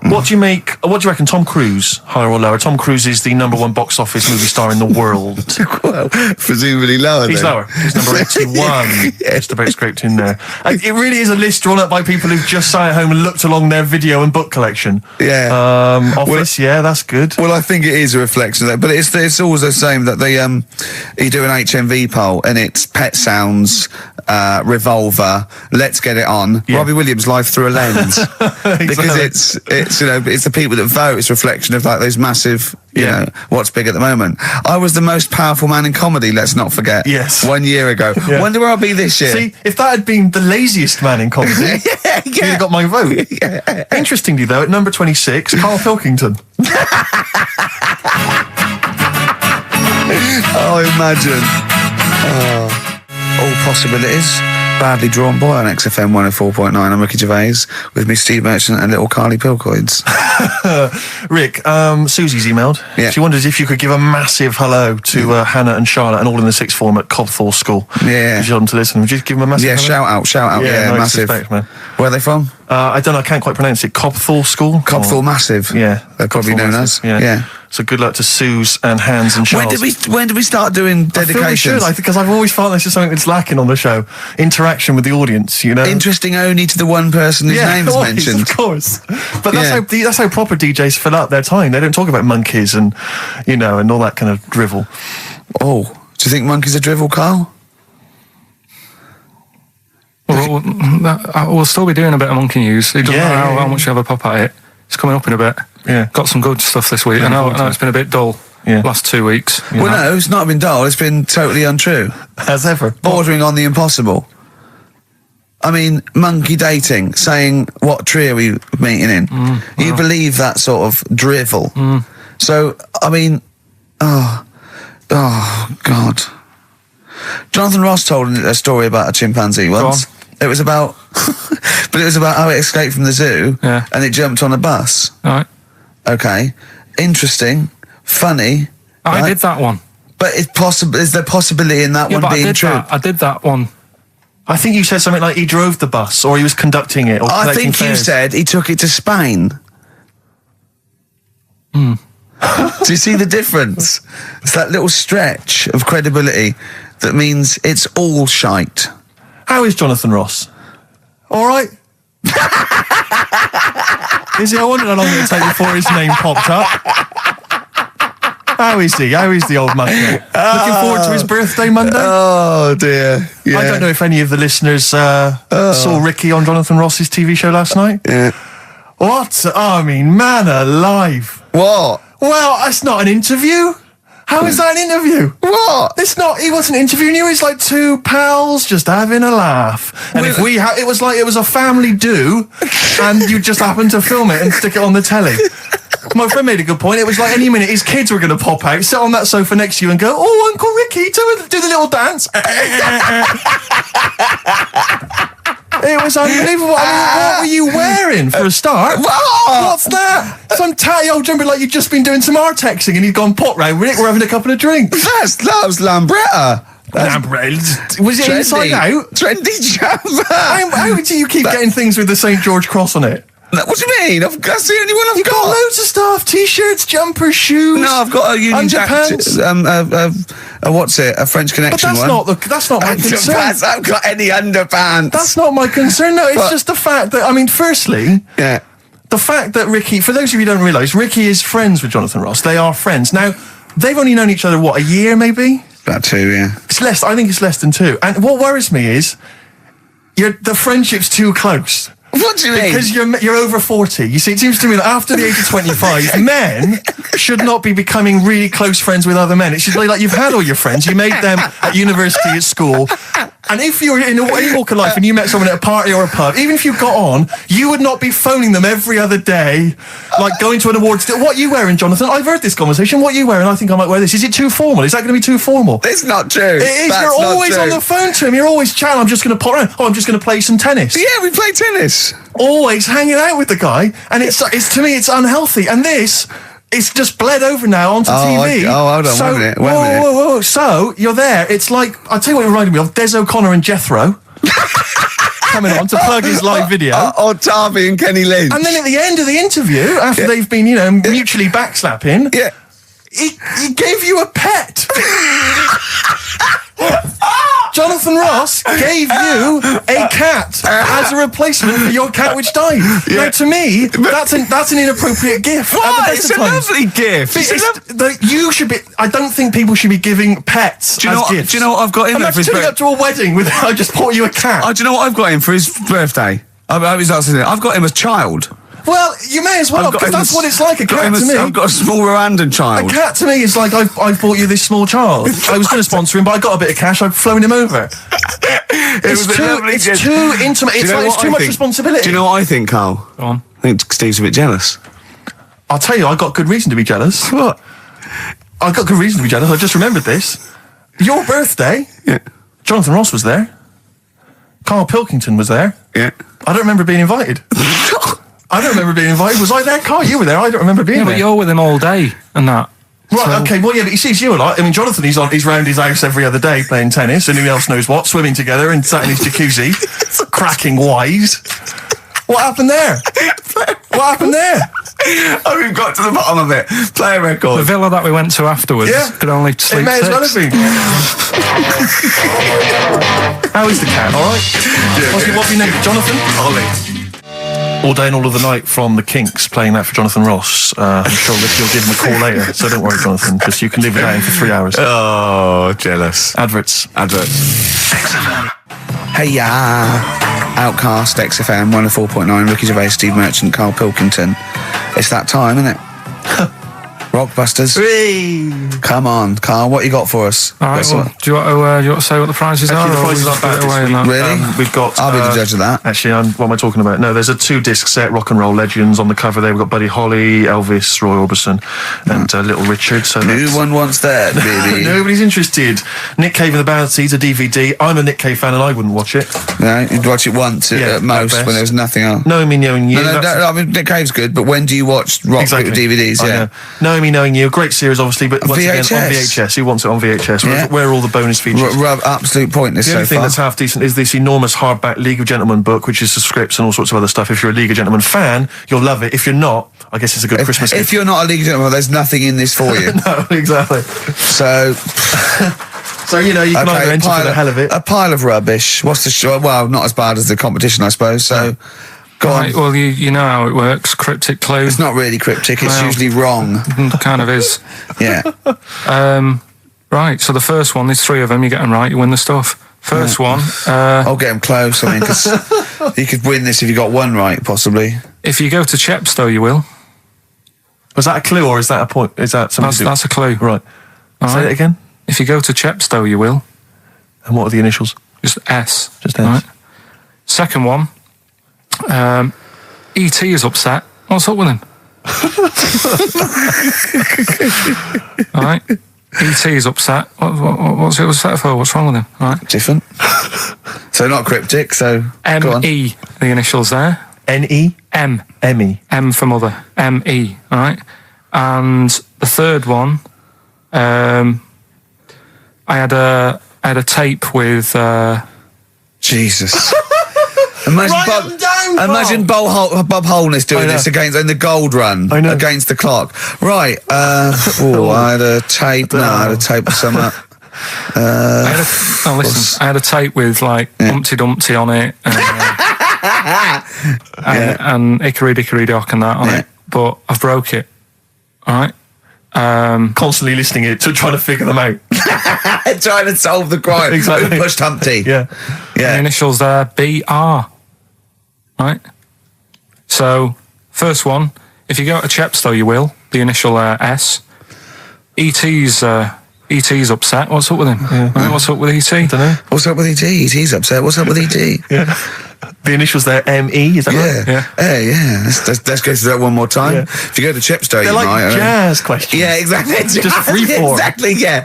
[SPEAKER 3] What do you reckon? Tom Cruise, higher or lower? Tom Cruise is the number 1 box office movie star in the world.
[SPEAKER 1] Well, presumably lower.
[SPEAKER 3] He's
[SPEAKER 1] then.
[SPEAKER 3] lower. He's number 81. Just about scraped in there. It really is a list drawn up by people who've just sat at home and looked along their video and book collection.
[SPEAKER 1] Yeah.
[SPEAKER 3] Office, that's good.
[SPEAKER 1] Well, I think it is a reflection of that, but it's always the same that they you do an HMV poll and it's Pet Sounds, Revolver, Let's Get It On, Robbie Williams, Life Through a Lens, because it's the people that vote. It's a reflection of like those massive, you know, what's big at the moment. I was the most powerful man in comedy. Let's not forget.
[SPEAKER 3] Yes.
[SPEAKER 1] 1 year ago. Wonder where I'll be this year.
[SPEAKER 3] See, if that had been the laziest man in comedy, you'd have got my vote. Interestingly, though, at number 26, Karl Pilkington.
[SPEAKER 1] Oh, imagine. All possibilities. Badly Drawn Boy on XFM 104.9. I'm Ricky Gervais with me, Steve Merchant, and little Carly Pilkington.
[SPEAKER 3] Rick, Susie's emailed.
[SPEAKER 1] Yeah.
[SPEAKER 3] She wonders if you could give a massive hello to Hannah and Charlotte and all in the sixth form at Cobthorne School.
[SPEAKER 1] Yeah.
[SPEAKER 3] If you want them to listen, would you give them a massive hello?
[SPEAKER 1] Shout out. Yeah,
[SPEAKER 3] nice
[SPEAKER 1] massive.
[SPEAKER 3] respect, man.
[SPEAKER 1] Where are they from?
[SPEAKER 3] I don't know, I can't quite pronounce it. Cobthorne School?
[SPEAKER 1] Cobthorne Massive.
[SPEAKER 3] Yeah.
[SPEAKER 1] They're probably known as.
[SPEAKER 3] Yeah. So good luck to Suze and Hans and Charles.
[SPEAKER 1] When did we start doing dedications?
[SPEAKER 3] I think because I've always found this is something that's lacking on the show. Interaction with the audience, you know.
[SPEAKER 1] Interesting only to the one person whose name is mentioned.
[SPEAKER 3] Of course. But that's how proper DJs fill up their time. They don't talk about monkeys and, you know, and all that kind of drivel.
[SPEAKER 1] Oh, do you think monkeys are drivel, Carl?
[SPEAKER 2] Well, we'll still be doing a bit of monkey news. It doesn't matter how much you have a pop at it. It's coming up in a bit. Yeah. Got some good stuff this week. I know it's been a bit dull last 2 weeks.
[SPEAKER 1] Well, no, it's not been dull. It's been totally untrue.
[SPEAKER 3] As ever.
[SPEAKER 1] Bordering on the impossible. I mean, monkey dating, saying, what tree are we meeting in? You believe that sort of drivel. So, I mean, oh, God. Jonathan Ross told a story about a chimpanzee once. It was about, but it was about how it escaped from the zoo and it jumped on a bus.
[SPEAKER 2] Right.
[SPEAKER 1] Okay. Interesting. Funny.
[SPEAKER 2] I did that one.
[SPEAKER 1] But it's possible. Is there possibility in that one being true?
[SPEAKER 2] I did that one.
[SPEAKER 3] I think you said something like he drove the bus or he was conducting it. Or
[SPEAKER 1] I think you said he took it to Spain. Do you see the difference? It's that little stretch of credibility that means it's all shite.
[SPEAKER 3] How is Jonathan Ross? All right. Is he? I wondered how long it would take before his name popped up. How is he? How is the old man? Looking forward to his birthday Monday?
[SPEAKER 1] Oh, dear. Yeah.
[SPEAKER 3] I don't know if any of the listeners saw Ricky on Jonathan Ross's TV show last night.
[SPEAKER 1] Yeah.
[SPEAKER 3] What? I mean, man alive.
[SPEAKER 1] What?
[SPEAKER 3] Well, that's not an interview. How is that an interview?
[SPEAKER 1] What?
[SPEAKER 3] It's not. He wasn't interviewing you. It's like two pals just having a laugh. And if it was like it was a family do, and you just happened to film it and stick it on the telly. My friend made a good point. It was like any minute his kids were going to pop out, sit on that sofa next to you and go, "Oh, Uncle Ricky, do the little dance." It was unbelievable. I mean, what were you wearing for a start? What's that? Some tatty old jumper like you'd just been doing some artexing and he'd gone pot round with it. We're having a couple of drinks.
[SPEAKER 1] That was Lambretta.
[SPEAKER 3] Was it inside out?
[SPEAKER 1] Trendy jumper.
[SPEAKER 3] How do you keep getting things with the St. George cross on it?
[SPEAKER 1] What do you mean? That's the only one I've
[SPEAKER 3] You've got loads of stuff. T-shirts, jumpers, shoes.
[SPEAKER 1] No, I've got a Union Jack.
[SPEAKER 3] Underpants.
[SPEAKER 1] What's it? A French Connection
[SPEAKER 3] But
[SPEAKER 1] one.
[SPEAKER 3] that's not my concern.
[SPEAKER 1] I haven't got any underpants.
[SPEAKER 3] That's not my concern. No, it's just the fact that, I mean, firstly, the fact that Ricky, for those of you who don't realise, Ricky is friends with Jonathan Ross. They are friends. Now, they've only known each other, what, a year maybe?
[SPEAKER 1] About 2, yeah.
[SPEAKER 3] It's less. I think it's less than 2. And what worries me is the friendship's too close.
[SPEAKER 1] What do you mean?
[SPEAKER 3] Because you're over 40. You see, it seems to me that after the age of 25, men should not be becoming really close friends with other men. It should be like you've had all your friends, you made them at university, at school, and if you were in any walk of life and you met someone at a party or a pub, even if you got on, you would not be phoning them every other day, like going to an awards dinner. What are you wearing, Jonathan? I've heard this conversation. What are you wearing? I think I might wear this. Is it too formal? Is that going to be too formal?
[SPEAKER 1] It's not true.
[SPEAKER 3] It is.
[SPEAKER 1] That's
[SPEAKER 3] You're
[SPEAKER 1] not
[SPEAKER 3] always
[SPEAKER 1] true.
[SPEAKER 3] on the phone to him. You're always chatting. I'm just going to pop around. Oh, I'm just going to play some tennis.
[SPEAKER 1] Yeah, we play tennis.
[SPEAKER 3] Always hanging out with the guy, and it's to me it's unhealthy. And this, it's just bled over now onto TV.
[SPEAKER 1] Hold on,
[SPEAKER 3] so,
[SPEAKER 1] one minute.
[SPEAKER 3] Whoa. So you're there. It's like, I'll tell you what it reminded me of: Des O'Connor and Jethro coming on to plug his live video.
[SPEAKER 1] Or Tarby and Kenny Lynch.
[SPEAKER 3] And then at the end of the interview, after they've been, mutually backslapping, he gave you a pet. Jonathan Ross gave you a cat as a replacement for your cat which died. Now, to me, that's an inappropriate gift.
[SPEAKER 1] What? It's a lovely gift.
[SPEAKER 3] You should be. I don't think people should be giving pets gifts.
[SPEAKER 1] Do you know what I've got him for his birthday?
[SPEAKER 3] Up to a wedding with I just bought you a cat.
[SPEAKER 1] Do you know what I've got him for his birthday? I've got him as child.
[SPEAKER 3] Well, you may as well, because that's what it's like, a cat to me.
[SPEAKER 1] I've got a small Rwandan child.
[SPEAKER 3] A cat to me is like, I've bought you this small child. I was going to sponsor him, but I got a bit of cash, I've flown him over. It's too intimate, it's too much responsibility.
[SPEAKER 1] Do you know what I think, Carl?
[SPEAKER 2] Go on.
[SPEAKER 1] I think Steve's a bit jealous.
[SPEAKER 3] I'll tell you, I got good reason to be jealous.
[SPEAKER 1] What?
[SPEAKER 3] I got good reason to be jealous, I just remembered this. Your birthday, Jonathan Ross was there. Karl Pilkington was there.
[SPEAKER 1] Yeah.
[SPEAKER 3] I don't remember being invited. I don't remember being invited. Was I there, Carl? You were there. I don't remember being there.
[SPEAKER 2] But you're with him all day and that.
[SPEAKER 3] Right, okay, well, yeah, but he sees you a lot. I mean, Jonathan, he's round his house every other day playing tennis, and who else knows what, swimming together and sat in his jacuzzi, cracking wise. What happened there? What happened there?
[SPEAKER 1] Oh, we've got to the bottom of it. Play a record.
[SPEAKER 2] The villa that we went to afterwards could only sleep
[SPEAKER 3] it may
[SPEAKER 2] 6.
[SPEAKER 3] as well have been. How is the cat, all right? Yeah, what's your name? Jonathan?
[SPEAKER 1] Ollie.
[SPEAKER 3] All Day and All of the Night from the Kinks, playing that for Jonathan Ross. I'm sure Ricky will give him a call later, so don't worry, Jonathan. Just you can live without him for 3 hours.
[SPEAKER 1] Oh, jealous.
[SPEAKER 3] Adverts.
[SPEAKER 1] XFM. Hey, Outcast, XFM, 104.9, Ricky Gervais, Steve Merchant, Karl Pilkington. It's that time, isn't it? Rockbusters.
[SPEAKER 3] Whee!
[SPEAKER 1] Come on, Carl, what you got for us?
[SPEAKER 2] All right,
[SPEAKER 1] Got
[SPEAKER 2] well,
[SPEAKER 1] some-
[SPEAKER 2] do you want to say what the prizes
[SPEAKER 3] Actually,
[SPEAKER 2] are?
[SPEAKER 3] the
[SPEAKER 2] or
[SPEAKER 3] prizes
[SPEAKER 2] we'll
[SPEAKER 3] aren't
[SPEAKER 2] just
[SPEAKER 3] bad
[SPEAKER 2] put it away
[SPEAKER 3] this
[SPEAKER 2] in
[SPEAKER 3] week.
[SPEAKER 2] that?
[SPEAKER 1] Really?
[SPEAKER 3] We've got...
[SPEAKER 1] I'll be the judge of that.
[SPEAKER 3] Actually, what am I talking about? No, there's a 2-disc set, Rock and Roll Legends, on the cover there. We've got Buddy Holly, Elvis, Roy Orbison, and Little Richard. So
[SPEAKER 1] No
[SPEAKER 3] that's-
[SPEAKER 1] one wants that, baby.
[SPEAKER 3] Nobody's interested. Nick Cave and the Bounties, a DVD. I'm a Nick Cave fan and I wouldn't watch it.
[SPEAKER 1] No, you'd watch it once
[SPEAKER 3] Yeah,
[SPEAKER 1] at most
[SPEAKER 3] at best.
[SPEAKER 1] when there's nothing on.
[SPEAKER 3] Knowing Me, Knowing You.
[SPEAKER 1] No,
[SPEAKER 3] that's-
[SPEAKER 1] I mean, Nick Cave's good, but when do you watch rock DVDs?
[SPEAKER 3] I
[SPEAKER 1] Yeah.
[SPEAKER 3] know. Knowing Me, Knowing You, a great series, obviously, but once again, on
[SPEAKER 1] VHS.
[SPEAKER 3] VHS. Who wants it on VHS?
[SPEAKER 1] Yeah.
[SPEAKER 3] Where are all the bonus features?
[SPEAKER 1] Absolute pointless
[SPEAKER 3] The
[SPEAKER 1] so
[SPEAKER 3] only thing
[SPEAKER 1] far.
[SPEAKER 3] that's half decent is this enormous hardback League of Gentlemen book, which is the scripts and all sorts of other stuff. If you're a League of Gentlemen fan, you'll love it. If you're not, I guess it's a good Christmas
[SPEAKER 1] If
[SPEAKER 3] gift.
[SPEAKER 1] you're not a League of Gentlemen, there's nothing in this for you.
[SPEAKER 3] No, exactly.
[SPEAKER 1] So,
[SPEAKER 3] So, you know, you can either enter for the hell of it.
[SPEAKER 1] a pile of rubbish. What's the show? Well, not as bad as the competition, I suppose. So, go
[SPEAKER 2] Right,
[SPEAKER 1] on.
[SPEAKER 2] well, you know how it works. Cryptic clue.
[SPEAKER 1] It's not really cryptic. It's
[SPEAKER 2] Well.
[SPEAKER 1] usually wrong.
[SPEAKER 2] Kind of is.
[SPEAKER 1] Yeah.
[SPEAKER 2] Right, so the first one, there's 3 of them. You get them right, you win the stuff. First one,
[SPEAKER 1] I'll get him close. I mean, because you could win this if you got one right, possibly.
[SPEAKER 2] if you go to Chepstow, you will.
[SPEAKER 3] Was that a clue or is that a point? Is that something
[SPEAKER 2] That's a clue.
[SPEAKER 3] Right.
[SPEAKER 2] All
[SPEAKER 3] Say
[SPEAKER 2] right.
[SPEAKER 3] it again.
[SPEAKER 2] If you go to Chepstow, you will.
[SPEAKER 3] And what are the initials?
[SPEAKER 2] Just S.
[SPEAKER 3] Just S.
[SPEAKER 2] Right. Second one, E.T. is upset. What's up with him? All right. E.T. is upset. What's he upset for? What's wrong with him? All right.
[SPEAKER 1] Different. So not cryptic. So go on.
[SPEAKER 2] M.E. The initials there.
[SPEAKER 3] N-E?
[SPEAKER 2] M.
[SPEAKER 3] M-E.
[SPEAKER 2] M for mother. M.E. All right. And the third one, I had a tape with.
[SPEAKER 1] Jesus. Imagine
[SPEAKER 3] Write them down, Bob.
[SPEAKER 1] imagine Bob Holness doing
[SPEAKER 3] I know.
[SPEAKER 1] this in the gold run
[SPEAKER 3] I know.
[SPEAKER 1] against the clock. Right. I had a tape. No, I had a tape with some.
[SPEAKER 2] I had a tape with like Humpty Dumpty on it and Hickory Dickory Dock and that on it, but I've broke it. All right.
[SPEAKER 3] Constantly listening it to trying to figure them out.
[SPEAKER 1] Trying to solve the crime.
[SPEAKER 3] Exactly.
[SPEAKER 1] Who pushed Humpty?
[SPEAKER 3] Yeah.
[SPEAKER 2] The initials there, B.R. Right? So, first one, if you go to Chepstow, you will. The initial S. E.T.'s upset. What's up with him? Right, what's up with E.T.?
[SPEAKER 3] Don't know.
[SPEAKER 1] What's up with E.T.? E.T.'s upset. What's up with E.T.?
[SPEAKER 3] Yeah. The initials there, M-E, is that right?
[SPEAKER 1] Yeah. Hey, yeah. Let's go through that one more time.
[SPEAKER 3] Yeah.
[SPEAKER 1] If you go to Chepstow,
[SPEAKER 3] They're
[SPEAKER 1] you
[SPEAKER 3] like
[SPEAKER 1] might.
[SPEAKER 3] jazz questions.
[SPEAKER 1] Yeah, exactly.
[SPEAKER 3] Just free form.
[SPEAKER 1] Exactly. Yeah.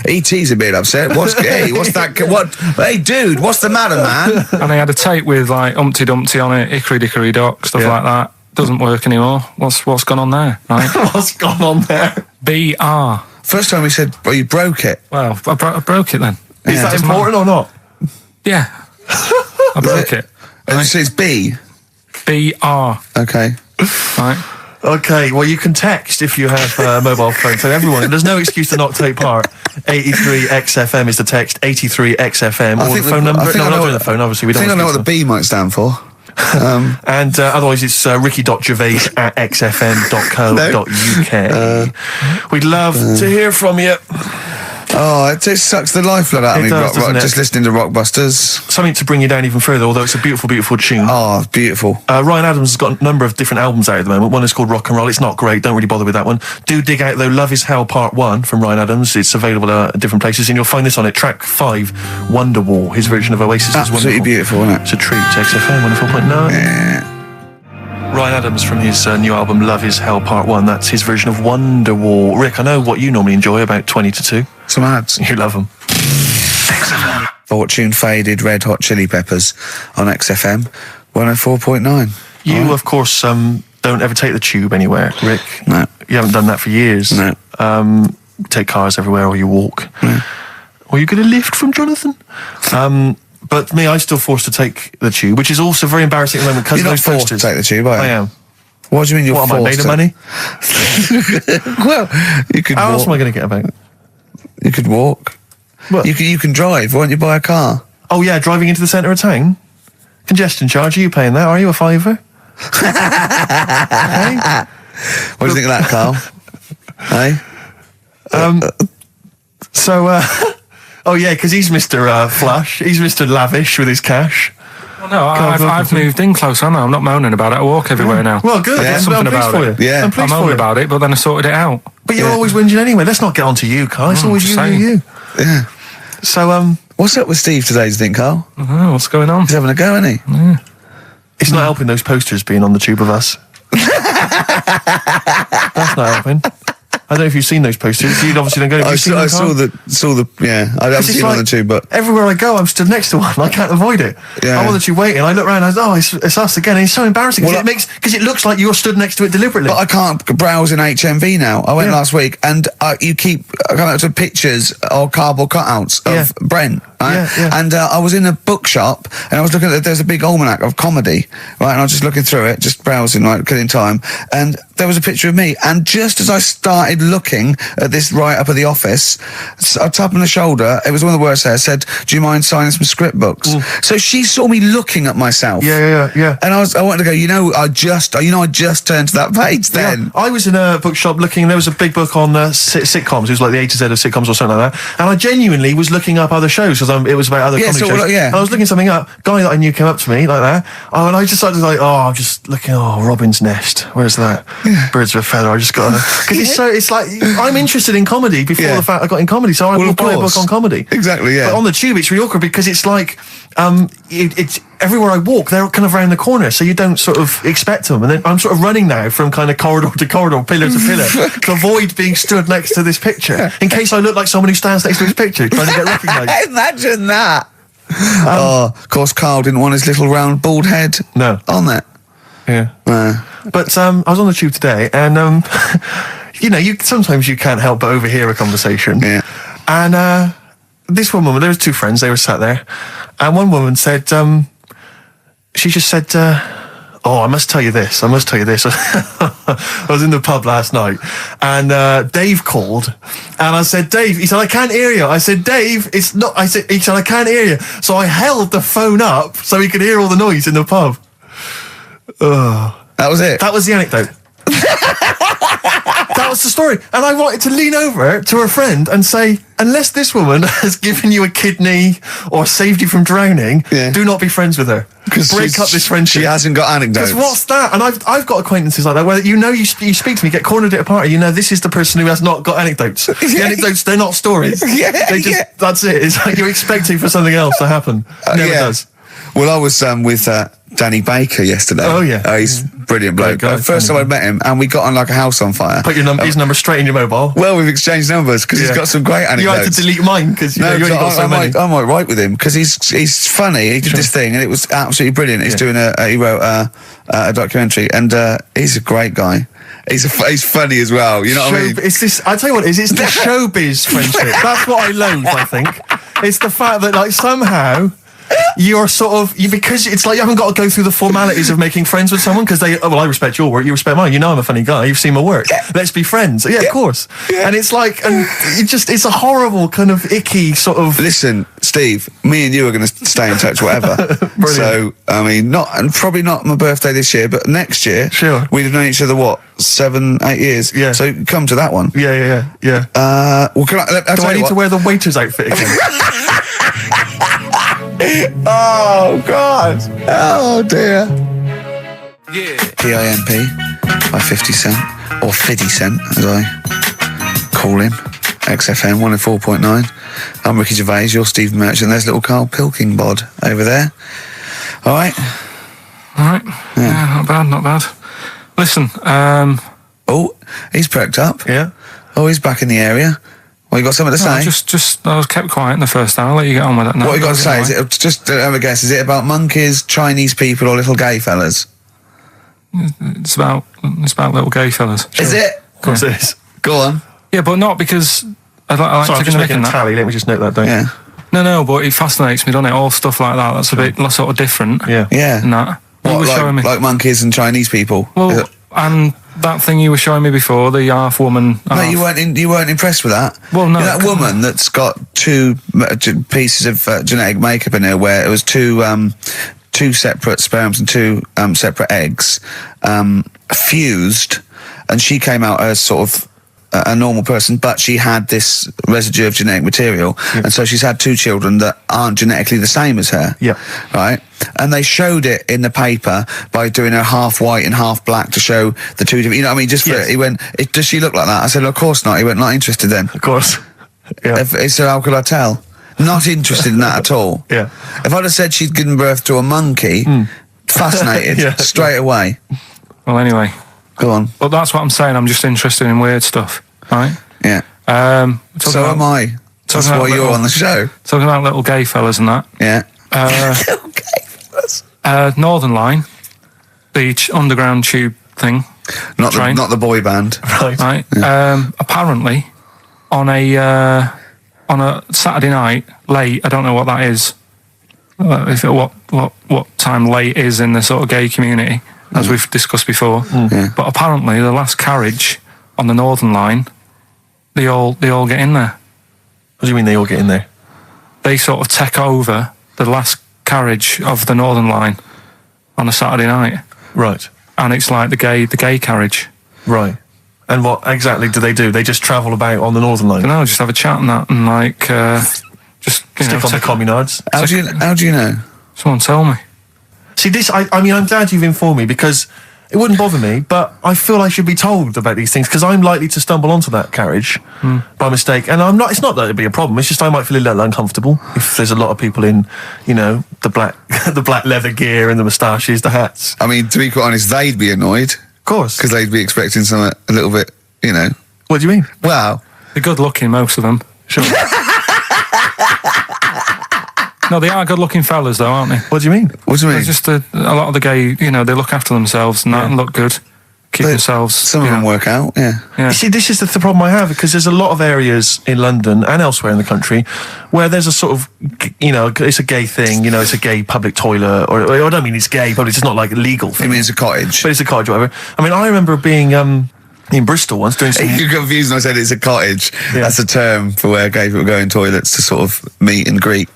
[SPEAKER 1] E.T.'s a bit upset. What's that? What? Hey, dude, what's the matter, man?
[SPEAKER 2] And I had a tape with like Humpty Dumpty on it, Hickory Dickory Dock, stuff like that. Doesn't work anymore. What's gone on there? Right?
[SPEAKER 3] What's gone on there?
[SPEAKER 2] B.R.
[SPEAKER 1] First time we said, well, you broke it.
[SPEAKER 2] Well, I broke it then.
[SPEAKER 3] Is that
[SPEAKER 2] doesn't
[SPEAKER 3] important or not?
[SPEAKER 2] Yeah. I broke it.
[SPEAKER 1] And it says B.
[SPEAKER 2] B.R.
[SPEAKER 1] Okay.
[SPEAKER 2] Right?
[SPEAKER 3] Okay, well, you can text if you have a mobile phone. So everyone, there's no excuse to not take part. 83XFM is the text, 83XFM, or the phone number. No, we're not doing the phone, obviously. We
[SPEAKER 1] I
[SPEAKER 3] don't
[SPEAKER 1] think I know what
[SPEAKER 3] want
[SPEAKER 1] the B might stand for.
[SPEAKER 3] And otherwise, it's ricky.gervais@xfm.co.uk. We'd love to hear from you.
[SPEAKER 1] Oh, it just sucks the lifeblood out of
[SPEAKER 3] It
[SPEAKER 1] me.
[SPEAKER 3] does, doesn't it?
[SPEAKER 1] Just listening to Rockbusters.
[SPEAKER 3] Something to bring you down even further, although it's a beautiful, beautiful tune.
[SPEAKER 1] Oh, beautiful.
[SPEAKER 3] Ryan Adams has got a number of different albums out at the moment. One is called Rock and Roll. It's not great. Don't really bother with that one. Do dig out, though, Love Is Hell Part 1 from Ryan Adams. It's available at different places, and you'll find this on it. Track 5, Wonderwall. His version of Oasis is wonderful.
[SPEAKER 1] Absolutely beautiful, isn't it?
[SPEAKER 3] It's a treat. XFM 104.9.
[SPEAKER 1] Yeah.
[SPEAKER 3] Ryan Adams from his new album Love Is Hell Part 1. That's his version of Wonderwall. Rick, I know what you normally enjoy, about 20 to 2.
[SPEAKER 1] Some ads.
[SPEAKER 3] You love them.
[SPEAKER 1] Fortune Faded Red Hot Chili Peppers on XFM 104.9.
[SPEAKER 3] You, of course, don't ever take the tube anywhere, Rick.
[SPEAKER 1] No.
[SPEAKER 3] You haven't done that for years.
[SPEAKER 1] No.
[SPEAKER 3] Take cars everywhere, or you walk.
[SPEAKER 1] No.
[SPEAKER 3] Or you get a lift from Jonathan. But me, I'm still forced to take the tube, which is also very embarrassing at the moment because
[SPEAKER 1] You're
[SPEAKER 3] of
[SPEAKER 1] not
[SPEAKER 3] those
[SPEAKER 1] forced to
[SPEAKER 3] posters.
[SPEAKER 1] take the tube, are you?
[SPEAKER 3] I am.
[SPEAKER 1] What do you mean you're
[SPEAKER 3] What am I,
[SPEAKER 1] forced
[SPEAKER 3] made of money?
[SPEAKER 1] Well, you could
[SPEAKER 3] How else
[SPEAKER 1] walk.
[SPEAKER 3] am I going to get about?
[SPEAKER 1] You could walk.
[SPEAKER 3] What?
[SPEAKER 1] You can drive. Why don't you buy a car?
[SPEAKER 3] Oh, yeah, driving into the centre of town? Congestion charge, are you paying that? Are you a fiver? Hey?
[SPEAKER 1] What do you think of that, Carl? Hey?
[SPEAKER 3] So, oh yeah, because he's Mr. Flush. He's Mr. Lavish with his cash.
[SPEAKER 2] No, I've moved in closer now. I'm not moaning about it. I walk everywhere now.
[SPEAKER 3] Well, good.
[SPEAKER 1] Yeah.
[SPEAKER 3] I'm
[SPEAKER 2] Something
[SPEAKER 3] pleased
[SPEAKER 2] about
[SPEAKER 3] for
[SPEAKER 2] it.
[SPEAKER 3] you.
[SPEAKER 1] Yeah.
[SPEAKER 3] I'm
[SPEAKER 2] I
[SPEAKER 3] pleased for
[SPEAKER 2] moaned
[SPEAKER 3] you.
[SPEAKER 2] about it, but then I sorted it out.
[SPEAKER 3] But you're always whinging anyway. Let's not get on to you, Carl. It's always you.
[SPEAKER 1] Yeah.
[SPEAKER 3] So,
[SPEAKER 1] What's up with Steve today, do you think, Carl?
[SPEAKER 2] Oh, what's going on?
[SPEAKER 1] He's having a go, isn't he?
[SPEAKER 3] it's not helping those posters being on the tube of us. That's not helping. I don't know if you've seen those posters. You obviously don't go. Have you seen them,
[SPEAKER 1] I
[SPEAKER 3] Carl?
[SPEAKER 1] saw the, yeah, I haven't
[SPEAKER 3] It's
[SPEAKER 1] seen it on the
[SPEAKER 3] like
[SPEAKER 1] tube, but
[SPEAKER 3] everywhere I go, I'm stood next to one. I can't avoid it.
[SPEAKER 1] Yeah.
[SPEAKER 3] I'm on the tube waiting. I look around. It's us again. And it's so embarrassing
[SPEAKER 1] Well,
[SPEAKER 3] because it looks like you're stood next to it deliberately.
[SPEAKER 1] But I can't browse in HMV now. I went last week, and you keep coming up to pictures or cardboard cutouts of Brent. Right?
[SPEAKER 3] Yeah, yeah.
[SPEAKER 1] And I was in a bookshop, and I was looking at there's a big almanac of comedy, right? And I was just looking through it, just browsing, like killing time. And there was a picture of me. And just as I started looking at this right up at the office, a tap on the shoulder, it was one of the words there, said, "Do you mind signing some script books?" So she saw me looking at myself.
[SPEAKER 3] Yeah.
[SPEAKER 1] And I wanted to go, I just turned to that page then.
[SPEAKER 3] Yeah. I was in a bookshop looking, there was a big book on sitcoms. It was like the A to Z of sitcoms or something like that. And I genuinely was looking up other shows because it was about other comedy shows. And I was looking something up. Guy that I knew came up to me like that. Oh, and I just started like, I'm just looking, Robin's Nest. Where's that? Birds of a Feather. I just got to... Because it's like, I'm interested in comedy before the fact I got in comedy. So I will buy a book on comedy.
[SPEAKER 1] Exactly, yeah.
[SPEAKER 3] But on the tube, it's really awkward because it's like... it's everywhere I walk, they're kind of around the corner, so you don't sort of expect them. And then I'm sort of running now from kind of corridor to corridor, pillar to pillar, to avoid being stood next to this picture, in case I look like someone who stands next to this picture, trying to get recognised.
[SPEAKER 1] Imagine that. Of course, Carl didn't want his little round bald head on that.
[SPEAKER 3] Yeah. But I was on the tube today, and sometimes you can't help but overhear a conversation.
[SPEAKER 1] Yeah.
[SPEAKER 3] And this one woman, there was two friends, they were sat there, and one woman said, she just said, I must tell you this. I was in the pub last night, and Dave called, and I said, Dave, he said, I can't hear you. I said, Dave, it's not, he said, I can't hear you. So I held the phone up so he could hear all the noise in the pub.
[SPEAKER 1] That was it?
[SPEAKER 3] That was the anecdote. That was the story. And I wanted to lean over to her friend and say, unless this woman has given you a kidney or saved you from drowning, do not be friends with her. Break up this friendship.
[SPEAKER 1] She hasn't got anecdotes.
[SPEAKER 3] Because what's that? And I've got acquaintances like that where you speak to me, get cornered at a party, this is the person who has not got anecdotes. The anecdotes, they're not stories. That's it. It's like you're expecting for something else to happen. Never does.
[SPEAKER 1] Well, I was with Danny Baker yesterday.
[SPEAKER 3] Oh, yeah.
[SPEAKER 1] He's a brilliant bloke.
[SPEAKER 3] Guy,
[SPEAKER 1] First time I met him, and we got on like a house on fire.
[SPEAKER 3] Put his number straight in your mobile.
[SPEAKER 1] Well, we've exchanged numbers because he's got some great anecdotes.
[SPEAKER 3] You had to delete mine because you only got so many.
[SPEAKER 1] I might write with him because he's funny. He did this thing and it was absolutely brilliant. He's doing he wrote a documentary, and he's a great guy. He's funny as well. You know what I mean?
[SPEAKER 3] It's this. I tell you what, it's the showbiz friendship. That's what I loathe. I think it's the fact that like somehow. You're because it's like you haven't got to go through the formalities of making friends with someone because I respect your work, you respect mine. I'm a funny guy. You've seen my work. Let's be friends. Yeah, of course. Yeah. And it's like, it's a horrible kind of icky sort of.
[SPEAKER 1] Listen, Steve, me and you are going to stay in touch, whatever. So, I mean, probably not my birthday this year, but next year,
[SPEAKER 3] sure,
[SPEAKER 1] we've known each other 7-8 years.
[SPEAKER 3] Yeah.
[SPEAKER 1] So come to that one.
[SPEAKER 3] Yeah.
[SPEAKER 1] Well, do
[SPEAKER 3] I need to wear the waiter's outfit again?
[SPEAKER 1] Oh, God. Oh, dear. Yeah. PIMP by 50 Cent, or 50 Cent, as I call him. XFM 104.9. I'm Ricky Gervais, you're Steve Merchant. There's little Karl Pilkington over there. All right?
[SPEAKER 2] Yeah, not bad. Listen,
[SPEAKER 1] Oh, he's perked up.
[SPEAKER 3] Yeah.
[SPEAKER 1] Oh, he's back in the area. Well, you got something to say?
[SPEAKER 2] I was kept quiet in the first hour. I'll let you get on with it now.
[SPEAKER 1] What you got to say? Is it just have a guess? Is it about monkeys, Chinese people, or little gay fellas?
[SPEAKER 2] It's about little gay fellas.
[SPEAKER 1] Sure. Is it?
[SPEAKER 3] Of course it is.
[SPEAKER 1] Go on.
[SPEAKER 2] Yeah, but not because I like
[SPEAKER 3] Sorry, I'm just making a tally. Let me just note that down.
[SPEAKER 1] Yeah.
[SPEAKER 2] No, but it fascinates me, doesn't it? All stuff like that. That's a bit sort of different.
[SPEAKER 3] Yeah.
[SPEAKER 1] Yeah.
[SPEAKER 2] And that.
[SPEAKER 1] What, like monkeys and Chinese people?
[SPEAKER 2] Well, and that thing you were showing me before, the half woman.
[SPEAKER 1] No, you weren't impressed with that.
[SPEAKER 2] Well, no.
[SPEAKER 1] That woman that's got two pieces of genetic makeup in her, where it was two separate sperms and two separate eggs fused, and she came out as sort of a normal person, but she had this residue of genetic material, and so she's had 2 children that aren't genetically the same as her.
[SPEAKER 3] Yeah.
[SPEAKER 1] Right? And they showed it in the paper by doing her half white and half black to show the 2 different, you know what I mean? Just for,
[SPEAKER 3] Yes.
[SPEAKER 1] he went, does she look like that? I said, of course not. He went, not interested then.
[SPEAKER 3] Of course. Yeah.
[SPEAKER 1] So how could I tell? Not interested in that at all.
[SPEAKER 3] Yeah.
[SPEAKER 1] If I'd have said she'd given birth to a monkey, fascinated
[SPEAKER 3] Yeah.
[SPEAKER 1] straight away.
[SPEAKER 2] Well, anyway.
[SPEAKER 1] Go on.
[SPEAKER 2] But that's what I'm saying. I'm just interested in weird stuff, right?
[SPEAKER 1] Yeah. So am I. That's
[SPEAKER 2] about
[SPEAKER 1] why you're
[SPEAKER 2] little-
[SPEAKER 1] on the show.
[SPEAKER 2] Talking about little gay fellas and that.
[SPEAKER 1] Yeah.
[SPEAKER 2] Northern Line, the underground tube thing,
[SPEAKER 1] Not
[SPEAKER 2] train.
[SPEAKER 1] the boy band.
[SPEAKER 3] Right.
[SPEAKER 2] right? Apparently, on a Saturday night late, I don't know what that is. What time late is in the sort of gay community, as we've discussed before.
[SPEAKER 1] Yeah.
[SPEAKER 2] But apparently, the last carriage on the Northern Line, they all get in there.
[SPEAKER 3] What do you mean they all get in there?
[SPEAKER 2] They sort of take over the last carriage of the Northern Line on a Saturday night,
[SPEAKER 3] Right.
[SPEAKER 2] and it's like the gay carriage.
[SPEAKER 3] Right. And what exactly do? They just travel about on the Northern Line?
[SPEAKER 2] You know, just have a chat and that, and like just
[SPEAKER 3] Stick on the communards.
[SPEAKER 1] How do you know?
[SPEAKER 2] Someone tell me.
[SPEAKER 3] See, this, I mean, I'm glad you've informed me, because it wouldn't bother me, but I feel I should be told about these things, because I'm likely to stumble onto that carriage by mistake. And I'm not, it's not that it'd be a problem, it's just I might feel a little uncomfortable if there's a lot of people in, you know, the black the black leather gear and the moustaches, the hats.
[SPEAKER 1] I mean, to be quite honest, they'd be annoyed
[SPEAKER 3] Of course.
[SPEAKER 1] because they'd be expecting something a little bit, you know.
[SPEAKER 3] What do you mean?
[SPEAKER 1] Wow.
[SPEAKER 2] They're good looking, most of them.
[SPEAKER 3] Sure.
[SPEAKER 2] No, they are good looking fellas, though, aren't they?
[SPEAKER 3] What do you mean?
[SPEAKER 1] What do you
[SPEAKER 2] They're
[SPEAKER 1] mean?
[SPEAKER 2] just a lot of the gay, you know, they look after themselves and that and look good, keep themselves.
[SPEAKER 1] Some of
[SPEAKER 2] you
[SPEAKER 1] them
[SPEAKER 2] know.
[SPEAKER 1] work out, yeah.
[SPEAKER 2] Yeah.
[SPEAKER 3] You see, this is the problem I have, because there's a lot of areas in London and elsewhere in the country where there's a sort of, you know, it's a gay thing, you know, it's a gay public toilet, or I don't mean it's gay, but it's not like a legal
[SPEAKER 1] I
[SPEAKER 3] thing.
[SPEAKER 1] mean, it's a cottage.
[SPEAKER 3] But it's a cottage, whatever. I mean, I remember being in Bristol once doing some...
[SPEAKER 1] You're confused when I said it's a cottage.
[SPEAKER 3] Yeah.
[SPEAKER 1] That's a term for where gay people go in toilets to sort of meet and greet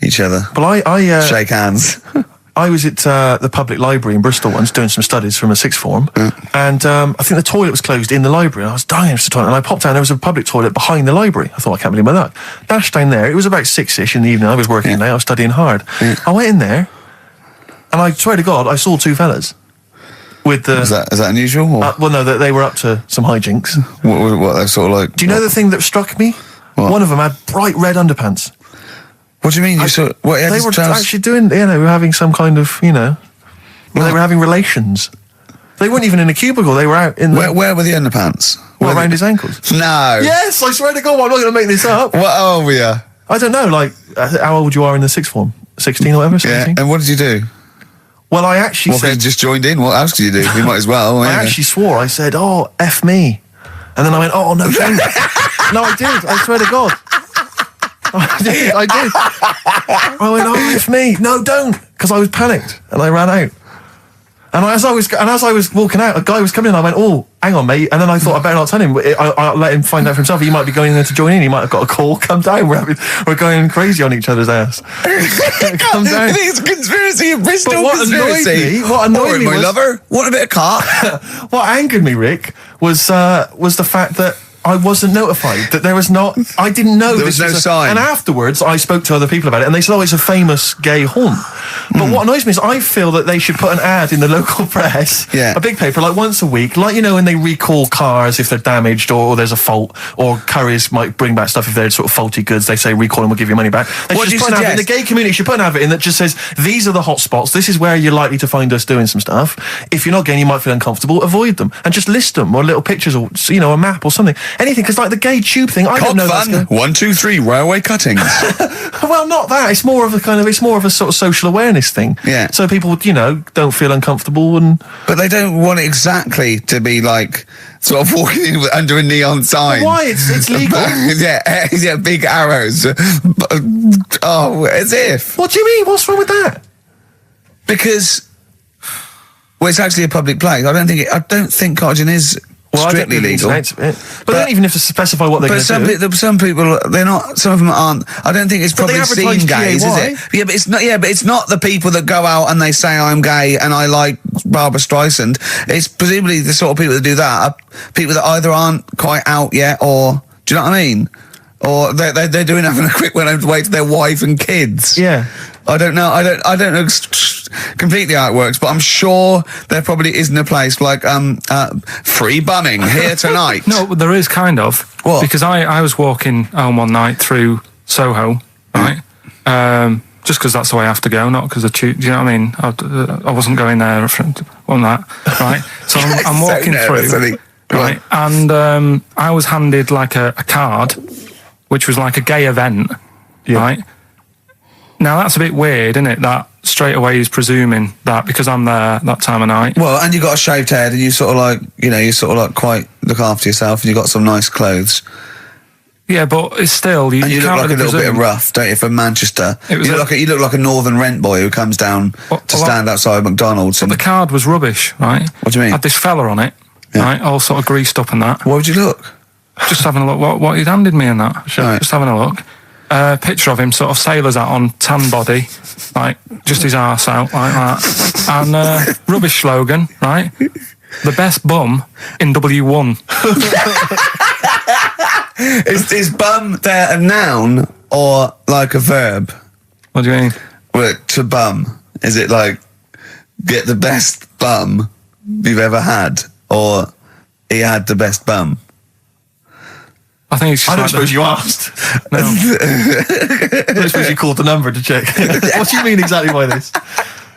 [SPEAKER 1] each other.
[SPEAKER 3] But I
[SPEAKER 1] Shake hands.
[SPEAKER 3] I was at the public library in Bristol once doing some studies from a sixth form, and I think the toilet was closed in the library, and I was dying for the toilet, and I popped down, there was a public toilet behind the library. I thought, I can't believe my luck. Dashed down there, it was about 6-ish in the evening, I was working late, I was studying hard. I went in there, and I swear to God, I saw 2 fellas. With the...
[SPEAKER 1] Is that unusual? Or
[SPEAKER 3] well, no, they were up to some hijinks.
[SPEAKER 1] what they're sort of like...
[SPEAKER 3] Do you know the thing that struck me?
[SPEAKER 1] What?
[SPEAKER 3] One of them had bright red underpants.
[SPEAKER 1] What do you mean? You saw... What,
[SPEAKER 3] They were actually doing, you know, having some kind of, you know, they were having relations. They weren't even in a cubicle, they were out in the...
[SPEAKER 1] Where were the underpants?
[SPEAKER 3] What, around his ankles?
[SPEAKER 1] No.
[SPEAKER 3] Yes, I swear to God, I'm not going to make this up.
[SPEAKER 1] What were you?
[SPEAKER 3] I don't know, like, how old you are in the sixth form? 16 or whatever,
[SPEAKER 1] Yeah.
[SPEAKER 3] 17?
[SPEAKER 1] And what did you do?
[SPEAKER 3] Well, I actually
[SPEAKER 1] Well, you
[SPEAKER 3] said...
[SPEAKER 1] just joined in. What else could you do? You might as well.
[SPEAKER 3] I
[SPEAKER 1] yeah.
[SPEAKER 3] actually swore, I said, oh, F me. And then I went, oh, no, don't. No, I did, I swear to God. I did. I went, oh, F me. No, don't. Because I was panicked, and I ran out. And as I was walking out, a guy was coming in. I went, "Oh, hang on, mate." And then I thought I better not tell him. I'll let him find out for himself. He might be going in there to join in. He might have got a call. Come down. We're going crazy on each other's ass. Come down.
[SPEAKER 1] It's a conspiracy, a Bristol
[SPEAKER 3] But what annoyed
[SPEAKER 1] conspiracy.
[SPEAKER 3] me- what annoyed
[SPEAKER 1] Alright,
[SPEAKER 3] me
[SPEAKER 1] my
[SPEAKER 3] was-
[SPEAKER 1] lover. Want a bit of car?
[SPEAKER 3] What angered me, Rick, was the fact that I wasn't notified, that there was not... I didn't know
[SPEAKER 1] There
[SPEAKER 3] this
[SPEAKER 1] was no
[SPEAKER 3] a-
[SPEAKER 1] sign.
[SPEAKER 3] And afterwards, I spoke to other people about it, and they said, oh, it's a famous gay haunt. But what annoys me is I feel that they should put an ad in the local press,
[SPEAKER 1] Yeah.
[SPEAKER 3] a big paper, like once a week, like, you know, when they recall cars if they're damaged or there's a fault, or couriers might bring back stuff if they're sort of faulty goods, they say recall and we'll give you money back. They
[SPEAKER 1] What
[SPEAKER 3] should
[SPEAKER 1] do you
[SPEAKER 3] just put an advert in. The
[SPEAKER 1] suggest?
[SPEAKER 3] gay community should put an advert in that just says, these are the hot spots, this is where you're likely to find us doing some stuff. If you're not gay and you might feel uncomfortable, avoid them. And just list them, or little pictures, or, you know, a map or something. Anything, because like the gay tube thing, I don't know that's
[SPEAKER 1] Fun. 1, 2, 3. Railway cuttings.
[SPEAKER 3] well, not that. It's more of a sort of social awareness thing.
[SPEAKER 1] Yeah.
[SPEAKER 3] So people, you know, don't feel uncomfortable and...
[SPEAKER 1] But they don't want it exactly to be like sort of walking in under a neon sign.
[SPEAKER 3] Why? It's legal.
[SPEAKER 1] yeah, big arrows. Oh, as if.
[SPEAKER 3] What do you mean? What's wrong with that?
[SPEAKER 1] Because, well, it's actually a public place. I don't think cottaging is strictly legal.
[SPEAKER 3] But they don't even have to specify what they're
[SPEAKER 1] But
[SPEAKER 3] going to do.
[SPEAKER 1] some people, they're not. Some of them aren't. I don't think it's
[SPEAKER 3] But they
[SPEAKER 1] probably
[SPEAKER 3] advertise
[SPEAKER 1] seen gays, is
[SPEAKER 3] GAY.
[SPEAKER 1] it? Yeah, but it's not. Yeah, but it's not the people that go out and they say I'm gay and I like Barbara Streisand. It's presumably the sort of people that do that are people that either aren't quite out yet, or do you know what I mean? Or they're doing having a quick went away to their wife and kids.
[SPEAKER 3] Yeah.
[SPEAKER 1] I don't know. I don't know completely how it works, but I'm sure there probably isn't a place like free bumming here tonight.
[SPEAKER 2] No, there is kind of.
[SPEAKER 1] What?
[SPEAKER 2] Because I was walking home one night through Soho, right? Just because that's the way I have to go, not because of do you know what I mean? I wasn't going there on that, right? So I'm walking through, right? And I was handed like a card, which was like a gay event, right? Now that's a bit weird, isn't it? That straight away he's presuming that because I'm there that time of night.
[SPEAKER 1] Well, and you got a shaved head, and you sort of like, you sort of like quite look after yourself, and you got some nice clothes.
[SPEAKER 2] Yeah, but it's still you
[SPEAKER 1] And you look
[SPEAKER 2] can't
[SPEAKER 1] like
[SPEAKER 2] really
[SPEAKER 1] a little bit
[SPEAKER 2] presume.
[SPEAKER 1] rough, don't you, from Manchester?
[SPEAKER 2] It was
[SPEAKER 1] You look like a northern rent boy who comes down to stand outside McDonald's.
[SPEAKER 2] But the card was rubbish, right?
[SPEAKER 1] What do you mean?
[SPEAKER 2] Had this fella on it, right? All sort of greased up and that.
[SPEAKER 1] What would you look?
[SPEAKER 2] Just having a look what he'd handed me and that.
[SPEAKER 1] Right.
[SPEAKER 2] Just having a look. Picture of him, sort of sailor's hat on, tan body, like just his arse out like that. And rubbish slogan, right? The best bum in W1.
[SPEAKER 1] Is bum there a noun or like a verb?
[SPEAKER 2] What do you mean?
[SPEAKER 1] Well, to bum, is it like get the best bum you've ever had, or he had the best bum?
[SPEAKER 2] I think it's just
[SPEAKER 3] I don't
[SPEAKER 2] like
[SPEAKER 3] suppose you asked.
[SPEAKER 2] No.
[SPEAKER 3] I don't suppose you called the number to check. What do you mean exactly by this?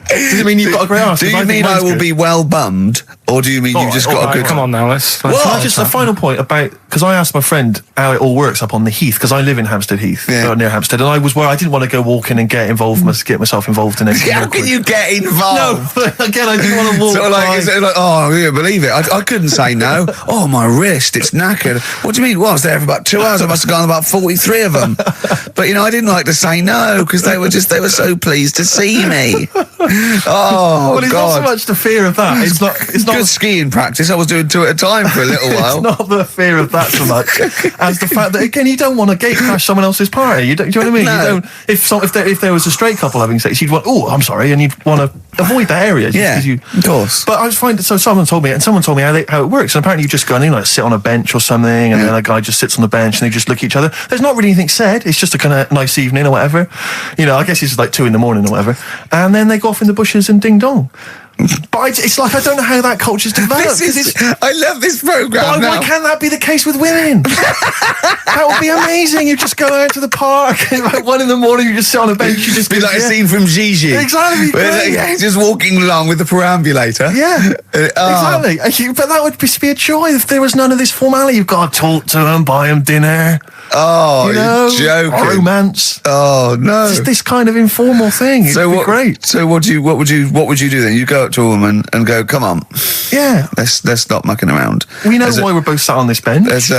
[SPEAKER 3] Does it mean you've got a great arse?
[SPEAKER 1] Do
[SPEAKER 3] 'Cause
[SPEAKER 1] you
[SPEAKER 3] think
[SPEAKER 1] mean I
[SPEAKER 3] mine's
[SPEAKER 1] will
[SPEAKER 3] good.
[SPEAKER 1] be well bummed, or do you mean you've just got a good...
[SPEAKER 2] Come on now, let's
[SPEAKER 3] Can I just a final point about, because I asked my friend how it all works up on the Heath, because I live in Hampstead Heath, near Hampstead, and I was where I didn't want to go walking and get myself involved in anything.
[SPEAKER 1] How can you get involved?
[SPEAKER 3] No, again, I didn't want to walk.
[SPEAKER 1] Sort of like,
[SPEAKER 3] by.
[SPEAKER 1] is it like, oh, you believe it? I couldn't say no. Oh, my wrist, it's knackered. What do you mean? Well, I was there for about 2 hours. I must have gone about 43 of them. But, I didn't like to say no, because they were so pleased to see me. Oh,
[SPEAKER 3] Well, it's
[SPEAKER 1] God.
[SPEAKER 3] not so much the fear of that. It's not
[SPEAKER 1] Good skiing practice. I was doing 2 at a time for a little while.
[SPEAKER 3] It's not the fear of that so much as the fact that, again, you don't want to gate crash someone else's party. Do you know what I mean?
[SPEAKER 1] No.
[SPEAKER 3] You don't. If there was a straight couple having sex, you'd want, oh, I'm sorry, and you'd want to avoid that area. Just
[SPEAKER 1] Yeah,
[SPEAKER 3] 'cause you,
[SPEAKER 1] of course.
[SPEAKER 3] But I was finding, so someone told me how it works, and apparently you just go in, like sit on a bench or something, and then a guy just sits on the bench, and they just look at each other. There's not really anything said. It's just a kind of nice evening or whatever. I guess it's like 2 a.m. or whatever, and then they go off in the bushes and ding dong. But it's like, I don't know how that culture's developed.
[SPEAKER 1] I love this programme now.
[SPEAKER 3] Why can't that be the case with women? That would be amazing. You just go out to the park, and like 1 a.m, you just sit on a bench, you just
[SPEAKER 1] Be like a scene from Gigi.
[SPEAKER 3] Exactly.
[SPEAKER 1] Where they're just walking along with the perambulator.
[SPEAKER 3] Yeah,
[SPEAKER 1] Oh.
[SPEAKER 3] exactly. But that would be a joy if there was none of this formality. You've got to talk to them, buy them dinner.
[SPEAKER 1] Oh, you're joking.
[SPEAKER 3] Romance.
[SPEAKER 1] Oh no.
[SPEAKER 3] Just this kind of informal thing. It'd be great.
[SPEAKER 1] So what would you do then? You go up to a woman and go, "Come on,
[SPEAKER 3] Yeah.
[SPEAKER 1] let's stop mucking around."
[SPEAKER 3] We know why we're both sat on this bench.
[SPEAKER 1] There's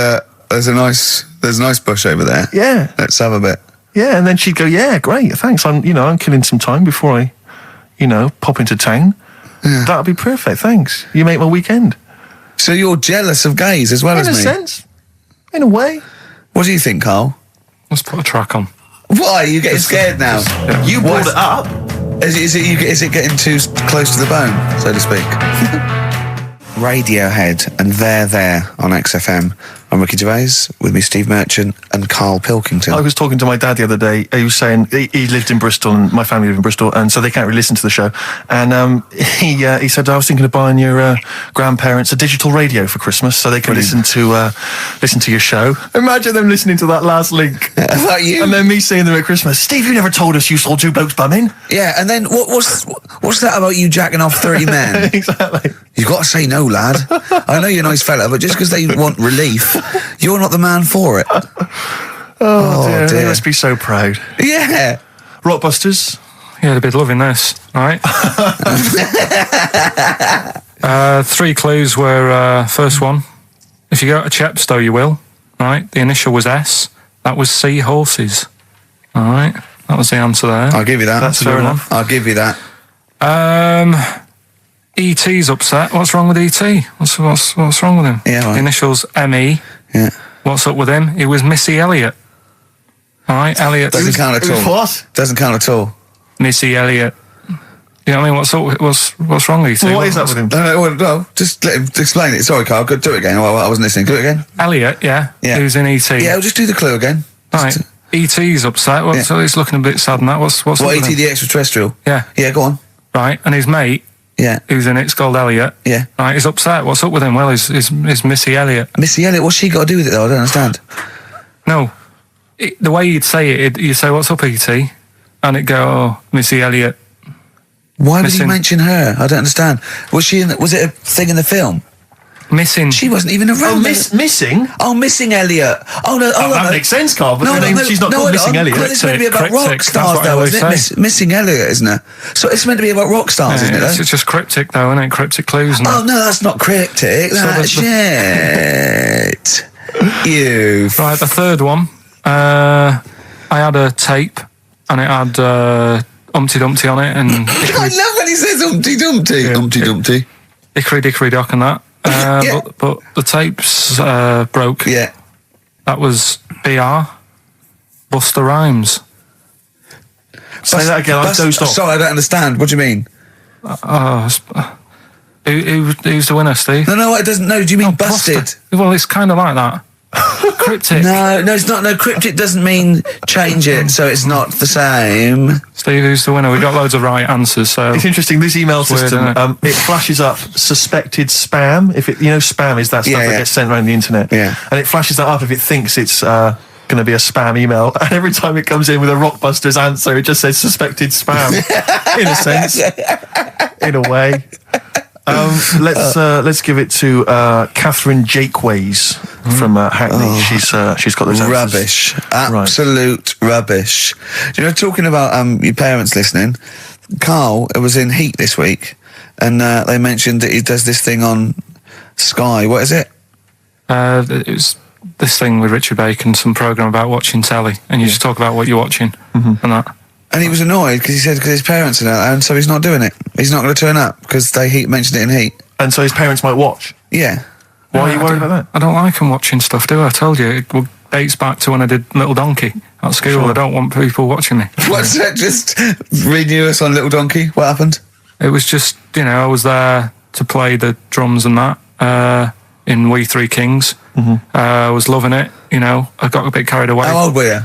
[SPEAKER 1] a nice bush over there.
[SPEAKER 3] Yeah.
[SPEAKER 1] Let's have a bit.
[SPEAKER 3] Yeah, and then she'd go, "Yeah, great, thanks. I'm killing some time before I, pop into town.
[SPEAKER 1] Yeah.
[SPEAKER 3] That'd be perfect. Thanks. You make my weekend."
[SPEAKER 1] So you're jealous of gays as well as
[SPEAKER 3] In a
[SPEAKER 1] me.
[SPEAKER 3] sense, in a way.
[SPEAKER 1] What do you think, Carl?
[SPEAKER 2] Let's put a track on.
[SPEAKER 1] Why are you getting scared now?
[SPEAKER 3] You brought it up.
[SPEAKER 1] Is it getting too close to the bone, so to speak? Radiohead and They're There on XFM. I'm Ricky Gervais, with me Steve Merchant and Karl Pilkington.
[SPEAKER 3] I was talking to my dad the other day. He was saying he lived in Bristol, and my family live in Bristol, and so they can't really listen to the show. And he said, I was thinking of buying your grandparents a digital radio for Christmas, so they can listen to your show. Imagine them listening to that last link,
[SPEAKER 1] Like you.
[SPEAKER 3] and then me seeing them at Christmas. Steve, you never told us you saw 2 blokes bumming.
[SPEAKER 1] Yeah, and then what's that about you jacking off 30 men?
[SPEAKER 3] Exactly.
[SPEAKER 1] You've got to say no, lad. I know you're a nice fella, but just because they want relief, you're not the man for it.
[SPEAKER 3] Oh dear. They
[SPEAKER 1] dear.
[SPEAKER 3] must be so proud.
[SPEAKER 1] Yeah.
[SPEAKER 3] Rockbusters.
[SPEAKER 2] Yeah, they'd be loving this, right? 3 clues were, first one, if you go to Chepstow, you will, right? The initial was S. That was seahorses. All right, that was the answer there.
[SPEAKER 1] I'll give you that.
[SPEAKER 3] That's fair enough.
[SPEAKER 1] I'll give you that.
[SPEAKER 2] E.T.'s upset. What's wrong with E.T.? What's wrong with him?
[SPEAKER 1] Yeah, right.
[SPEAKER 2] Initials M.E.
[SPEAKER 1] Yeah.
[SPEAKER 2] What's up with him? He was Missy Elliott. All right, Elliott.
[SPEAKER 1] Doesn't count at all.
[SPEAKER 3] What?
[SPEAKER 1] Doesn't count at all.
[SPEAKER 2] Missy Elliott. You know what I mean? What's wrong with you?
[SPEAKER 3] Well, what is that with him?
[SPEAKER 1] No, just let him explain it. Sorry, Carl, do it again. I wasn't listening. Do it again.
[SPEAKER 2] Elliot, yeah,
[SPEAKER 1] Yeah.
[SPEAKER 2] who's in ET.
[SPEAKER 1] Yeah, we'll just do the clue again.
[SPEAKER 2] Right. ET's upset. Well,
[SPEAKER 1] Yeah.
[SPEAKER 2] so he's looking a bit sad and that. What's
[SPEAKER 1] What,
[SPEAKER 2] up with
[SPEAKER 1] E.T.
[SPEAKER 2] him?
[SPEAKER 1] the extraterrestrial?
[SPEAKER 2] Yeah.
[SPEAKER 1] Yeah, go on.
[SPEAKER 2] Right. And his mate,
[SPEAKER 1] Yeah.
[SPEAKER 2] who's in it's called Elliot.
[SPEAKER 1] Yeah.
[SPEAKER 2] Right. He's upset. What's up with him? Well, is Missy Elliot.
[SPEAKER 1] Missy Elliott, what's she got to do with it, though? I don't understand.
[SPEAKER 2] No. The way you'd say it, you say, "What's up, ET?" And it'd go, "Oh, Missy Elliot."
[SPEAKER 1] Why would you
[SPEAKER 2] Missing.
[SPEAKER 1] mention her? I don't understand. Was it a thing in the film?
[SPEAKER 2] Missing.
[SPEAKER 1] She wasn't even around.
[SPEAKER 3] Oh, missing?
[SPEAKER 1] Oh, Missing Elliot. Oh, no. Oh,
[SPEAKER 3] That makes sense, Carl, but her name, she's not called Missing Elliot.
[SPEAKER 1] Well, it's meant to be about
[SPEAKER 2] Cryptic,
[SPEAKER 1] rock
[SPEAKER 2] that's
[SPEAKER 1] stars,
[SPEAKER 2] what I
[SPEAKER 1] though,
[SPEAKER 2] always
[SPEAKER 1] isn't it?
[SPEAKER 2] say.
[SPEAKER 1] Missing Elliot, isn't it? So it's meant to be about rock stars, isn't it?
[SPEAKER 2] It's
[SPEAKER 1] though?
[SPEAKER 2] just cryptic, though, isn't it? Cryptic clues. And
[SPEAKER 1] Oh, no, that's not cryptic. That's shit. You.
[SPEAKER 2] Right, the third one. I had a tape, and it had Humpty Dumpty on it, and
[SPEAKER 1] I love when he says Humpty Dumpty.
[SPEAKER 2] Yeah.
[SPEAKER 1] Humpty Dumpty.
[SPEAKER 2] Hickory Dickory Dock and that.
[SPEAKER 1] Yeah.
[SPEAKER 2] But the tapes broke.
[SPEAKER 1] Yeah.
[SPEAKER 2] That was BR, Buster Rhymes.
[SPEAKER 3] Say that again, I dozed off.
[SPEAKER 1] Sorry, I don't understand. What do you mean?
[SPEAKER 2] Who's the winner, Steve?
[SPEAKER 1] No, it doesn't. No, do you mean
[SPEAKER 2] Buster.
[SPEAKER 1] busted?
[SPEAKER 2] Well, it's kind of like that. Cryptic.
[SPEAKER 1] No, it's not. No, cryptic doesn't mean change it, so it's not the same.
[SPEAKER 2] Steve, who's the winner? We got loads of right answers, so...
[SPEAKER 3] It's interesting, this email
[SPEAKER 2] Weird,
[SPEAKER 3] system,
[SPEAKER 2] isn't
[SPEAKER 3] it flashes up suspected spam. If it, spam is that stuff
[SPEAKER 1] Yeah,
[SPEAKER 3] that
[SPEAKER 1] yeah.
[SPEAKER 3] gets sent around the internet.
[SPEAKER 1] Yeah.
[SPEAKER 3] And it flashes that up if it thinks it's going to be a spam email. And every time it comes in with a Rockbusters answer, it just says suspected spam. In a sense. In a way. Let's give it to Catherine Jakeways from Hackney. She's got those answers.
[SPEAKER 1] Rubbish. Absolute rubbish. Do you know, talking about your parents listening, Carl was in Heat this week, and they mentioned that he does this thing on Sky. What is it?
[SPEAKER 2] It was this thing with Richard Bacon, some programme about watching telly, and you just talk about what you're watching and that.
[SPEAKER 1] And he was annoyed because he said because his parents are there, and so he's not doing it. He's not going to turn up because they mentioned it in Heat.
[SPEAKER 3] And so his parents might watch.
[SPEAKER 1] Yeah.
[SPEAKER 3] Why are you worried about that?
[SPEAKER 2] I don't like them watching stuff, do I? I told you, it dates back to when I did Little Donkey at school.
[SPEAKER 3] Sure.
[SPEAKER 2] I don't want people watching me.
[SPEAKER 1] What's that? Just renew us on Little Donkey. What happened?
[SPEAKER 2] It was just, I was there to play the drums and that in We Three Kings. I was loving it, I got a bit carried away.
[SPEAKER 1] How old were you?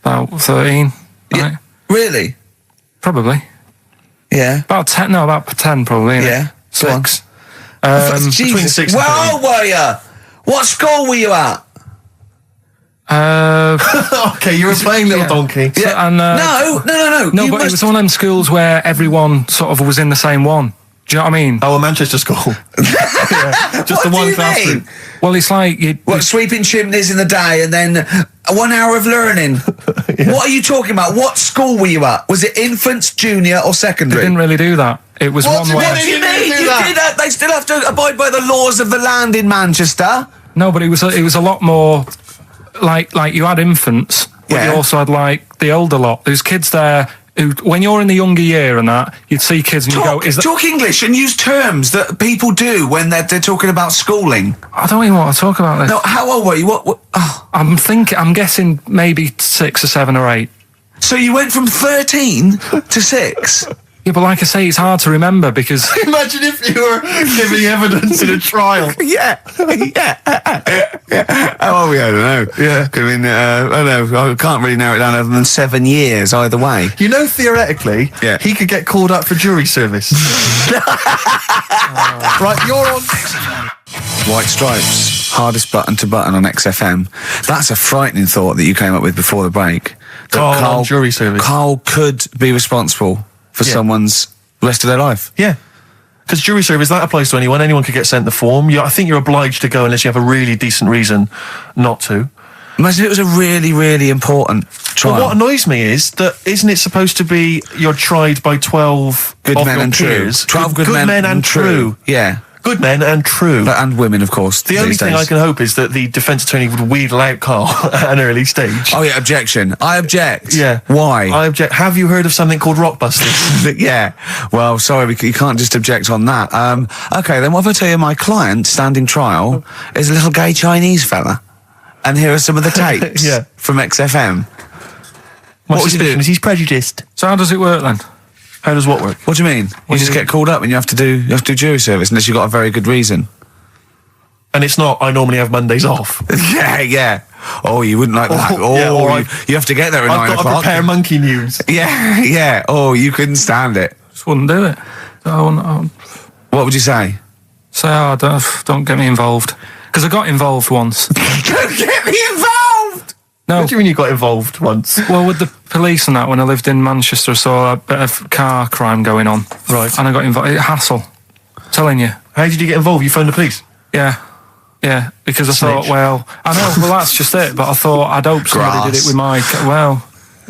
[SPEAKER 2] About 13.
[SPEAKER 1] Yeah.
[SPEAKER 2] Right?
[SPEAKER 1] Really?
[SPEAKER 2] Probably.
[SPEAKER 1] Yeah.
[SPEAKER 2] About 10, about 10 probably. innit?
[SPEAKER 1] Yeah. Go on.
[SPEAKER 2] 6.
[SPEAKER 3] between 6 and
[SPEAKER 1] How old were you? What school were you at?
[SPEAKER 3] Okay, you were playing Little Donkey.
[SPEAKER 1] Yeah.
[SPEAKER 2] And,
[SPEAKER 1] No.
[SPEAKER 2] No,
[SPEAKER 1] You
[SPEAKER 2] but it
[SPEAKER 1] must-
[SPEAKER 2] was one of them schools where everyone sort of was in the same one. Do you know what I mean?
[SPEAKER 3] Oh, a Manchester school. Yeah, just the
[SPEAKER 1] What do
[SPEAKER 3] one
[SPEAKER 1] you
[SPEAKER 3] classroom.
[SPEAKER 1] mean?
[SPEAKER 2] Well, it's like
[SPEAKER 1] What, sweeping chimneys in the day and then 1 hour of learning? What are you talking about? What school were you at? Was it infants, junior or
[SPEAKER 2] they
[SPEAKER 1] secondary?
[SPEAKER 2] didn't really do that. It was
[SPEAKER 1] What
[SPEAKER 2] one
[SPEAKER 1] do
[SPEAKER 2] where...
[SPEAKER 1] you mean?
[SPEAKER 3] do
[SPEAKER 1] You
[SPEAKER 3] that?
[SPEAKER 1] did that. They still have to abide by the laws of the land in Manchester.
[SPEAKER 2] No, but it was a lot more like you had infants, but
[SPEAKER 1] Yeah.
[SPEAKER 2] you also had like the older lot. There's kids there who, when you're in the younger year and that, you'd see kids and you go,
[SPEAKER 1] Talk English and use terms that people do when they're talking about schooling.
[SPEAKER 2] I don't even want to talk about this.
[SPEAKER 1] No, how old were you? What oh.
[SPEAKER 2] I'm guessing maybe 6 or 7 or 8.
[SPEAKER 1] So you went from 13 to 6?
[SPEAKER 2] Yeah, but like I say, it's hard to remember because
[SPEAKER 3] Imagine if you were giving evidence in a trial.
[SPEAKER 1] Yeah. How old were you? I don't know. Yeah. Could have been, I don't know. I can't really narrow it down other than 7 years either way.
[SPEAKER 3] Theoretically,
[SPEAKER 1] Yeah.
[SPEAKER 3] he could get called up for jury service. Right, you're on.
[SPEAKER 1] White Stripes, hardest button to button on XFM. That's a frightening thought that you came up with before the break. That
[SPEAKER 3] Carl on jury service.
[SPEAKER 1] Carl could be responsible for
[SPEAKER 3] Yeah.
[SPEAKER 1] someone's rest of their life.
[SPEAKER 3] Yeah. Because jury service, that applies to anyone. Anyone could get sent the form. I think you're obliged to go unless you have a really decent reason not to.
[SPEAKER 1] Imagine it was a really, really important trial.
[SPEAKER 3] But what annoys me is that isn't it supposed to be you're tried by 12
[SPEAKER 1] Good
[SPEAKER 3] of
[SPEAKER 1] men
[SPEAKER 3] your
[SPEAKER 1] and true.
[SPEAKER 3] peers?
[SPEAKER 1] 12 good men
[SPEAKER 3] and true.
[SPEAKER 1] Yeah.
[SPEAKER 3] Good men and true.
[SPEAKER 1] And women, of course.
[SPEAKER 3] The only thing I can hope is that the defence attorney would wheedle out Carl at an early stage.
[SPEAKER 1] Oh, yeah, objection. I object.
[SPEAKER 3] Yeah.
[SPEAKER 1] Why?
[SPEAKER 3] I object. Have you heard of something called Rockbusters?
[SPEAKER 1] Yeah. Well, sorry, you can't just object on that. Okay, then what if I tell you my client, standing trial, is a little gay Chinese fella? And here are some of the tapes
[SPEAKER 3] Yeah.
[SPEAKER 1] from XFM.
[SPEAKER 3] My
[SPEAKER 1] What would you
[SPEAKER 3] suspicion
[SPEAKER 1] do?
[SPEAKER 3] is he's prejudiced.
[SPEAKER 2] so how does it work then?
[SPEAKER 3] How does what work?
[SPEAKER 1] What do you mean? You just get called up and you have to do jury service unless you've got a very good reason.
[SPEAKER 3] And it's not, I normally have Mondays off.
[SPEAKER 1] Yeah. Oh, you wouldn't like that. Oh,
[SPEAKER 3] yeah, or
[SPEAKER 1] you have to get there at 9
[SPEAKER 3] I've got
[SPEAKER 1] o'clock.
[SPEAKER 3] to prepare monkey news.
[SPEAKER 1] Yeah. Oh, you couldn't stand it.
[SPEAKER 2] Just wouldn't do it.
[SPEAKER 1] What would you say?
[SPEAKER 2] Say, don't get me involved. Because I got involved once.
[SPEAKER 1] Don't get me involved!
[SPEAKER 2] No.
[SPEAKER 3] What do you mean you got involved once?
[SPEAKER 2] Well, with the police and that, when I lived in Manchester, I saw a bit of car crime going on.
[SPEAKER 3] Right.
[SPEAKER 2] And I got involved. Hassle. I'm telling you.
[SPEAKER 3] How did you get involved? You phoned the police?
[SPEAKER 2] Yeah, because I thought, well, I know, well, that's just it, but I thought I'd hope somebody did it with my,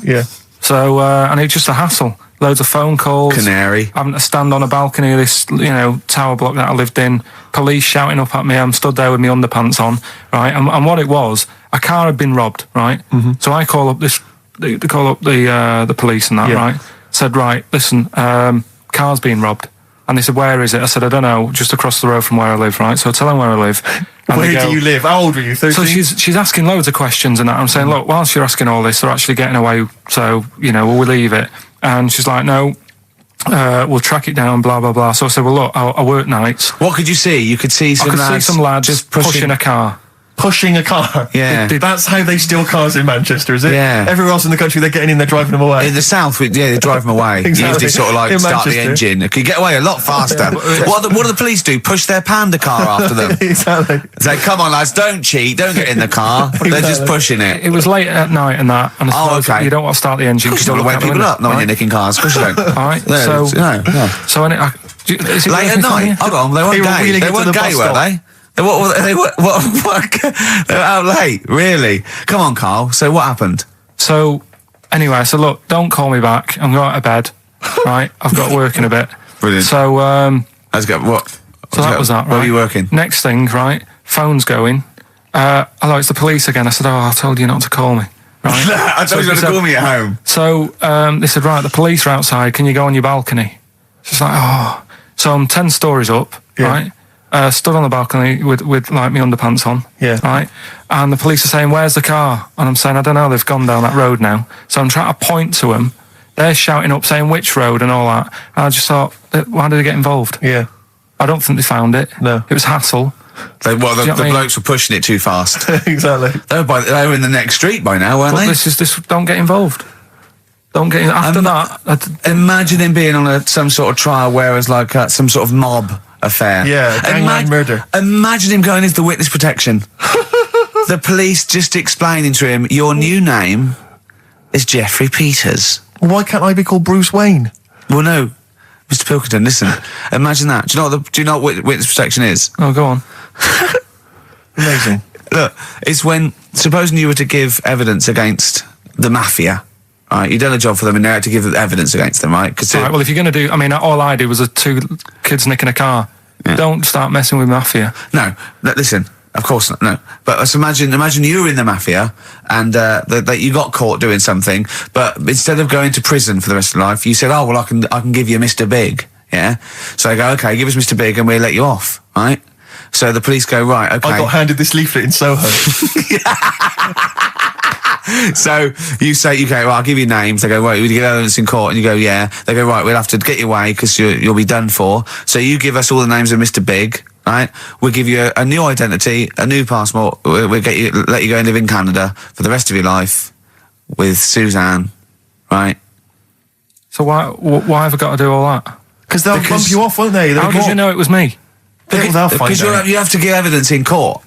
[SPEAKER 3] Yeah.
[SPEAKER 2] So, and it's just a hassle. Loads of phone calls.
[SPEAKER 1] Canary.
[SPEAKER 2] Having to stand on a balcony of this, tower block that I lived in. Police shouting up at me. I'm stood there with my underpants on, right? And what it was, a car had been robbed, right? Mm-hmm. So I call up the police and that, right? Said, right, listen, car's been robbed. And they said, where is it? I said, I don't know, just across the road from where I live, right? So I tell them where I live.
[SPEAKER 3] Where do you live? How old were you, 13?
[SPEAKER 2] So she's asking loads of questions and that. I'm saying, look, whilst you're asking all this, they're actually getting away, so, will we leave it? And she's like, no, we'll track it down, blah, blah, blah. So I said, well, look, I work nights.
[SPEAKER 1] What could you see? You could see some
[SPEAKER 2] lads
[SPEAKER 1] just
[SPEAKER 2] pushing a car.
[SPEAKER 3] Pushing a car.
[SPEAKER 1] Yeah.
[SPEAKER 3] That's how they steal cars in Manchester, is it?
[SPEAKER 1] Yeah.
[SPEAKER 3] Everywhere else in the country, they're getting in, they're driving them away.
[SPEAKER 1] In the south, they drive them away.
[SPEAKER 3] Exactly.
[SPEAKER 1] Usually sort of like
[SPEAKER 3] In
[SPEAKER 1] start the
[SPEAKER 3] Manchester.
[SPEAKER 1] engine. It could get away a lot faster. What do the police do? Push their panda car after them.
[SPEAKER 3] Exactly.
[SPEAKER 1] Say, come on, lads, don't cheat, don't get in the car. They're just pushing it.
[SPEAKER 2] It was late at night and that. And I suppose you don't want to start the engine.
[SPEAKER 1] Because you don't want to wake people up, not when you're nicking cars. Of course you don't.
[SPEAKER 2] All right,
[SPEAKER 1] No.
[SPEAKER 2] So late
[SPEAKER 1] at night? Hold on, they weren't gay. They weren't gay, were they? They were out late, really? Come on, Carl. So what happened?
[SPEAKER 2] So, anyway, I said, look, don't call me back. I'm going to bed, right? I've got to work in a bit.
[SPEAKER 1] Brilliant.
[SPEAKER 2] So,
[SPEAKER 1] Let's go. What?
[SPEAKER 2] So that was that, right?
[SPEAKER 1] Where were you working?
[SPEAKER 2] Next thing, right? Phone's going. Hello, it's the police again. I said, I told you not to call me. Right?
[SPEAKER 1] I told you not to call me at home.
[SPEAKER 2] So, they said, right, the police are outside. Can you go on your balcony? She's like, oh. So I'm 10 stories up, right? Stood on the balcony with like my underpants on, right? And the police are saying, where's the car? And I'm saying, I don't know, they've gone down that road now. So I'm trying to point to them. They're shouting up, saying which road and all that. And I just thought, why did they get involved?
[SPEAKER 3] Yeah.
[SPEAKER 2] I don't think they found it.
[SPEAKER 3] No.
[SPEAKER 2] It was hassle.
[SPEAKER 1] The blokes were pushing it too fast.
[SPEAKER 3] Exactly.
[SPEAKER 1] They were in the next street by now, weren't they?
[SPEAKER 2] This don't get involved. Don't get after that.
[SPEAKER 1] Imagine him being on some sort of trial where it's like some sort of mob affair.
[SPEAKER 3] Yeah, gangland murder.
[SPEAKER 1] Imagine him going into the witness protection. The police just explaining to him, your new name is Jeffrey Peters.
[SPEAKER 3] Well, why can't I be called Bruce Wayne?
[SPEAKER 1] Well, no, Mr. Pilkington, listen. Imagine that. Do you know what witness protection is?
[SPEAKER 2] Oh, go on.
[SPEAKER 3] Amazing.
[SPEAKER 1] Look, it's when, supposing you were to give evidence against the mafia, right, you've done a job for them and they had to give evidence against them, right?
[SPEAKER 2] Right, well, if you're going to do... I mean, all I did was 2 kids nicking a car. Yeah. Don't start messing with mafia.
[SPEAKER 1] No, listen, of course not, no. But let's imagine you were in the mafia and that you got caught doing something, but instead of going to prison for the rest of your life, you said, oh, well, I can give you Mr. Big, yeah? So they go, okay, give us Mr. Big and we'll let you off, right? So the police go, right, okay.
[SPEAKER 3] I got handed this leaflet in Soho.
[SPEAKER 1] So you say, okay, well, I'll give you names. They go, right, we get evidence in court, and you go, yeah. They go, right, we'll have to get you away because you'll be done for. So you give us all the names of Mr. Big, right? We'll give you a new identity, a new passport. We'll let you go and live in Canada for the rest of your life with Suzanne, right?
[SPEAKER 2] So why have I got to do all that?
[SPEAKER 3] Because they'll bump you off, won't they?
[SPEAKER 2] How did you know it was me?
[SPEAKER 1] Because you have to give evidence in court.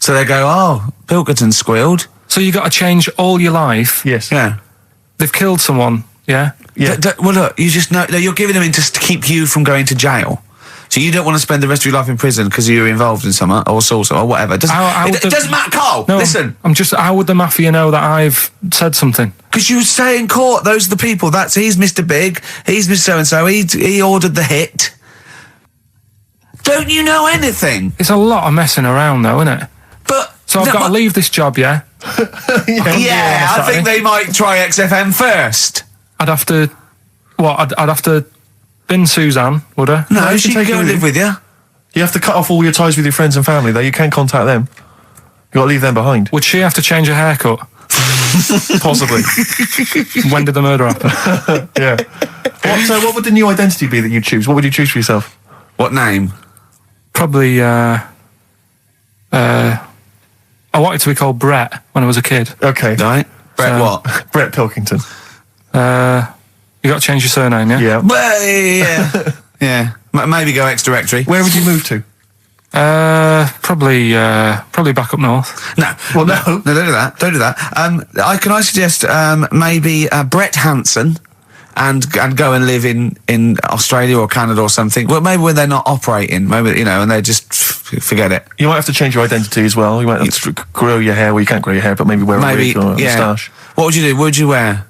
[SPEAKER 1] So they go, oh, Pilkington squealed.
[SPEAKER 2] So you got to change all your life?
[SPEAKER 3] Yes.
[SPEAKER 1] Yeah.
[SPEAKER 2] They've killed someone, yeah?
[SPEAKER 3] Yeah.
[SPEAKER 1] Well, look, you just know you're giving them in to keep you from going to jail. So you don't want to spend the rest of your life in prison because you're involved in something or assault or whatever. It doesn't matter, Carl.
[SPEAKER 2] No,
[SPEAKER 1] listen.
[SPEAKER 2] How would the mafia know that I've said something?
[SPEAKER 1] Because you say in court, those are the people. He's Mr. Big. He's Mr. So-and-so. He ordered the hit. Don't you know anything?
[SPEAKER 2] It's a lot of messing around, though, isn't it? So I've got to leave this job, yeah?
[SPEAKER 1] Yeah, I think they might try XFM first.
[SPEAKER 2] I'd have to... What? I'd have to bin Suzanne, would I?
[SPEAKER 1] No, she can go and live with you.
[SPEAKER 3] You have to cut off all your ties with your friends and family, though. You can't contact them. You got to leave them behind.
[SPEAKER 2] Would she have to change her haircut?
[SPEAKER 3] Possibly.
[SPEAKER 2] When did the murder happen?
[SPEAKER 3] Yeah. What would the new identity be that you choose? What would you choose for yourself?
[SPEAKER 1] What name?
[SPEAKER 2] Probably, I wanted to be called Brett when I was a kid.
[SPEAKER 3] Okay.
[SPEAKER 1] Right? Brett what?
[SPEAKER 3] Brett Pilkington.
[SPEAKER 2] You got to change your surname, yeah?
[SPEAKER 3] Yeah.
[SPEAKER 1] Well, yeah. Yeah. Maybe go X-Directory.
[SPEAKER 3] Where would you move to?
[SPEAKER 2] Probably back up north.
[SPEAKER 1] No.
[SPEAKER 3] Well, no.
[SPEAKER 1] No, don't do that. Don't do that. I suggest maybe Brett Hansen and go and live in Australia or Canada or something. Well, maybe when they're not operating, maybe, and they just forget it.
[SPEAKER 3] You might have to change your identity as well. You might have to grow your hair. Well, you can't grow your hair, but maybe wear a wig or a moustache.
[SPEAKER 1] What would you do? What would you wear?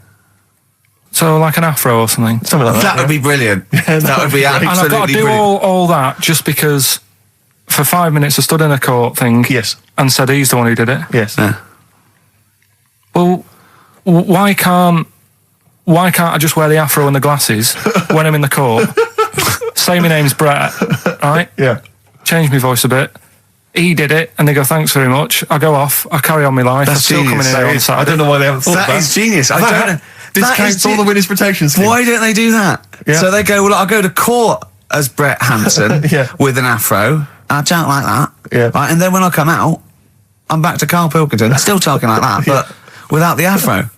[SPEAKER 2] So like an afro or something.
[SPEAKER 3] Something like that.
[SPEAKER 1] That would be brilliant.
[SPEAKER 3] Yeah,
[SPEAKER 1] that would be
[SPEAKER 2] And I've
[SPEAKER 1] absolutely
[SPEAKER 2] got to do
[SPEAKER 1] brilliant.
[SPEAKER 2] all that just because for 5 minutes I stood in a court thing
[SPEAKER 3] Yes.
[SPEAKER 2] and said he's the one who did it.
[SPEAKER 3] Yes.
[SPEAKER 1] Yeah.
[SPEAKER 2] Well, why can't I just wear the afro and the glasses when I'm in the court? Say my name's Brett, right?
[SPEAKER 3] Yeah.
[SPEAKER 2] Change my voice a bit. He did it, and they go, thanks very much. I go off, I carry on my life.
[SPEAKER 1] That's
[SPEAKER 2] I'm still coming
[SPEAKER 1] genius.
[SPEAKER 2] in here on
[SPEAKER 3] I
[SPEAKER 2] Saturday.
[SPEAKER 3] don't know why they haven't thought
[SPEAKER 1] That
[SPEAKER 3] that.
[SPEAKER 1] is genius. I don't know.
[SPEAKER 3] Discounts all the witness protection scheme.
[SPEAKER 1] Why don't they do that?
[SPEAKER 3] Yeah.
[SPEAKER 1] So they go, well, I'll go to court as Brett Hansen
[SPEAKER 3] Yeah.
[SPEAKER 1] with an afro. I don't like that.
[SPEAKER 3] Yeah.
[SPEAKER 1] Right, and then when I come out, I'm back to Karl Pilkington, still talking like that, but without the afro.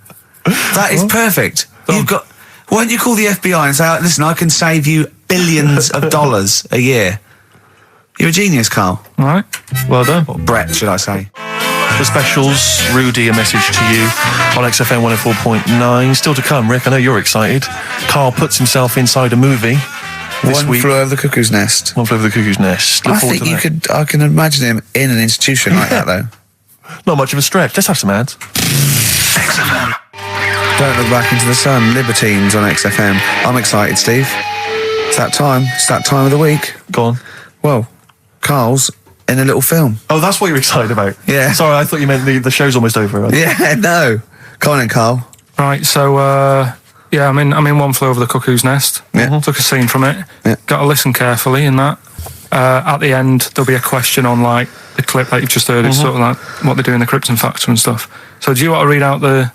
[SPEAKER 1] That is perfect. You've got. Why don't you call the FBI and say, listen, I can save you billions of dollars a year. You're a genius, Karl.
[SPEAKER 2] All right.
[SPEAKER 3] Well done.
[SPEAKER 1] Or Brett, should I say.
[SPEAKER 3] The specials, Rudy, a message to you on XFM 104.9. Still to come, Rick, I know you're excited. Karl puts himself inside a movie this
[SPEAKER 1] One
[SPEAKER 3] week.
[SPEAKER 1] flew over the cuckoo's nest.
[SPEAKER 3] One Flew Over the Cuckoo's Nest. Look
[SPEAKER 1] I
[SPEAKER 3] forward
[SPEAKER 1] think
[SPEAKER 3] to
[SPEAKER 1] you
[SPEAKER 3] that.
[SPEAKER 1] I can imagine him in an institution like that, though.
[SPEAKER 3] Not much of a stretch. Let's have some ads.
[SPEAKER 8] XFM.
[SPEAKER 1] Don't Look Back Into the Sun, Libertines on XFM. I'm excited, Steve. It's that time. It's that time of the week.
[SPEAKER 3] Go on.
[SPEAKER 1] Well, Karl's in a little film.
[SPEAKER 3] Oh, that's what you're excited about?
[SPEAKER 1] Yeah.
[SPEAKER 3] Sorry, I thought you meant the show's almost over.
[SPEAKER 1] Yeah, no. Come on in, Karl.
[SPEAKER 2] Right, so, yeah, I'm in One Flew Over the Cuckoo's Nest.
[SPEAKER 1] Yeah.
[SPEAKER 2] Took a scene from it.
[SPEAKER 1] Yeah.
[SPEAKER 2] Got to listen carefully in that. At the end, there'll be a question on, like, the clip that you've just heard. It's sort of like what they do in the Krypton Factor and stuff. So do you want to read out the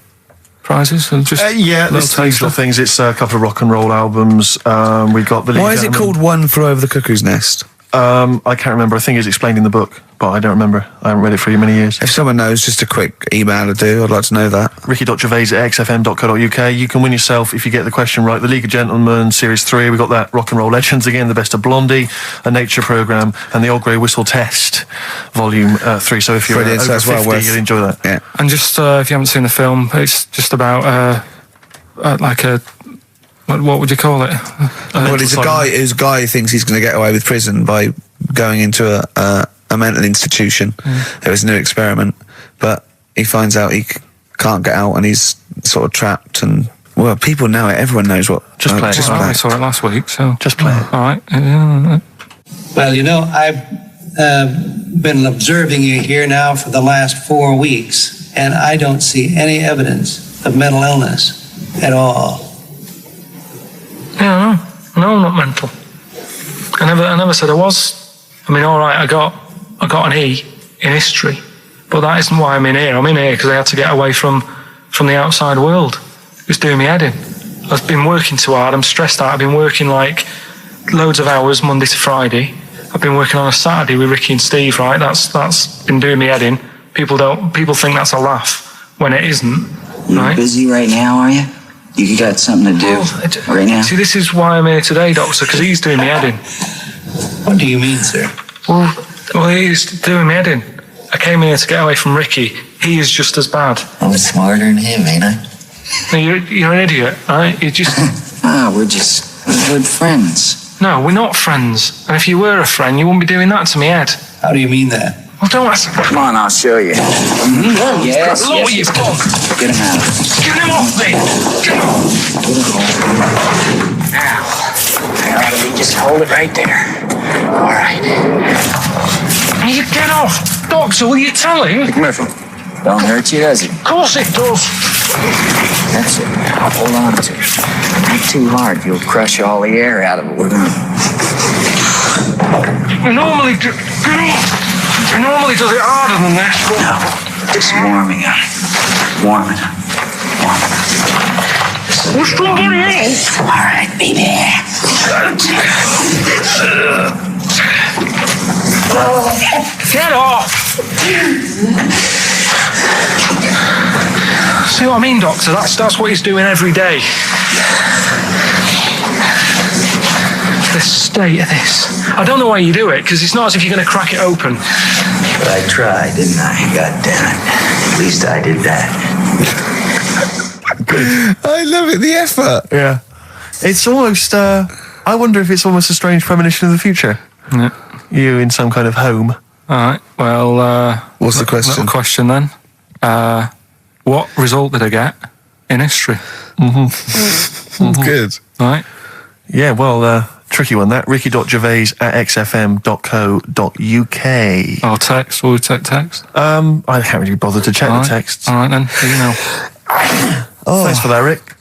[SPEAKER 2] prizes? And just
[SPEAKER 3] Yeah,
[SPEAKER 2] little
[SPEAKER 3] there's
[SPEAKER 2] taste
[SPEAKER 3] little things. It's a couple of rock and roll albums. We got the.
[SPEAKER 1] Why is it called One Flew Over the Cuckoo's Nest?
[SPEAKER 3] I can't remember. I think it's explained in the book, but I don't remember. I haven't read it for many years.
[SPEAKER 1] If someone knows, just a quick email would do. I'd like to know that.
[SPEAKER 3] ricky.gervais@xfm.co.uk. You can win yourself, if you get the question right, the League of Gentlemen Series 3. We got that Rock and Roll Legends again, the Best of Blondie, a nature programme, and the Old Grey Whistle Test, Volume 3. So if you're
[SPEAKER 1] Brilliant, so
[SPEAKER 3] over
[SPEAKER 1] it's well
[SPEAKER 3] 50,
[SPEAKER 1] worth-
[SPEAKER 3] you'll enjoy that.
[SPEAKER 1] Yeah.
[SPEAKER 2] And just if you haven't seen the film, it's just about like a what would you call it?
[SPEAKER 1] Well, he's a guy who thinks he's going to get away with prison by going into a mental institution. It was a new experiment, but he finds out he can't get out and he's sort of trapped. And well, people know it. Everyone knows what.
[SPEAKER 3] Just play it.
[SPEAKER 1] Just
[SPEAKER 2] Well,
[SPEAKER 1] play
[SPEAKER 2] I
[SPEAKER 1] it.
[SPEAKER 2] saw it last week, so
[SPEAKER 3] Just play it.
[SPEAKER 2] all right. Yeah.
[SPEAKER 9] Well, I've been observing you here now for the last 4 weeks, and I don't see any evidence of mental illness at all.
[SPEAKER 2] Yeah, no, I'm not mental. I never said I was. I mean, all right, I got an E in history, but that isn't why I'm in here. I'm in here because I had to get away from the outside world. It was doing me head in. I've been working too hard. I'm stressed out. I've been working like loads of hours Monday to Friday. I've been working on a Saturday with Ricky and Steve. Right, that's been doing me head in. People think that's a laugh when it isn't.
[SPEAKER 10] You're
[SPEAKER 2] Right?
[SPEAKER 10] busy right now, are you? You got something to do right now?
[SPEAKER 2] See, this is why I'm here today, Doctor, because he's doing me head in.
[SPEAKER 9] What do you mean, sir?
[SPEAKER 2] Well, he's doing me head in. I came here to get away from Ricky. He is just as bad.
[SPEAKER 10] I'm smarter than him, ain't I?
[SPEAKER 2] No, you're an idiot, right? You just...
[SPEAKER 10] We're just good friends.
[SPEAKER 2] No, we're not friends. And if you were a friend, you wouldn't be doing that to me, Ed.
[SPEAKER 9] How do you mean that?
[SPEAKER 2] Well, don't ask...
[SPEAKER 10] Come on, I'll show you. Yes,
[SPEAKER 2] Look what you've done.
[SPEAKER 10] Get him out.
[SPEAKER 2] Get him off me! Get him off!
[SPEAKER 10] Now, you just hold it right there. All right.
[SPEAKER 2] You get off! Doctor, will you tell him?
[SPEAKER 10] McMurphy, don't hurt you, does it?
[SPEAKER 2] Of course it does.
[SPEAKER 10] That's it. Now, hold on to it. Not too hard. You'll crush all the air out of it.
[SPEAKER 2] I normally do... Get off! I normally does it harder than this, but...
[SPEAKER 10] No, just warming up. Warm it up.
[SPEAKER 6] What's going on here?
[SPEAKER 10] All right, baby.
[SPEAKER 2] Get off! See what I mean, Doctor? That's what he's doing every day. The state of this. I don't know why you do it, because it's not as if you're going to crack it open.
[SPEAKER 10] But I tried, didn't I? God damn it. At least I did that.
[SPEAKER 1] I love it, the effort.
[SPEAKER 3] Yeah. It's almost, I wonder if it's almost a strange premonition of the future.
[SPEAKER 2] Yeah.
[SPEAKER 3] You in some kind of home.
[SPEAKER 2] All right, well...
[SPEAKER 1] What's the question?
[SPEAKER 2] Little question then. What result did I get in history?
[SPEAKER 1] Good.
[SPEAKER 2] All right.
[SPEAKER 3] Yeah, well, tricky one that. ricky.gervais@xfm.co.uk.
[SPEAKER 2] Or text. Will we take text?
[SPEAKER 3] I can't really bother to check the texts.
[SPEAKER 2] All right then. Email.
[SPEAKER 3] Thanks for that, Rick.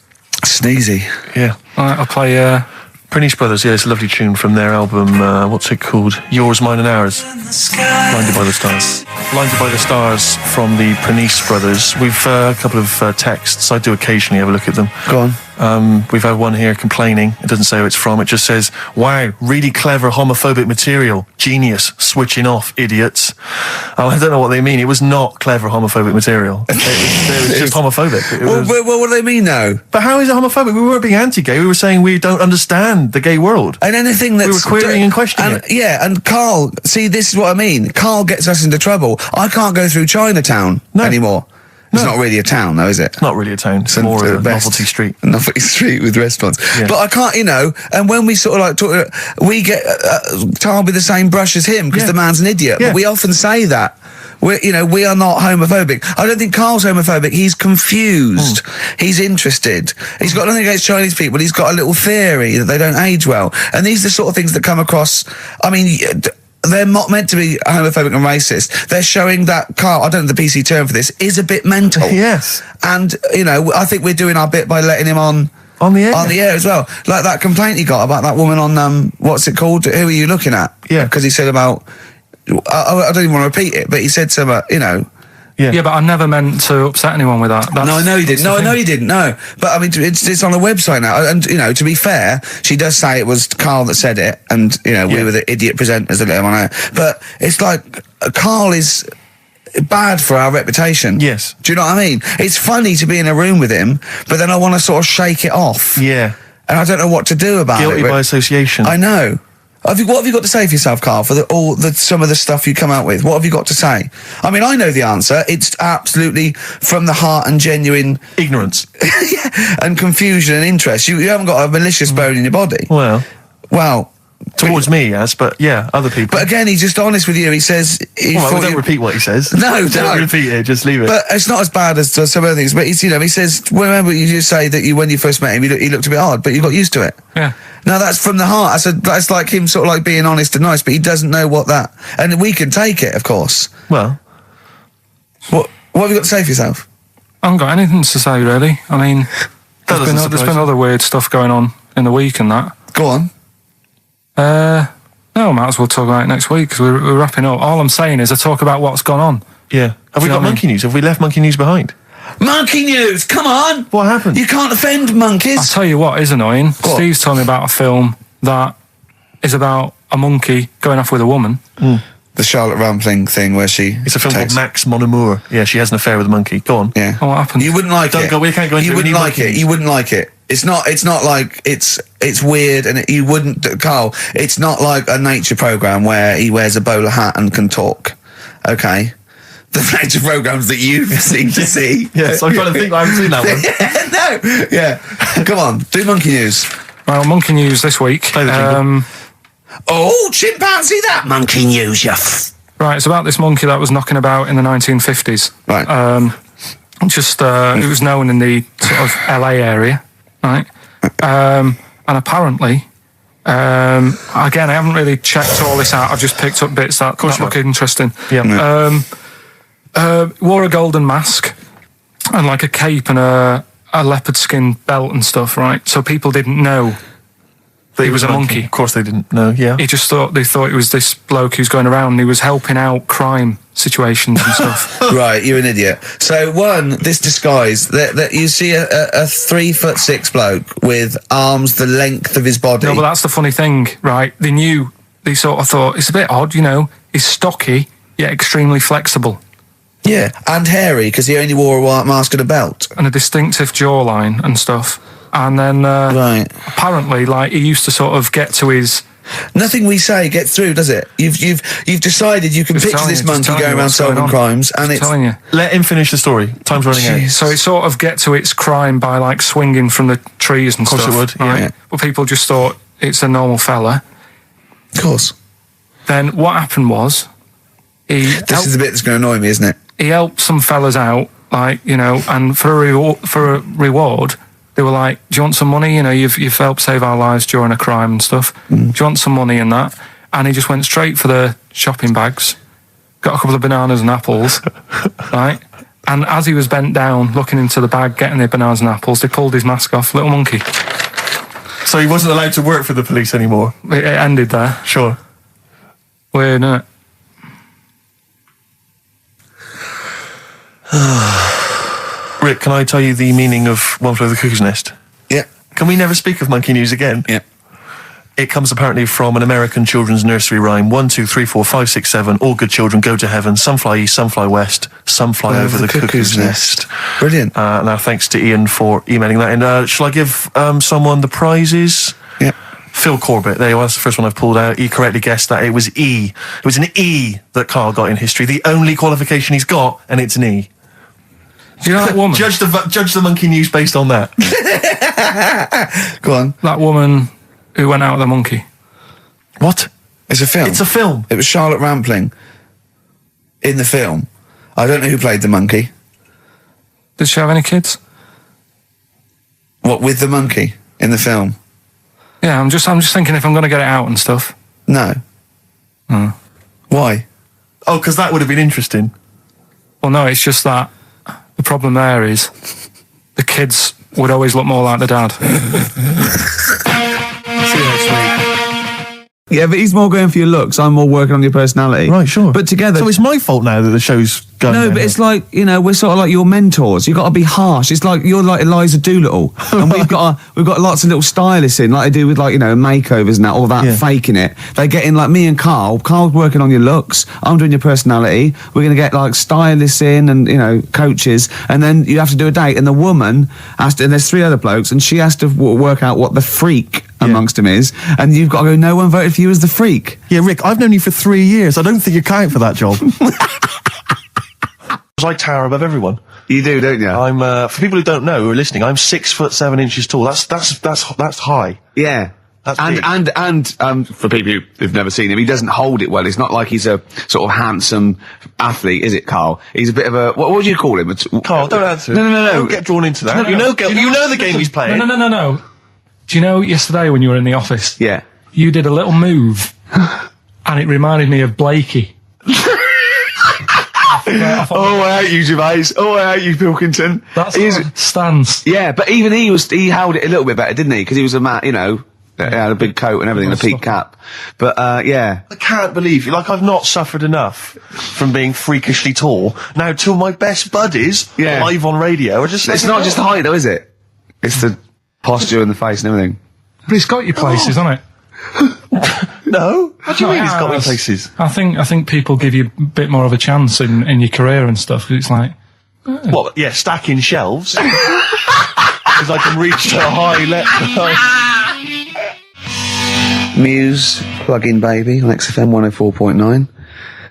[SPEAKER 1] Sneezy.
[SPEAKER 3] Yeah.
[SPEAKER 2] All right, I'll play...
[SPEAKER 3] Prinice Brothers, yeah, it's a lovely tune from their album, what's it called? Yours, Mine and Ours. Blinded by the Stars. Blinded by the Stars from the Prinice Brothers. We've a couple of texts. I do occasionally have a look at them.
[SPEAKER 1] Go on.
[SPEAKER 3] We've had one here complaining. It doesn't say who it's from. It just says, wow, really clever homophobic material. Genius. Switching off, idiots. I don't know what they mean. It was not clever homophobic material. It was just homophobic.
[SPEAKER 1] Well, what do they mean now?
[SPEAKER 3] But how is it homophobic? We weren't being anti-gay. We were saying we don't understand the gay world.
[SPEAKER 1] And anything that's...
[SPEAKER 3] We were querying and questioning it.
[SPEAKER 1] Yeah, and Carl, see, this is what I mean. Carl gets us into trouble. I can't go through Chinatown anymore. It's not really a town, though, is it?
[SPEAKER 3] It's not really a town. It's more a novelty street.
[SPEAKER 1] A novelty street with restaurants.
[SPEAKER 3] Yeah.
[SPEAKER 1] But I can't, and when we sort of like talk, we get tarred with the same brush as him because the man's an idiot.
[SPEAKER 3] Yeah.
[SPEAKER 1] But we often say that. We are not homophobic. I don't think Carl's homophobic. He's confused. He's interested. He's got nothing against Chinese people. He's got a little theory that they don't age well. And these are the sort of things that come across, I mean... They're not meant to be homophobic and racist. They're showing that Carl, I don't know the PC term for this, is a bit mental.
[SPEAKER 3] Yes.
[SPEAKER 1] And, I think we're doing our bit by letting him on
[SPEAKER 3] the air.
[SPEAKER 1] On the air as well. Like that complaint he got about that woman on, what's it called? Who are you looking at?
[SPEAKER 3] Yeah.
[SPEAKER 1] Because he said about, I don't even want to repeat it, but he said something,
[SPEAKER 2] Yeah, but I never meant to upset anyone with that.
[SPEAKER 1] No, I know you didn't. No, I know you didn't. No, but I mean, it's on a website now, and to be fair, she does say it was Carl that said it, and we were the idiot presenters that let him on air. But it's like Carl is bad for our reputation.
[SPEAKER 3] Yes.
[SPEAKER 1] Do you know what I mean? It's funny to be in a room with him, but then I want to sort of shake it off.
[SPEAKER 3] Yeah.
[SPEAKER 1] And I don't know what to do about it.
[SPEAKER 3] Guilty by association.
[SPEAKER 1] I know. What have you got to say for yourself, Carl, for some of the stuff you come out with? What have you got to say? I mean, I know the answer. It's absolutely from the heart and genuine...
[SPEAKER 3] ignorance.
[SPEAKER 1] and confusion and interest. You haven't got a malicious bone in your body.
[SPEAKER 3] Well... Towards
[SPEAKER 1] me,
[SPEAKER 3] yes, but yeah, other people.
[SPEAKER 1] But again, he's just honest with you. He says...
[SPEAKER 3] don't repeat what he says.
[SPEAKER 1] No,
[SPEAKER 3] don't repeat it, just leave it.
[SPEAKER 1] But it's not as bad as some other things. But he says, remember you just say that when you first met him, he looked a bit odd, but you got used to it.
[SPEAKER 2] Yeah.
[SPEAKER 1] No, that's from the heart. That's like him sort of like being honest and nice, but he doesn't know what that... And we can take it, of course.
[SPEAKER 3] Well...
[SPEAKER 1] What have you got to say for yourself?
[SPEAKER 2] I haven't got anything to say, really. I mean, there's been other weird stuff going on in the week and that.
[SPEAKER 1] Go on.
[SPEAKER 2] No, I might as well talk about it next week because we're wrapping up. All I'm saying is I talk about what's gone on.
[SPEAKER 3] Yeah. Have we got monkey news? Have we left monkey news behind?
[SPEAKER 1] Monkey news! Come on!
[SPEAKER 3] What happened?
[SPEAKER 1] You can't offend monkeys.
[SPEAKER 2] I'll tell you what is annoying.
[SPEAKER 1] What?
[SPEAKER 2] Steve's told me about a film that is about a monkey going off with a woman.
[SPEAKER 1] The Charlotte Rampling thing where she...
[SPEAKER 3] It's a film called Max Mon Amour. Yeah, she has an affair with a monkey. Go on.
[SPEAKER 1] Yeah.
[SPEAKER 2] Oh, what happened?
[SPEAKER 1] You wouldn't like it.
[SPEAKER 3] We can't go into it.
[SPEAKER 1] You wouldn't like it. You wouldn't like it. It's not like it's weird and you wouldn't... Carl, it's not like a nature programme where he wears a bowler hat and can talk. Okay? The nature programmes that you seem to see.
[SPEAKER 3] Yes, I'm trying to think. I haven't seen that one.
[SPEAKER 1] No. Yeah. Come on. Do monkey news.
[SPEAKER 2] Well, monkey news this week.
[SPEAKER 3] Play the jingle.
[SPEAKER 1] Oh, chimpanzee, that monkey news,
[SPEAKER 2] Right, it's about this monkey that was knocking about in the 1950s.
[SPEAKER 1] Right.
[SPEAKER 2] It was known in the sort of LA area, right? And apparently, again, I haven't really checked all this out. I've just picked up bits that look interesting.
[SPEAKER 3] Yeah.
[SPEAKER 2] Wore a golden mask and like a cape and a leopard skin belt and stuff, right? So people didn't know he was a monkey.
[SPEAKER 3] Of course they didn't know, yeah.
[SPEAKER 2] They thought it was this bloke who's going around and he was helping out crime situations and stuff.
[SPEAKER 1] Right, you're an idiot. So this disguise, that you see a 3'6" bloke with arms the length of his body.
[SPEAKER 2] No, but that's the funny thing, right? They sort of thought, it's a bit odd, he's stocky, yet extremely flexible.
[SPEAKER 1] Yeah, and hairy, because he only wore a white mask and a belt.
[SPEAKER 2] And a distinctive jawline and stuff. And then,
[SPEAKER 1] right.
[SPEAKER 2] apparently, he used to sort of get to his...
[SPEAKER 1] Nothing we say gets through, does it? You've decided you can picture this monkey going around solving crimes, and it's...
[SPEAKER 2] telling you.
[SPEAKER 3] Let him finish the story. Time's running out.
[SPEAKER 2] So it sort of get to its crime by, swinging from the trees and stuff.
[SPEAKER 3] Of course it would,
[SPEAKER 2] right?
[SPEAKER 3] yeah.
[SPEAKER 2] But people just thought it's a normal fella.
[SPEAKER 1] Of course.
[SPEAKER 2] Then what happened was...
[SPEAKER 1] This is the bit that's going to annoy me, isn't it?
[SPEAKER 2] He helped some fellas out, and for a reward... They were like, do you want some money? You've helped save our lives during a crime and stuff. Do you want some money and that? And he just went straight for the shopping bags, got a couple of bananas and apples, right? And as he was bent down, looking into the bag, getting the bananas and apples, they pulled his mask off, little monkey.
[SPEAKER 3] So he wasn't allowed to work for the police anymore?
[SPEAKER 2] It ended there.
[SPEAKER 3] Sure.
[SPEAKER 2] Weird, isn't it?
[SPEAKER 3] Rick, can I tell you the meaning of One Flew Over the Cuckoo's Nest?
[SPEAKER 1] Yeah.
[SPEAKER 3] Can we never speak of monkey news again?
[SPEAKER 1] Yeah.
[SPEAKER 3] It comes apparently from an American children's nursery rhyme. 1, 2, 3, 4, 5, 6, 7. All good children go to heaven. Some fly east, some fly west. Some fly over the cuckoo's nest.
[SPEAKER 1] Brilliant.
[SPEAKER 3] Now, thanks to Ian for emailing that in. Shall I give someone the prizes?
[SPEAKER 1] Yeah.
[SPEAKER 3] Phil Corbett, there you are, that's the first one I've pulled out. He correctly guessed that it was E. It was an E that Karl got in history. The only qualification he's got, and it's an E.
[SPEAKER 2] Do you know that woman?
[SPEAKER 3] Judge the monkey news based on that.
[SPEAKER 1] Go on.
[SPEAKER 2] That woman who went out with the monkey.
[SPEAKER 3] What?
[SPEAKER 1] It's a film.
[SPEAKER 3] It's a film.
[SPEAKER 1] It was Charlotte Rampling in the film. I don't know who played the monkey.
[SPEAKER 2] Did she have any kids?
[SPEAKER 1] What, with the monkey in the film?
[SPEAKER 2] Yeah, I'm just thinking if I'm going to get it out and stuff.
[SPEAKER 1] No. Why?
[SPEAKER 3] Oh, because that would have been interesting.
[SPEAKER 2] Well, no, it's just that the problem there is the kids would always look more like the dad.
[SPEAKER 3] See you next week.
[SPEAKER 1] Yeah, but he's more going for your looks. I'm more working on your personality.
[SPEAKER 3] Right, sure.
[SPEAKER 1] But together...
[SPEAKER 3] So it's my fault now that the show's going
[SPEAKER 1] No,
[SPEAKER 3] down.
[SPEAKER 1] but it's like, we're sort of like your mentors. You've got to be harsh. It's like you're like Eliza Doolittle. And we've got lots of little stylists in, like they do with makeovers and that, all that, faking it. They get in, like me and Karl. Karl's working on your looks. I'm doing your personality. We're going to get stylists in and, coaches. And then you have to do a date. And the woman has to, and there's 3 other blokes, and she has to work out what the freak amongst them is. And you've got to go, no one voted for you as the freak.
[SPEAKER 3] Yeah, Rick, I've known you for 3 years. I don't think you count for that job. I tower above everyone.
[SPEAKER 1] You do, don't you?
[SPEAKER 3] I'm for people who don't know, who are listening, I'm 6'7" tall. That's high.
[SPEAKER 1] Yeah.
[SPEAKER 3] That's big.
[SPEAKER 1] And for people who've never seen him, he doesn't hold it well. It's not like he's a sort of handsome athlete, is it, Karl? He's a bit of a what would you call him?
[SPEAKER 3] Karl, don't answer.
[SPEAKER 1] No.
[SPEAKER 3] Don't get drawn into that. You know the game he's playing.
[SPEAKER 2] No. Do you know yesterday when you were in the office?
[SPEAKER 1] Yeah.
[SPEAKER 2] You did a little move, and it reminded me of Blakey.
[SPEAKER 1] Oh, I hate you, Gervais. Oh, I hate you, Pilkington.
[SPEAKER 2] That's his stance.
[SPEAKER 1] Yeah, but even he held it a little bit better, didn't he? Because he was a man, had a big coat and everything, and a peak cap. But, yeah.
[SPEAKER 3] I can't believe you. I've not suffered enough from being freakishly tall. Now, 2 of my best buddies live on radio are just...
[SPEAKER 1] It's not just the height, though, is it? It's the posture and the face and everything.
[SPEAKER 2] But it's got you places, hasn't it?
[SPEAKER 3] No? What do you mean it's got me places?
[SPEAKER 2] I think people give you a bit more of a chance in your career and stuff, 'cause it's like...
[SPEAKER 3] What, yeah, stacking shelves? Because I can reach to a high level.
[SPEAKER 1] Muse, Plug-in Baby on XFM 104.9.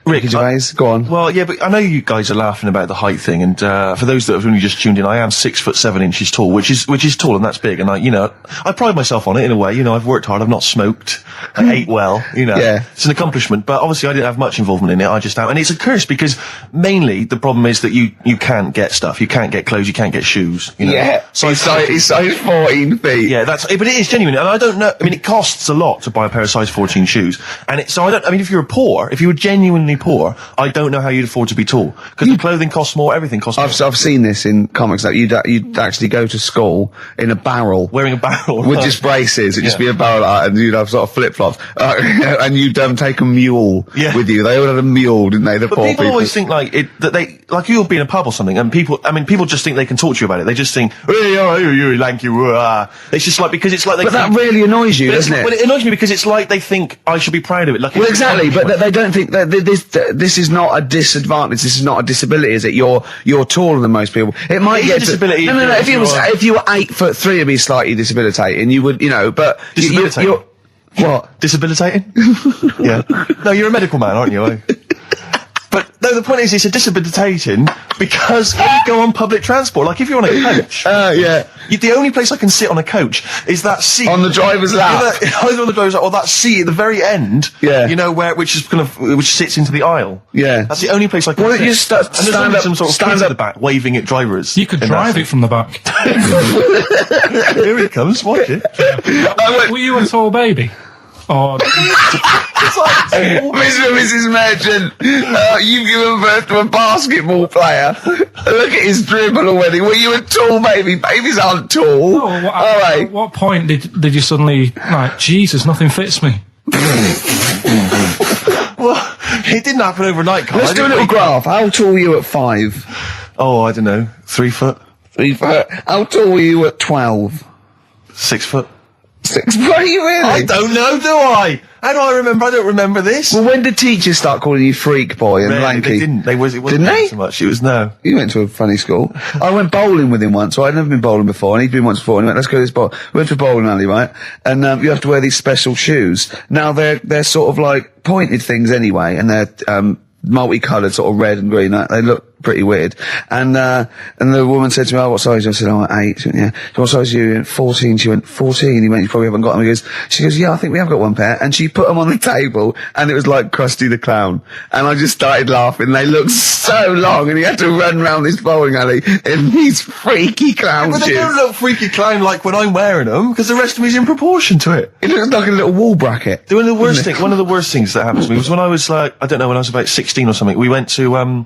[SPEAKER 3] Rick,
[SPEAKER 1] Gervais, go on.
[SPEAKER 3] Well, yeah, but I know you guys are laughing about the height thing, and for those that have only just tuned in, I am 6'7" tall, which is tall, and that's big. And I pride myself on it in a way. I've worked hard, I've not smoked, I ate well.
[SPEAKER 1] Yeah.
[SPEAKER 3] It's an accomplishment. But obviously, I didn't have much involvement in it. I just am, and it's a curse because mainly the problem is that you can't get stuff, you can't get clothes, you can't get shoes.
[SPEAKER 1] Yeah.
[SPEAKER 3] So
[SPEAKER 1] he's size 14 feet.
[SPEAKER 3] Yeah, but it is genuine, and I don't know. I mean, it costs a lot to buy a pair of size 14 shoes, and if you were genuinely extremely poor, I don't know how you'd afford to be tall. Because the clothing costs more, everything costs more.
[SPEAKER 1] I've seen this in comics that you'd actually go to school in a barrel.
[SPEAKER 3] Wearing a barrel.
[SPEAKER 1] With just braces. It'd just be a barrel and you'd have sort of flip-flops. And you'd take a mule with you. They all had a mule, didn't they? The poor
[SPEAKER 3] people always think like you'll be in a pub or something and people just think they can talk to you about it. They just think, hey, oh, you lanky, it's just like, because it's like
[SPEAKER 1] But that really annoys you, doesn't it?
[SPEAKER 3] Well, it annoys me because it's like they think I should be proud of it. Like,
[SPEAKER 1] well, exactly, but they don't think that this is not a disadvantage. This is not a disability, is it? You're taller than most people. It might get
[SPEAKER 3] a disability.
[SPEAKER 1] No. If you were 8'3", it'd be slightly debilitating. You would, but
[SPEAKER 3] debilitating.
[SPEAKER 1] What?
[SPEAKER 3] Debilitating? Yeah. No, you're a medical man, aren't you? But no, the point is, it's a debilitating because when you go on public transport, like if you're on a coach, the only place I can sit on a coach is that seat
[SPEAKER 1] on the driver's lap,
[SPEAKER 3] either on the driver's lap or that seat at the very end. Yeah, you know which sits into the aisle. Yeah, that's the only place I can.
[SPEAKER 1] Why
[SPEAKER 3] sit.
[SPEAKER 1] don't you stand up,
[SPEAKER 3] some sort of stand at the back, waving at drivers.
[SPEAKER 2] You could drive it from the back.
[SPEAKER 3] Here he comes. Watch it.
[SPEAKER 2] Were you a tall baby? Oh,
[SPEAKER 1] Mr. and Mrs. Merchant, you've given birth to a basketball player. Look at his dribble already. Were you a tall baby? Babies aren't tall.
[SPEAKER 2] Oh, at what point did you suddenly, like, Jesus, nothing fits me?
[SPEAKER 3] Well, it didn't happen overnight, Carl.
[SPEAKER 1] Let's do a little graph. How tall were you at 5?
[SPEAKER 3] Oh, I don't know. 3 foot.
[SPEAKER 1] 3 foot. How tall were you at 12?
[SPEAKER 3] 6 foot.
[SPEAKER 1] 6 foot? Are you really?
[SPEAKER 3] I don't know, do I? How do I remember? I don't remember this.
[SPEAKER 1] Well, when did teachers start calling you freak boy and lanky?
[SPEAKER 3] They didn't. It wasn't
[SPEAKER 1] Didn't they?
[SPEAKER 3] so much. It was no.
[SPEAKER 1] You went to a funny school. I went bowling with him once, so I'd never been bowling before, and he'd been once before, and he went, let's go to this bowl. We went to a bowling alley, right? And, you have to wear these special shoes. Now, they're sort of like pointed things anyway, and they're, multicoloured, sort of red and green. They look pretty weird. And the woman said to me, oh, what size? I said, oh, 8. She went, yeah. So what size are you? 14. She went, 14. He went, you probably haven't got them. She goes, yeah, I think we have got one pair. And she put them on the table, and it was like Krusty the Clown. And I just started laughing. They looked so long, and he had to run round this bowling alley in these freaky clown shoes.
[SPEAKER 3] But they don't look freaky clown like when I'm wearing them, because the rest of me is in proportion to it.
[SPEAKER 1] It looks like a little wall bracket.
[SPEAKER 3] One of the worst things that happened to me was when I was like, I don't know, when I was about 16 or something, we went to,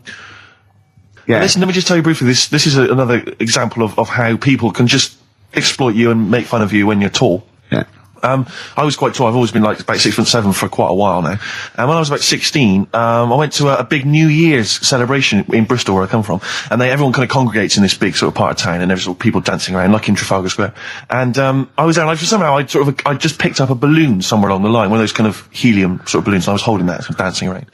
[SPEAKER 3] Listen, let me just tell you briefly, this is another example of how people can just exploit you and make fun of you when you're tall.
[SPEAKER 1] Yeah.
[SPEAKER 3] I was quite tall. I've always been like about 6'7" for quite a while now. And when I was about 16, I went to a big New Year's celebration in Bristol, where I come from. And everyone kind of congregates in this big sort of part of town, and there's sort of people dancing around, like in Trafalgar Square. And I was there, and somehow I just picked up a balloon somewhere along the line, one of those kind of helium sort of balloons, and I was holding that, sort of dancing around.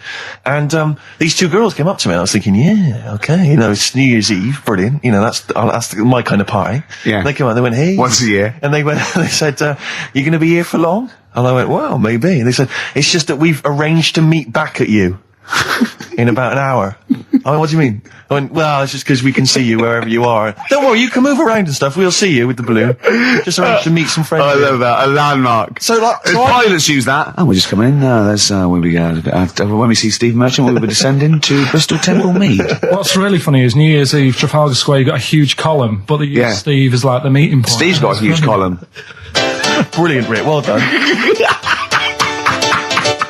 [SPEAKER 3] And these two girls came up to me, and I was thinking, yeah, okay, it's New Year's Eve, brilliant, that's my kind of party. Yeah. And they came out, they went, hey.
[SPEAKER 1] Once a year.
[SPEAKER 3] And they said, you're going to be here for long? And I went, well, maybe. And they said, it's just that we've arranged to meet back at you in about an hour. I went, what do you mean? I went, well, it's just because we can see you wherever you are. Don't worry, you can move around and stuff. We'll see you with the balloon. Just arranged to meet some friends.
[SPEAKER 1] I love that. A landmark.
[SPEAKER 3] So
[SPEAKER 1] pilots use that. Oh, we're just coming in. There's, when we see Steve Merchant, we'll be descending to Bristol Temple Mead.
[SPEAKER 2] What's really funny is New Year's Eve, Trafalgar Square, you've got a huge column, but they use Steve as like the meeting point.
[SPEAKER 1] Steve's got a huge column.
[SPEAKER 3] Brilliant, Rick. Well done.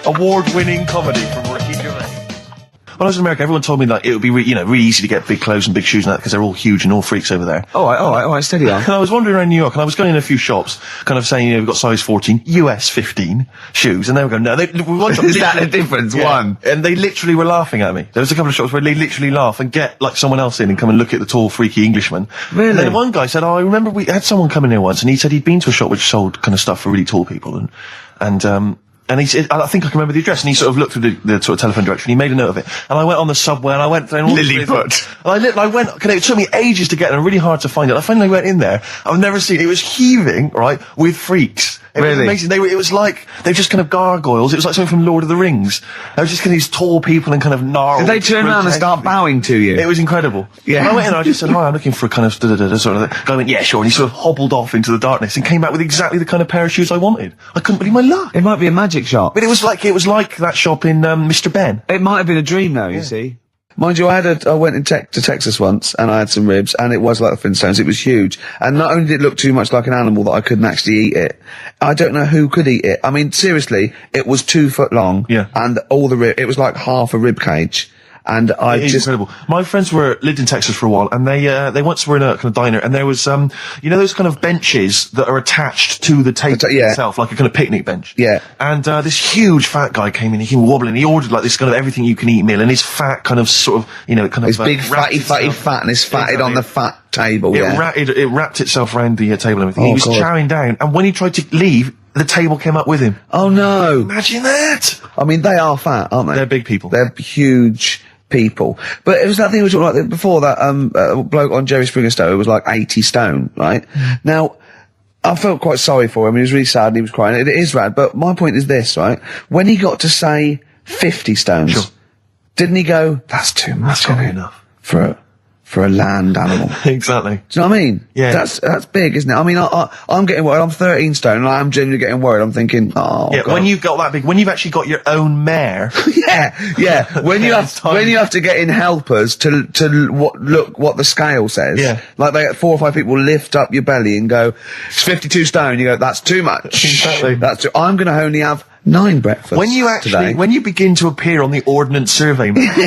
[SPEAKER 3] Award-winning comedy from Ricky Gervais. When I was in America, everyone told me that it would be really easy to get big clothes and big shoes and that because they're all huge and all freaks over there.
[SPEAKER 1] All right, steady on.
[SPEAKER 3] And I was wandering around New York, and I was going in a few shops, kind of saying, we've got size 14, US 15 shoes, and they were going, no, we want
[SPEAKER 1] Is that the difference?
[SPEAKER 3] Yeah.
[SPEAKER 1] One.
[SPEAKER 3] And they literally were laughing at me. There was a couple of shops where they literally laugh and get like someone else in and come and look at the tall, freaky Englishman.
[SPEAKER 1] Really?
[SPEAKER 3] And then one guy said, I remember we had someone come in here once, and he said he'd been to a shop which sold kind of stuff for really tall people, and he said, I think I can remember the address, and he sort of looked through the sort of telephone directory, and he made a note of it. And I went on the subway, and I went down all
[SPEAKER 1] Lilliput.
[SPEAKER 3] And I went, it took me ages to get there, and really hard to find it. I finally went in there. I've never seen it. It was heaving, right, with freaks. It was amazing. It was like, they were just kind of gargoyles. It was like something from Lord of the Rings. They were just kind of these tall people and kind of gnarled.
[SPEAKER 1] Did they turn around and start bowing to you?
[SPEAKER 3] It was incredible. Yeah. When I went in, I just said, hi, I'm looking for a kind of sort of, guy went, yeah, sure. And he sort of hobbled off into the darkness and came back with exactly the kind of pair of shoes I wanted. I couldn't believe my luck.
[SPEAKER 1] It might be a magic shop.
[SPEAKER 3] But it was like that shop in, Mr. Ben.
[SPEAKER 1] It might have been a dream though, you see. Mind you, I went to Texas once, and I had some ribs, and it was like the Flintstones. It was huge. And not only did it look too much like an animal that I couldn't actually eat it, I don't know who could eat it. I mean, seriously, it was 2 foot long.
[SPEAKER 3] Yeah.
[SPEAKER 1] And all the it was like half a rib cage. And
[SPEAKER 3] It is incredible. My friends lived in Texas for a while, and they once were in a kind of diner, and there was, you know, those kind of benches that are attached to the table itself, like a kind of picnic bench.
[SPEAKER 1] Yeah.
[SPEAKER 3] And, this huge fat guy came in, he came wobbling, he ordered like this kind of everything you can eat meal, and his fat kind of sort of, you know, kind of...
[SPEAKER 1] His big fatty fat, and it's fatted on the fat table,
[SPEAKER 3] It wrapped itself around the table and everything. He was chowing down, and when he tried to leave, the table came up with him.
[SPEAKER 1] Oh no.
[SPEAKER 3] Imagine that!
[SPEAKER 1] I mean, they are fat, aren't they?
[SPEAKER 3] They're big people.
[SPEAKER 1] They're huge people. But it was that thing we talked about before, that bloke on Jerry Springer Show who was like 80 stone, right? Now, I felt quite sorry for him. He was really sad and he was crying. It is rad, but my point is this, right? When he got to say 50 stones, didn't he go, that's too much,
[SPEAKER 3] That's not enough.
[SPEAKER 1] For a land animal.
[SPEAKER 3] Exactly.
[SPEAKER 1] Do you know what I mean?
[SPEAKER 3] Yeah.
[SPEAKER 1] That's big, isn't it? I mean, I'm getting worried. I'm 13 stone and I am genuinely getting worried. I'm thinking, oh,
[SPEAKER 3] yeah,
[SPEAKER 1] God.
[SPEAKER 3] when you've got that big, when you've actually got your own mare.
[SPEAKER 1] yeah. When you have to get in helpers to look what the scale says.
[SPEAKER 3] Yeah.
[SPEAKER 1] Like 4 or 5 people lift up your belly and go, it's 52 stone. You go, that's too much.
[SPEAKER 3] Exactly.
[SPEAKER 1] I'm going to only have 9 breakfasts
[SPEAKER 3] When you actually, when you begin to appear on the Ordnance Survey map.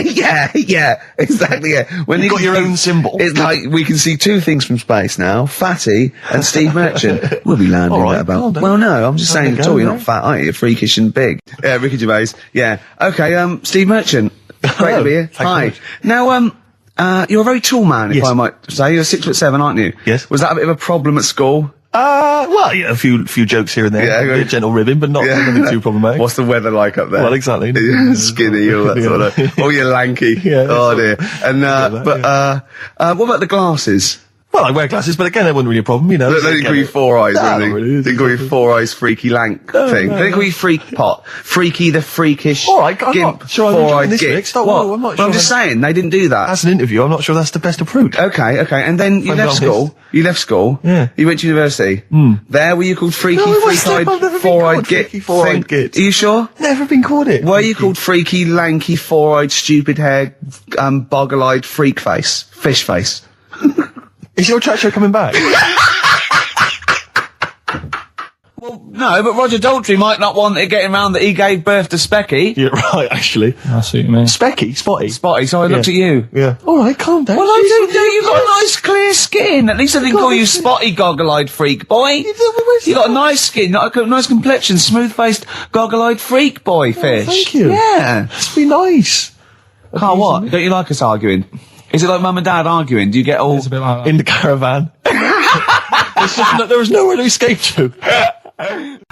[SPEAKER 1] yeah, exactly, yeah. When
[SPEAKER 3] You've got your own symbol.
[SPEAKER 1] It's like, we can see 2 things from space now, Fatty and Steve Merchant. We'll be landing
[SPEAKER 3] All right,
[SPEAKER 1] there about.
[SPEAKER 3] well,
[SPEAKER 1] Well, no, I'm just saying,
[SPEAKER 3] go,
[SPEAKER 1] at all, you're
[SPEAKER 3] mate.
[SPEAKER 1] not fat, aren't you? You're freakish and big. Yeah, Ricky Gervais. Yeah. Okay, Steve Merchant. Great to be here.
[SPEAKER 3] Thank you.
[SPEAKER 1] Hi. Now, you're a very tall man, if
[SPEAKER 3] Yes.
[SPEAKER 1] I might say. You're 6'7", aren't you?
[SPEAKER 3] Yes.
[SPEAKER 1] Was that a bit of a problem at school?
[SPEAKER 3] Well, yeah, a few jokes here and there.
[SPEAKER 1] Yeah,
[SPEAKER 3] A bit of gentle ribbing, but nothing too problematic.
[SPEAKER 1] What's the weather like up there?
[SPEAKER 3] Well, exactly.
[SPEAKER 1] Skinny, all that sort of. Oh, you're lanky.
[SPEAKER 3] Yeah,
[SPEAKER 1] oh dear. And
[SPEAKER 3] that,
[SPEAKER 1] what about the glasses?
[SPEAKER 3] Well, I wear glasses, but again, that wasn't really a problem, you know.
[SPEAKER 1] They didn't call you 4 eyes,
[SPEAKER 3] No,
[SPEAKER 1] or anything.
[SPEAKER 3] not really.
[SPEAKER 1] They didn't call you 4 eyes, freaky lank thing. They didn't call you freak pot, freaky the freakish.
[SPEAKER 3] All right, I'm
[SPEAKER 1] gimp,
[SPEAKER 3] not sure I'm
[SPEAKER 1] 4
[SPEAKER 3] enjoying
[SPEAKER 1] eyed
[SPEAKER 3] this,
[SPEAKER 1] git.
[SPEAKER 3] Rick. Stop,
[SPEAKER 1] What?
[SPEAKER 3] I'm not
[SPEAKER 1] Well,
[SPEAKER 3] sure
[SPEAKER 1] I'm just saying they didn't do that.
[SPEAKER 3] As an interview, I'm not sure that's the best approach.
[SPEAKER 1] Okay, and then you
[SPEAKER 3] I'm
[SPEAKER 1] left
[SPEAKER 3] honest.
[SPEAKER 1] school. You left school.
[SPEAKER 3] Yeah.
[SPEAKER 1] You went to university. There were you called freaky,
[SPEAKER 3] No, I wasn't.
[SPEAKER 1] freak-eyed,
[SPEAKER 3] I've never been
[SPEAKER 1] 4 eyed
[SPEAKER 3] called
[SPEAKER 1] git.
[SPEAKER 3] freaky, 4-eyed git.
[SPEAKER 1] Are you sure?
[SPEAKER 3] Never been called it.
[SPEAKER 1] Were you called freaky, lanky, 4 eyed, stupid hair, boggle eyed, freak face, fish face?
[SPEAKER 3] Is your chat show coming back?
[SPEAKER 1] Well, no, but Roger Daltrey might not want it getting round that he gave birth to Specky.
[SPEAKER 3] Yeah, right, actually.
[SPEAKER 2] I see what you mean.
[SPEAKER 3] Specky? Spotty?
[SPEAKER 1] Spotty, so I looked at you.
[SPEAKER 3] Yeah. All right, calm down.
[SPEAKER 1] Well, I do. You've got nice, clear skin. At least I didn't call you spotty, goggle-eyed freak boy. You got a nice skin, a nice complexion, smooth-faced, goggle-eyed freak boy fish.
[SPEAKER 3] Thank you.
[SPEAKER 1] Yeah.
[SPEAKER 3] Must be nice.
[SPEAKER 1] Carl, what? Don't you like us arguing? Is it like mum and dad arguing? Do you get all...
[SPEAKER 2] It's a bit like that.
[SPEAKER 3] In the caravan. There was nowhere to escape to.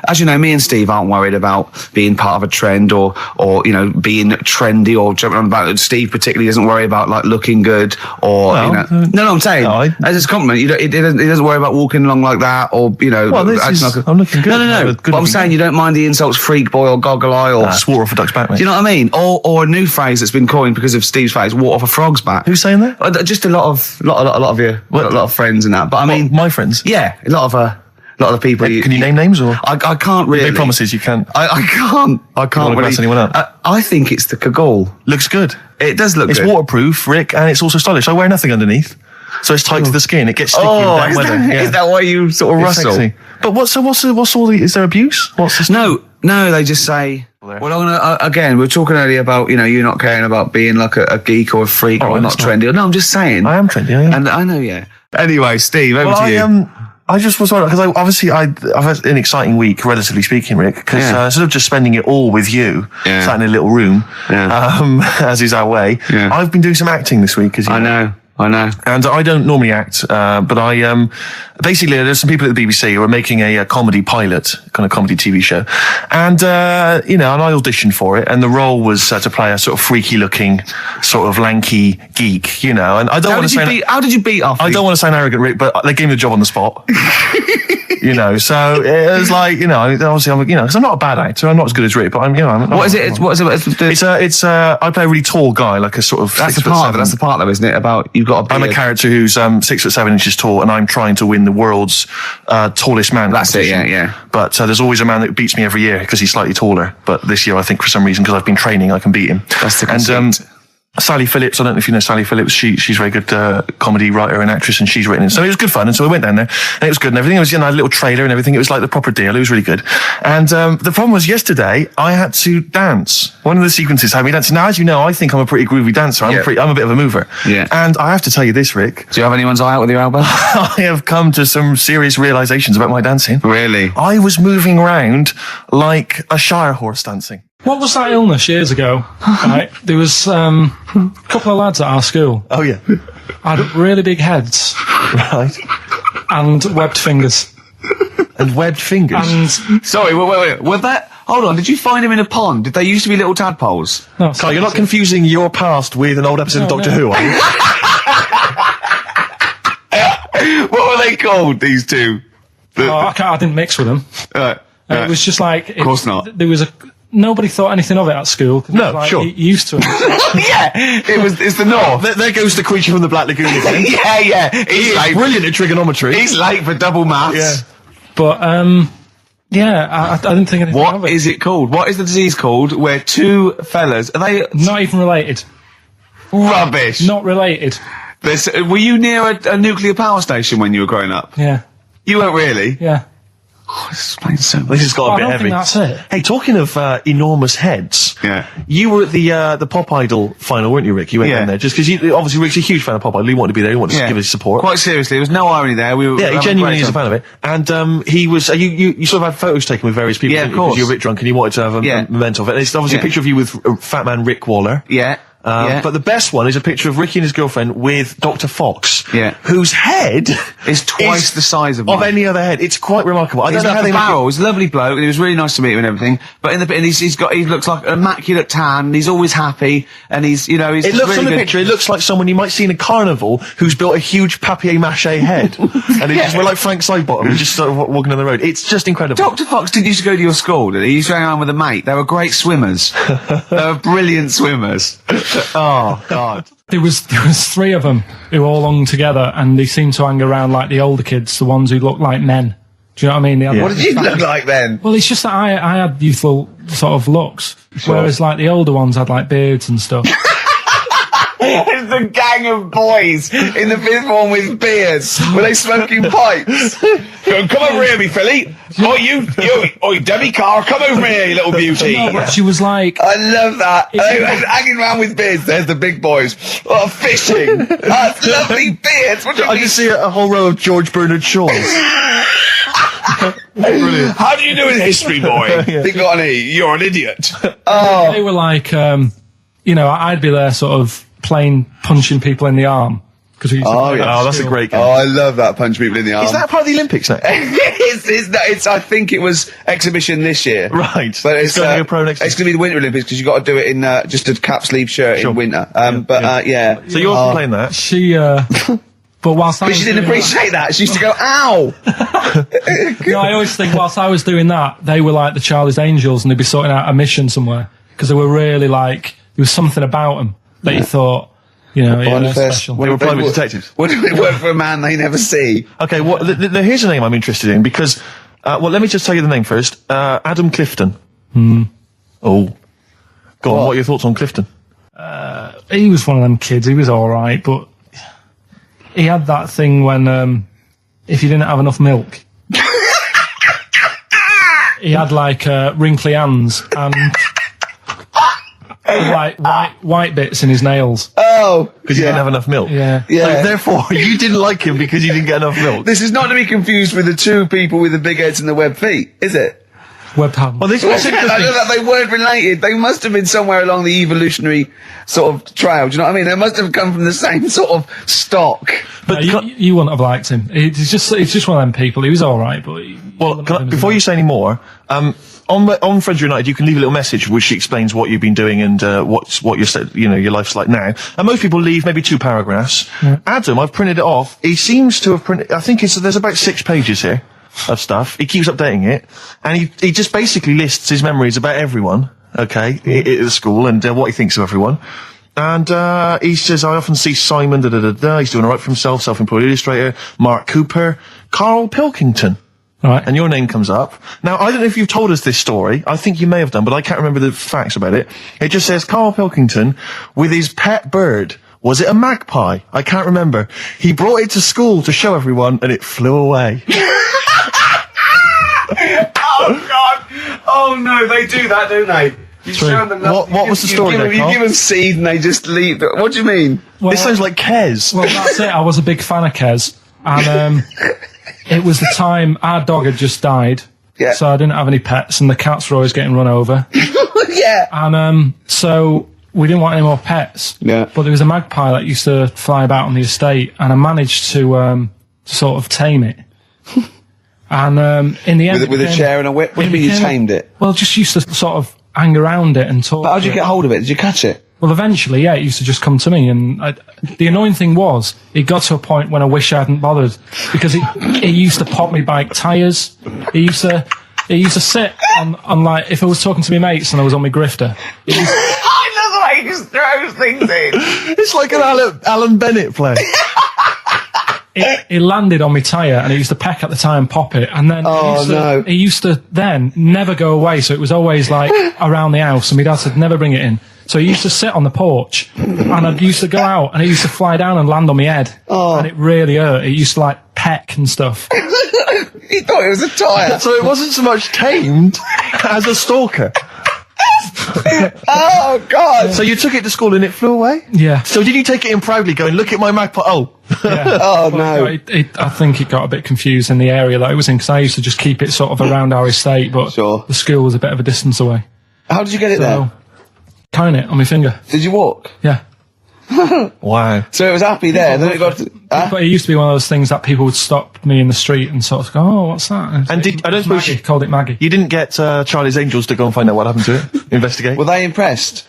[SPEAKER 1] As you know, me and Steve aren't worried about being part of a trend or you know, being trendy or jumping on about it. Steve particularly doesn't worry about, like, looking good or,
[SPEAKER 3] Well,
[SPEAKER 1] you know... No, I'm saying,
[SPEAKER 3] no,
[SPEAKER 1] as a compliment, he doesn't worry about walking along like that or, you know...
[SPEAKER 3] Well, this
[SPEAKER 1] acting
[SPEAKER 3] is-
[SPEAKER 1] like a-
[SPEAKER 3] I'm looking good.
[SPEAKER 1] No.
[SPEAKER 3] Good
[SPEAKER 1] But I'm
[SPEAKER 3] looking
[SPEAKER 1] saying
[SPEAKER 3] good.
[SPEAKER 1] you don't mind the insults freak boy or goggle eye or...
[SPEAKER 3] Swore off a duck's back, mate.
[SPEAKER 1] Do you know what I mean? Or a new phrase that's been coined because of Steve's face, water off a frog's back.
[SPEAKER 3] Who's saying that?
[SPEAKER 1] Just a lot of your... A lot of friends and that. But I mean...
[SPEAKER 3] My friends?
[SPEAKER 1] Yeah, a lot of the people...
[SPEAKER 3] Can you name names or?
[SPEAKER 1] I can't really...
[SPEAKER 3] Big promises you can't.
[SPEAKER 1] I can't
[SPEAKER 3] wanna
[SPEAKER 1] really...
[SPEAKER 3] grass anyone up?
[SPEAKER 1] I think it's the Kagul.
[SPEAKER 3] Looks good.
[SPEAKER 1] It does look
[SPEAKER 3] It's
[SPEAKER 1] good.
[SPEAKER 3] waterproof, Rick, and it's also stylish. I wear nothing underneath. So it's tight to the skin. It gets sticky in damp weather.
[SPEAKER 1] Is that why you sort of
[SPEAKER 3] It's
[SPEAKER 1] rustle?
[SPEAKER 3] sexy. But what's all the, is there abuse? What's this?
[SPEAKER 1] No, they just say... Well, I'm gonna, again, we were talking earlier about, you know, you not caring about being like a geek or a freak or not trendy. No, I'm just saying.
[SPEAKER 3] I am trendy, yeah.
[SPEAKER 1] And I know, yeah. Anyway, Steve, over to you.
[SPEAKER 3] I just was wondering, because I've had an exciting week, relatively speaking, Rick, because instead of just spending it all with you, sat in a little room, as is our way, I've been doing some acting this week, as you know.
[SPEAKER 1] I know.
[SPEAKER 3] And I don't normally act, but I, basically there's some people at the BBC who are making a comedy pilot, kind of comedy TV show. And, you know, and I auditioned for it, and the role was to play a sort of freaky looking, sort of lanky geek, you know, and I don't want to say...
[SPEAKER 1] How did you beat off?
[SPEAKER 3] I don't want to sound arrogant, Rick, but they gave me the job on the spot. You know, so it was like, you know, obviously I'm, you know, because I'm not a bad actor, I'm not as good as Rick, but I'm, you know,
[SPEAKER 1] What is it?
[SPEAKER 3] I play a really tall guy, like a sort of...
[SPEAKER 1] That's the part though, isn't it? About, you've got a beard.
[SPEAKER 3] I'm a character who's 6'7" tall, and I'm trying to win the world's tallest man.
[SPEAKER 1] That's it, yeah.
[SPEAKER 3] But there's always a man that beats me every year because he's slightly taller. But this year, I think for some reason, because I've been training, I can beat him.
[SPEAKER 1] That's the
[SPEAKER 3] and
[SPEAKER 1] conceit.
[SPEAKER 3] Sally Phillips, I don't know if you know Sally Phillips, she's a very good comedy writer and actress, and she's written it. So it was good fun, and so we went down there, and it was good and everything. It was, a little trailer and everything. It was like the proper deal. It was really good. And the problem was yesterday, I had to dance. One of the sequences had me dancing. Now, as you know, I think I'm a pretty groovy dancer. I'm a bit of a mover. Yeah. And I have to tell you this, Rick.
[SPEAKER 1] Do you have anyone's eye out with your elbow?
[SPEAKER 3] I have come to some serious realizations about my dancing.
[SPEAKER 1] Really?
[SPEAKER 3] I was moving around like a Shire horse dancing.
[SPEAKER 2] What was that illness years ago? Right, there was a couple of lads at our school.
[SPEAKER 3] Oh yeah,
[SPEAKER 2] had really big heads,
[SPEAKER 3] right,
[SPEAKER 2] and webbed fingers.
[SPEAKER 3] And webbed fingers.
[SPEAKER 2] And
[SPEAKER 1] sorry, wait. Was that? Hold on. Did you find him in a pond? Did they used to be little tadpoles?
[SPEAKER 2] No,
[SPEAKER 3] Carl, you're not confusing your past with an old episode of Doctor Who, are you?
[SPEAKER 1] What were they called? These two?
[SPEAKER 2] I didn't mix with them. It was just like.
[SPEAKER 1] Of course not.
[SPEAKER 2] There was Nobody thought anything of it at school.
[SPEAKER 3] No,
[SPEAKER 2] like,
[SPEAKER 3] sure.
[SPEAKER 2] Used to it.
[SPEAKER 1] Yeah, it's the North.
[SPEAKER 3] There goes the creature from the Black Lagoon again.
[SPEAKER 1] yeah. He's late.
[SPEAKER 3] Brilliant at trigonometry.
[SPEAKER 1] He's late for double maths.
[SPEAKER 3] Yeah.
[SPEAKER 2] But, I didn't think anything of it.
[SPEAKER 1] What is it called? What is the disease called where two fellas, are they...
[SPEAKER 2] Not even related.
[SPEAKER 1] Rubbish.
[SPEAKER 2] Not related.
[SPEAKER 1] Were you near a nuclear power station when you were growing up?
[SPEAKER 2] Yeah.
[SPEAKER 1] You weren't really?
[SPEAKER 2] Yeah.
[SPEAKER 1] Oh, this explains so much.
[SPEAKER 3] This has got a bit heavy.
[SPEAKER 2] I don't think that's it.
[SPEAKER 3] Hey, talking of enormous heads, you were at the Pop Idol final, weren't you, Rick? You went down there just because obviously Rick's a huge fan of Pop Idol. He wanted to be there. He wanted to give his support.
[SPEAKER 1] Quite seriously, there was no irony there. We were
[SPEAKER 3] he genuinely is a fan of it. And he was. You sort of had photos taken with various people.
[SPEAKER 1] Yeah, of course.
[SPEAKER 3] Because you were a bit drunk and you wanted to have a memento of it. And it's obviously a picture of you with Fat Man Rick Waller.
[SPEAKER 1] Yeah.
[SPEAKER 3] But the best one is a picture of Ricky and his girlfriend with Dr. Fox, whose head
[SPEAKER 1] is twice the size of
[SPEAKER 3] any other head. It's quite remarkable. I don't know how they
[SPEAKER 1] Barrel was a lovely bloke, and it was really nice to meet him and everything. But he looks like an immaculate tan, and he's always happy, and he's
[SPEAKER 3] It looks
[SPEAKER 1] really
[SPEAKER 3] on the
[SPEAKER 1] good.
[SPEAKER 3] picture. It looks like someone you might see in a carnival who's built a huge papier-mâché head, and he's just like Frank Sidebottom, just sort of walking on the road. It's just incredible.
[SPEAKER 1] Dr. Fox didn't used to go to your school, did he? He used to hang around with a mate. They were great swimmers. They were brilliant swimmers. Oh, God.
[SPEAKER 2] There was three of them who all hung together, and they seemed to hang around like the older kids, the ones who looked like men. Do you know what I mean?
[SPEAKER 1] What did you look like then?
[SPEAKER 2] Well, it's just that I had youthful sort of looks, whereas like the older ones had like beards and stuff.
[SPEAKER 1] It's the gang of boys in the fifth one with beards. Were they smoking pipes? Come over here, me filly. Oi, Debbie Carr, come over here, you little beauty.
[SPEAKER 2] No, but she was like...
[SPEAKER 1] I love that. They were hanging around with beards. There's the big boys. Oh, fishing. That's lovely beards. What do you
[SPEAKER 3] I
[SPEAKER 1] mean?
[SPEAKER 3] just see a whole row of George Bernard Shaws. Brilliant.
[SPEAKER 1] How do you do in history, boy? Think on E. You're an idiot.
[SPEAKER 2] Oh. They were like, I'd be there sort of punching people in the arm.
[SPEAKER 3] That's a great game.
[SPEAKER 1] Oh, I love that, punch people in the arm.
[SPEAKER 3] Is that part of the Olympics now?
[SPEAKER 1] it's I think it was exhibition this year.
[SPEAKER 3] Right.
[SPEAKER 1] But it's
[SPEAKER 3] going to be a pro next year.
[SPEAKER 1] It's going to be the Winter Olympics because you've got to do it in just a cap sleeve shirt in winter. Yeah.
[SPEAKER 3] So you're playing that?
[SPEAKER 2] She, but whilst
[SPEAKER 1] But she didn't appreciate that. She used to go, ow!
[SPEAKER 2] I always think whilst I was doing that, they were like the Charlie's Angels and they'd be sorting out a mission somewhere. Because they were really like, there was something about them that you thought, special.
[SPEAKER 3] They were private detectives.
[SPEAKER 1] What do they work for a man they never see?
[SPEAKER 3] Okay, well, here's a name I'm interested in because, let me just tell you the name first. Adam Clifton. Oh. Go on, what are your thoughts on Clifton?
[SPEAKER 2] He was one of them kids, he was alright, but he had that thing when, if you didn't have enough milk, he had like, wrinkly hands and like white bits in his nails.
[SPEAKER 1] Oh!
[SPEAKER 3] Because he didn't have enough milk.
[SPEAKER 2] Yeah.
[SPEAKER 3] So therefore, you didn't like him because you didn't get enough milk.
[SPEAKER 1] This is not to be confused with the two people with the big heads and the web feet, is it?
[SPEAKER 2] Web hands.
[SPEAKER 3] Well, this was interesting.
[SPEAKER 1] I know that they weren't related. They must have been somewhere along the evolutionary sort of trail. Do you know what I mean? They must have come from the same sort of stock.
[SPEAKER 2] But you wouldn't have liked him. It's just one of them people. He was all right, but
[SPEAKER 3] before you say any more, on Friends United, you can leave a little message which explains what you've been doing and what your life's like now. And most people leave maybe 2 paragraphs. Yeah. Adam, I've printed it off. He seems to have printed. I think there's about 6 pages here of stuff. He keeps updating it, and he just basically lists his memories about everyone. Okay, at the school and what he thinks of everyone. And he says, I often see Simon, he's doing all right for himself, self-employed illustrator, Mark Cooper, Karl Pilkington.
[SPEAKER 2] Right.
[SPEAKER 3] And your name comes up. Now, I don't know if you've told us this story. I think you may have done, but I can't remember the facts about it. It just says Karl Pilkington with his pet bird. Was it a magpie? I can't remember. He brought it to school to show everyone, and it flew away.
[SPEAKER 1] Oh, God. Oh, no, they do that, don't they? You show them
[SPEAKER 3] What was the story there,
[SPEAKER 1] You
[SPEAKER 3] Carl?
[SPEAKER 1] give them seed and they just leave. What do you mean?
[SPEAKER 2] Well,
[SPEAKER 3] This sounds like Kez.
[SPEAKER 2] Well, that's it. I was a big fan of Kez. And it was the time our dog had just died.
[SPEAKER 1] Yeah.
[SPEAKER 2] So I didn't have any pets, and the cats were always getting run over.
[SPEAKER 1] Yeah.
[SPEAKER 2] And so we didn't want any more pets.
[SPEAKER 1] Yeah.
[SPEAKER 2] But there was a magpie that used to fly about on the estate, and I managed to sort of tame it. And in the end,
[SPEAKER 1] With a chair and a whip? What do you mean you tamed it?
[SPEAKER 2] Well, just used to sort of hang around it and talk.
[SPEAKER 1] But how did you
[SPEAKER 2] to
[SPEAKER 1] get
[SPEAKER 2] it.
[SPEAKER 1] hold of it? Did you catch it?
[SPEAKER 2] Well, eventually, yeah, it used to just come to me, and the annoying thing was, it got to a point when I wish I hadn't bothered, because it used to pop me bike tyres. It used to sit on like, if I was talking to my mates and I was on my grifter.
[SPEAKER 1] I love the way he just throws things in.
[SPEAKER 3] It's like an Alan Bennett play.
[SPEAKER 2] It landed on my tyre, and it used to peck at the tyre and pop it, and then it used to then never go away, so it was always like around the house, and my dad said never bring it in. So he used to sit on the porch, and I used to go out, and it used to fly down and land on my head, and it really hurt. It used to like peck and stuff.
[SPEAKER 1] He thought it was a tyre.
[SPEAKER 3] So it wasn't so much tamed as a stalker.
[SPEAKER 1] Oh, God.
[SPEAKER 3] So you took it to school and it flew away?
[SPEAKER 2] Yeah.
[SPEAKER 3] So did you take it in proudly going, look at my magpie? Oh.
[SPEAKER 2] Yeah.
[SPEAKER 1] Oh,
[SPEAKER 2] Well,
[SPEAKER 1] no.
[SPEAKER 2] I think it got a bit confused in the area that it was in, because I used to just keep it sort of around our estate, but
[SPEAKER 1] Sure.
[SPEAKER 2] the school was a bit of a distance away.
[SPEAKER 1] How did you get it there?
[SPEAKER 2] So, tying it on my finger.
[SPEAKER 1] Did you walk?
[SPEAKER 2] Yeah.
[SPEAKER 3] Wow.
[SPEAKER 1] So it was happy there, then it got...
[SPEAKER 2] But it used to be one of those things that people would stop me in the street and sort of go, oh, what's that?
[SPEAKER 3] And I don't suppose
[SPEAKER 2] Maggie, called it Maggie.
[SPEAKER 3] you didn't get Charlie's Angels to go and find out what happened to it? Investigate?
[SPEAKER 1] Were they impressed?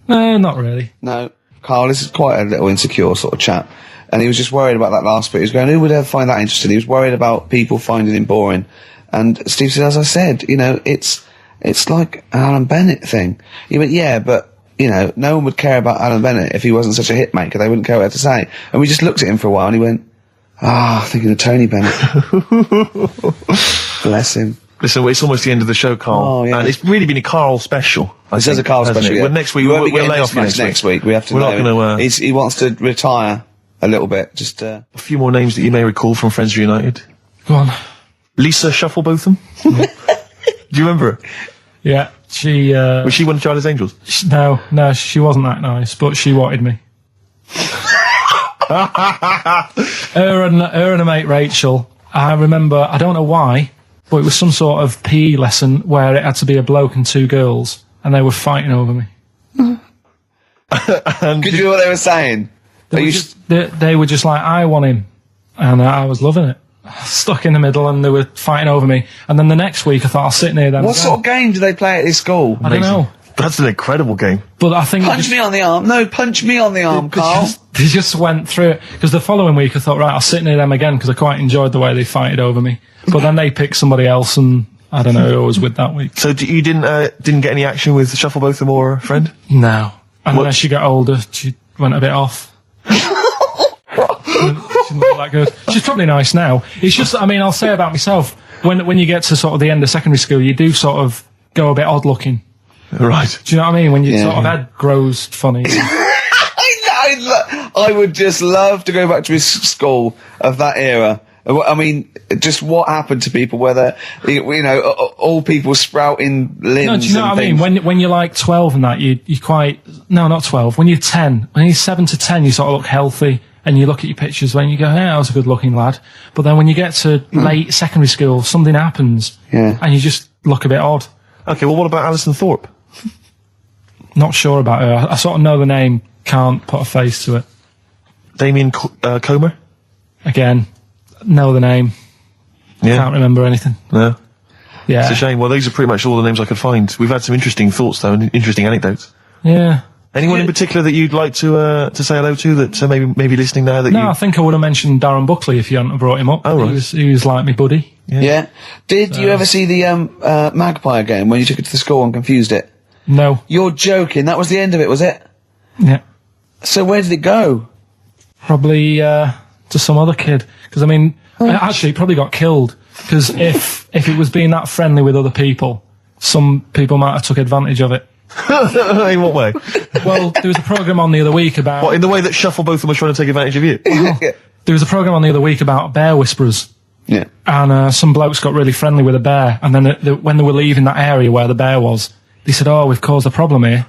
[SPEAKER 2] No, not really.
[SPEAKER 1] No. Carl, this is quite a little insecure sort of chap. And he was just worried about that last bit. He was going, who would ever find that interesting? He was worried about people finding him boring. And Steve said, as I said, you know, it's like an Alan Bennett thing. He went, yeah, but, you know, no one would care about Alan Bennett if he wasn't such a hit maker. They wouldn't care what to say. And we just looked at him for a while and he went, thinking of Tony Bennett. Bless him.
[SPEAKER 3] Listen, it's almost the end of the show, Carl.
[SPEAKER 1] Oh, yeah.
[SPEAKER 3] And it's really been a Carl special.
[SPEAKER 1] This is a Carl
[SPEAKER 3] hasn't
[SPEAKER 1] special,
[SPEAKER 3] it?
[SPEAKER 1] yeah.
[SPEAKER 3] Well, next week,
[SPEAKER 1] We won't
[SPEAKER 3] we'll
[SPEAKER 1] be getting
[SPEAKER 3] lay
[SPEAKER 1] this
[SPEAKER 3] off you
[SPEAKER 1] much next week. We have to
[SPEAKER 3] We're
[SPEAKER 1] know.
[SPEAKER 3] not going to...
[SPEAKER 1] He wants to retire a little bit. Just,
[SPEAKER 3] A few more names that you may recall from Friends Reunited.
[SPEAKER 2] Go on.
[SPEAKER 3] Lisa Shufflebotham. Do you remember her?
[SPEAKER 2] Yeah, she...
[SPEAKER 3] Was she one of Charlie's Angels?
[SPEAKER 2] No, she wasn't that nice, but she wanted me. her and her mate Rachel, I remember, I don't know why, but it was some sort of PE lesson where it had to be a bloke and two girls, and they were fighting over me.
[SPEAKER 1] could you hear what they were saying?
[SPEAKER 2] They were just like, I want him, and I was loving it. Stuck in the middle, and they were fighting over me. And then the next week, I thought I'll sit near them.
[SPEAKER 1] What sort of game do they play at this school?
[SPEAKER 2] I don't know.
[SPEAKER 3] That's an incredible game.
[SPEAKER 2] But I think
[SPEAKER 1] Punch me on the arm. No, punch me on the arm, Carl.
[SPEAKER 2] They just went through it. Because the following week, I thought, right, I'll sit near them again, because I quite enjoyed the way they fighted over me. But then they picked somebody else, and I don't know who I was with that week.
[SPEAKER 3] So you didn't get any action with Shufflebotham or a friend?
[SPEAKER 2] No. And then as she got older, she went a bit off. She didn't look that good. She's probably nice now. It's just, I mean, I'll say about myself, when you get to sort of the end of secondary school, you do sort of go a bit odd looking.
[SPEAKER 3] Right.
[SPEAKER 2] Do you know what I mean? When your sort of head grows funny.
[SPEAKER 1] I would just love to go back to his school of that era. I mean, just what happened to people, whether, you know, all people sprouting limbs.
[SPEAKER 2] No, do you know
[SPEAKER 1] and
[SPEAKER 2] what I
[SPEAKER 1] things.
[SPEAKER 2] mean? When you're like 12 and that, you quite, no, not 12. When you're 10, when you're 7 to 10, you sort of look healthy, and you look at your pictures when you go, yeah, I was a good looking lad. But then when you get to late secondary school, something happens, and you just look a bit odd.
[SPEAKER 3] Okay, well, what about Alison Thorpe?
[SPEAKER 2] Not sure about her. I sort of know the name, can't put a face to it.
[SPEAKER 3] Damien Comer?
[SPEAKER 2] Again, know the name, can't remember anything.
[SPEAKER 3] No.
[SPEAKER 2] Yeah.
[SPEAKER 3] It's a shame. Well, those are pretty much all the names I could find. We've had some interesting thoughts, though, and interesting anecdotes.
[SPEAKER 2] Yeah.
[SPEAKER 3] Anyone in particular that you'd like to say hello to that maybe listening now that
[SPEAKER 2] No, I think I would have mentioned Darren Buckley if you hadn't have brought him up.
[SPEAKER 3] Oh, right.
[SPEAKER 2] He was like my buddy.
[SPEAKER 1] Yeah. Did you ever see the Magpie game when you took it to the school and confused it?
[SPEAKER 2] No.
[SPEAKER 1] You're joking. That was the end of it, was it?
[SPEAKER 2] Yeah.
[SPEAKER 1] So where did it go?
[SPEAKER 2] Probably to some other kid. Because, I mean, actually, it probably got killed. Because if it was being that friendly with other people, some people might have took advantage of it.
[SPEAKER 3] In what way?
[SPEAKER 2] Well, there was a programme on the other week about...
[SPEAKER 3] What, in the way that Shuffle both of them was trying to take advantage of you?
[SPEAKER 2] There was a programme on the other week about bear whisperers.
[SPEAKER 1] Yeah.
[SPEAKER 2] And some blokes got really friendly with a bear, and then when they were leaving that area where the bear was, they said, "Oh, we've caused a problem here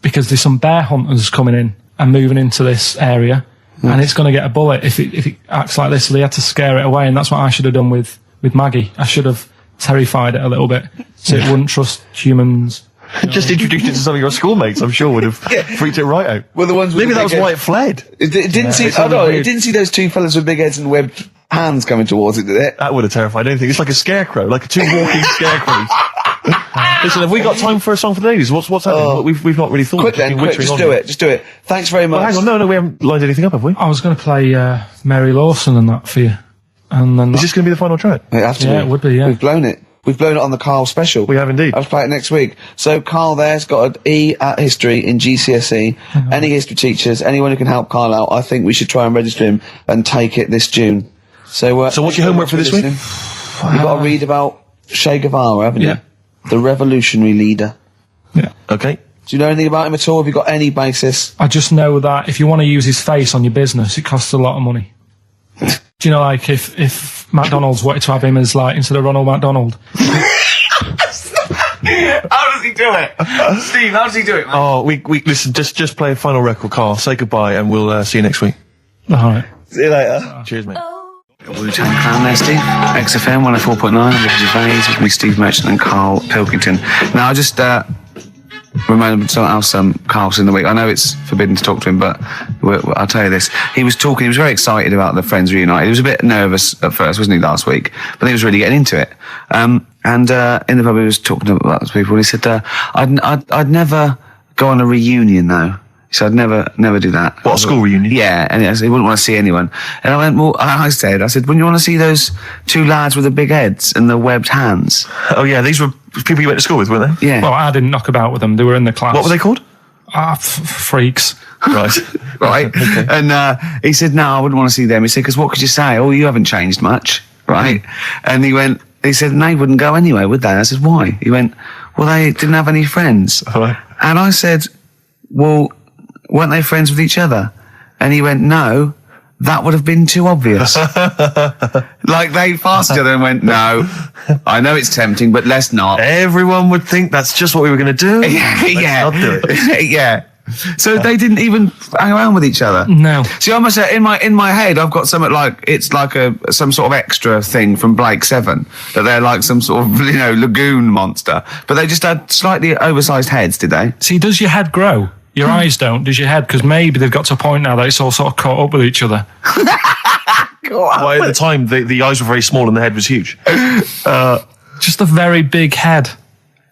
[SPEAKER 2] because there's some bear hunters coming in and moving into this area, and it's going to get a bullet if it acts like this." So they had to scare it away, and that's what I should have done with Maggie. I should have terrified it a little bit so it wouldn't trust humans.
[SPEAKER 3] Just introduced it to some of your schoolmates, I'm sure would have freaked it right out.
[SPEAKER 1] Well, the ones with
[SPEAKER 3] maybe
[SPEAKER 1] the
[SPEAKER 3] that was
[SPEAKER 1] big
[SPEAKER 3] why
[SPEAKER 1] head.
[SPEAKER 3] it fled.
[SPEAKER 1] It didn't see. It didn't see those two fellas with big heads and webbed hands coming towards it, did it?
[SPEAKER 3] That would have terrified anything. It's like a scarecrow, like two walking scarecrows. Listen, have we got time for a song for the ladies? What's happening? We've not really thought.
[SPEAKER 1] Quick then, quick, just do it. Just do it. Thanks very much.
[SPEAKER 3] Well, hang on, no, we haven't lined anything up, have we?
[SPEAKER 2] I was going to play Mary Lawson and that for you. And then
[SPEAKER 3] Is this going to be the final track?
[SPEAKER 1] It has to
[SPEAKER 2] Yeah,
[SPEAKER 1] be.
[SPEAKER 2] it would be, yeah.
[SPEAKER 1] We've blown it. We've blown it on the Karl special.
[SPEAKER 3] We have indeed.
[SPEAKER 1] I'll play it next week. So Karl there's got an E at history in GCSE. Any history teachers, anyone who can help Karl out, I think we should try and register him and take it this June. So what's
[SPEAKER 3] your homework for this week?
[SPEAKER 1] You've got to read about Che Guevara, haven't you? The revolutionary leader.
[SPEAKER 2] Yeah.
[SPEAKER 3] Okay.
[SPEAKER 1] Do you know anything about him at all? Have you got any basis?
[SPEAKER 2] I just know that if you want to use his face on your business, it costs a lot of money. Do you know, like, if McDonald's wanted to have him as, like, instead of Ronald McDonald?
[SPEAKER 1] How does he do it? Steve, how does he do it, man?
[SPEAKER 3] Oh, we listen, just play a final record, Karl. Say goodbye and we'll see you next week.
[SPEAKER 2] Alright.
[SPEAKER 1] See you later.
[SPEAKER 3] Cheers, mate.
[SPEAKER 1] Wu-Tang Clan there, Steve. XFM 104.9. I'm Ricky Gervais with me, Steve Merchant and Karl Pilkington. Now, I just reminded me of something else Karl's in the week. I know it's forbidden to talk to him, but I'll tell you this. He was very excited about the Friends Reunited. He was a bit nervous at first, wasn't he, last week? But he was really getting into it. And in the pub, he was talking about those people, and he said, I'd never go on a reunion, though. He said, I'd never do that.
[SPEAKER 3] What, a school reunion?
[SPEAKER 1] Yeah, and he wouldn't want to see anyone. And I went, well, I said, wouldn't you want to see those two lads with the big heads and the webbed hands?
[SPEAKER 3] Oh, yeah, these were people you went to school with, weren't they?
[SPEAKER 1] Yeah.
[SPEAKER 2] Well, I didn't knock about with them. They were in the class.
[SPEAKER 3] What were they called?
[SPEAKER 2] Freaks.
[SPEAKER 3] Right.
[SPEAKER 1] Right. Okay. And he said, no, I wouldn't want to see them. He said, because what could you say? Oh, you haven't changed much. Right. And he said, they wouldn't go anyway, would they? I said, why? He went, well, they didn't have any friends.
[SPEAKER 3] Right.
[SPEAKER 1] And I said, well, weren't they friends with each other? And he went, no, that would have been too obvious. Like, they passed each other and went, no, I know it's tempting, but let's not.
[SPEAKER 3] Everyone would think that's just what we were going to do. Let's not do it.
[SPEAKER 1] Yeah. So they didn't even hang around with each other.
[SPEAKER 2] No.
[SPEAKER 1] See, I must say, in my head, I've got something like it's like some sort of extra thing from Blake 7 that they're like some sort of lagoon monster, but they just had slightly oversized heads, did they?
[SPEAKER 2] See, does your head grow? Your eyes don't. Does your head? Because maybe they've got to a point now that it's all sort of caught up with each other.
[SPEAKER 3] Well, at the time, the eyes were very small and the head was huge.
[SPEAKER 2] Just a very big head.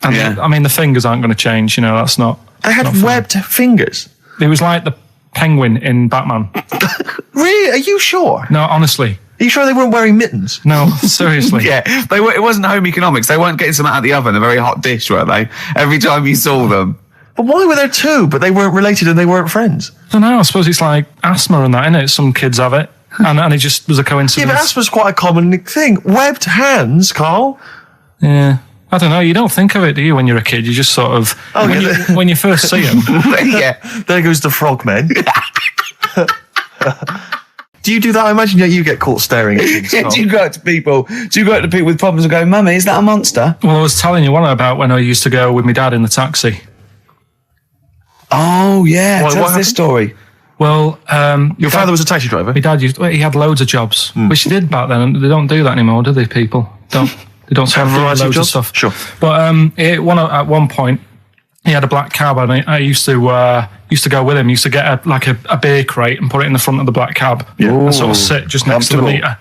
[SPEAKER 2] And
[SPEAKER 1] Yeah.
[SPEAKER 2] I mean, the fingers aren't going to change. That's not.
[SPEAKER 3] They had webbed fingers.
[SPEAKER 2] It was like the penguin in Batman.
[SPEAKER 3] Really? Are you sure?
[SPEAKER 2] No, honestly.
[SPEAKER 3] Are you sure they weren't wearing mittens?
[SPEAKER 2] No, seriously.
[SPEAKER 1] Yeah, it wasn't home economics. They weren't getting some out of the oven, a very hot dish, were they? Every time you saw them.
[SPEAKER 3] But why were there two, but they weren't related and they weren't friends?
[SPEAKER 2] I don't know. I suppose it's like asthma and that, innit? Some kids have it. And it just was a coincidence.
[SPEAKER 3] Yeah, but asthma's quite a common thing. Webbed hands, Karl.
[SPEAKER 2] Yeah. I don't know. You don't think of it, do you, when you're a kid? You just sort of... when you first see them.
[SPEAKER 1] Yeah.
[SPEAKER 3] There goes the frogmen. Do you do that? I imagine you get caught staring at things.
[SPEAKER 1] Yeah, do you go up to people with problems and go, Mummy, is that a monster?
[SPEAKER 2] Well, I was telling you one about when I used to go with my dad in the taxi.
[SPEAKER 1] Oh, yeah.
[SPEAKER 3] What
[SPEAKER 1] Tell us
[SPEAKER 3] happened?
[SPEAKER 1] this story.
[SPEAKER 2] Well,
[SPEAKER 3] Your father was a taxi driver?
[SPEAKER 2] my dad he had loads of jobs, which he did back then, and they don't do that anymore, do they, people? They don't
[SPEAKER 3] Have a variety of
[SPEAKER 2] loads
[SPEAKER 3] jobs?
[SPEAKER 2] stuff.
[SPEAKER 3] Sure.
[SPEAKER 2] But at one point, he had a black cab, and I used to go with him. He used to get a beer crate and put it in the front of the black cab, and sort of sit just next to the meter.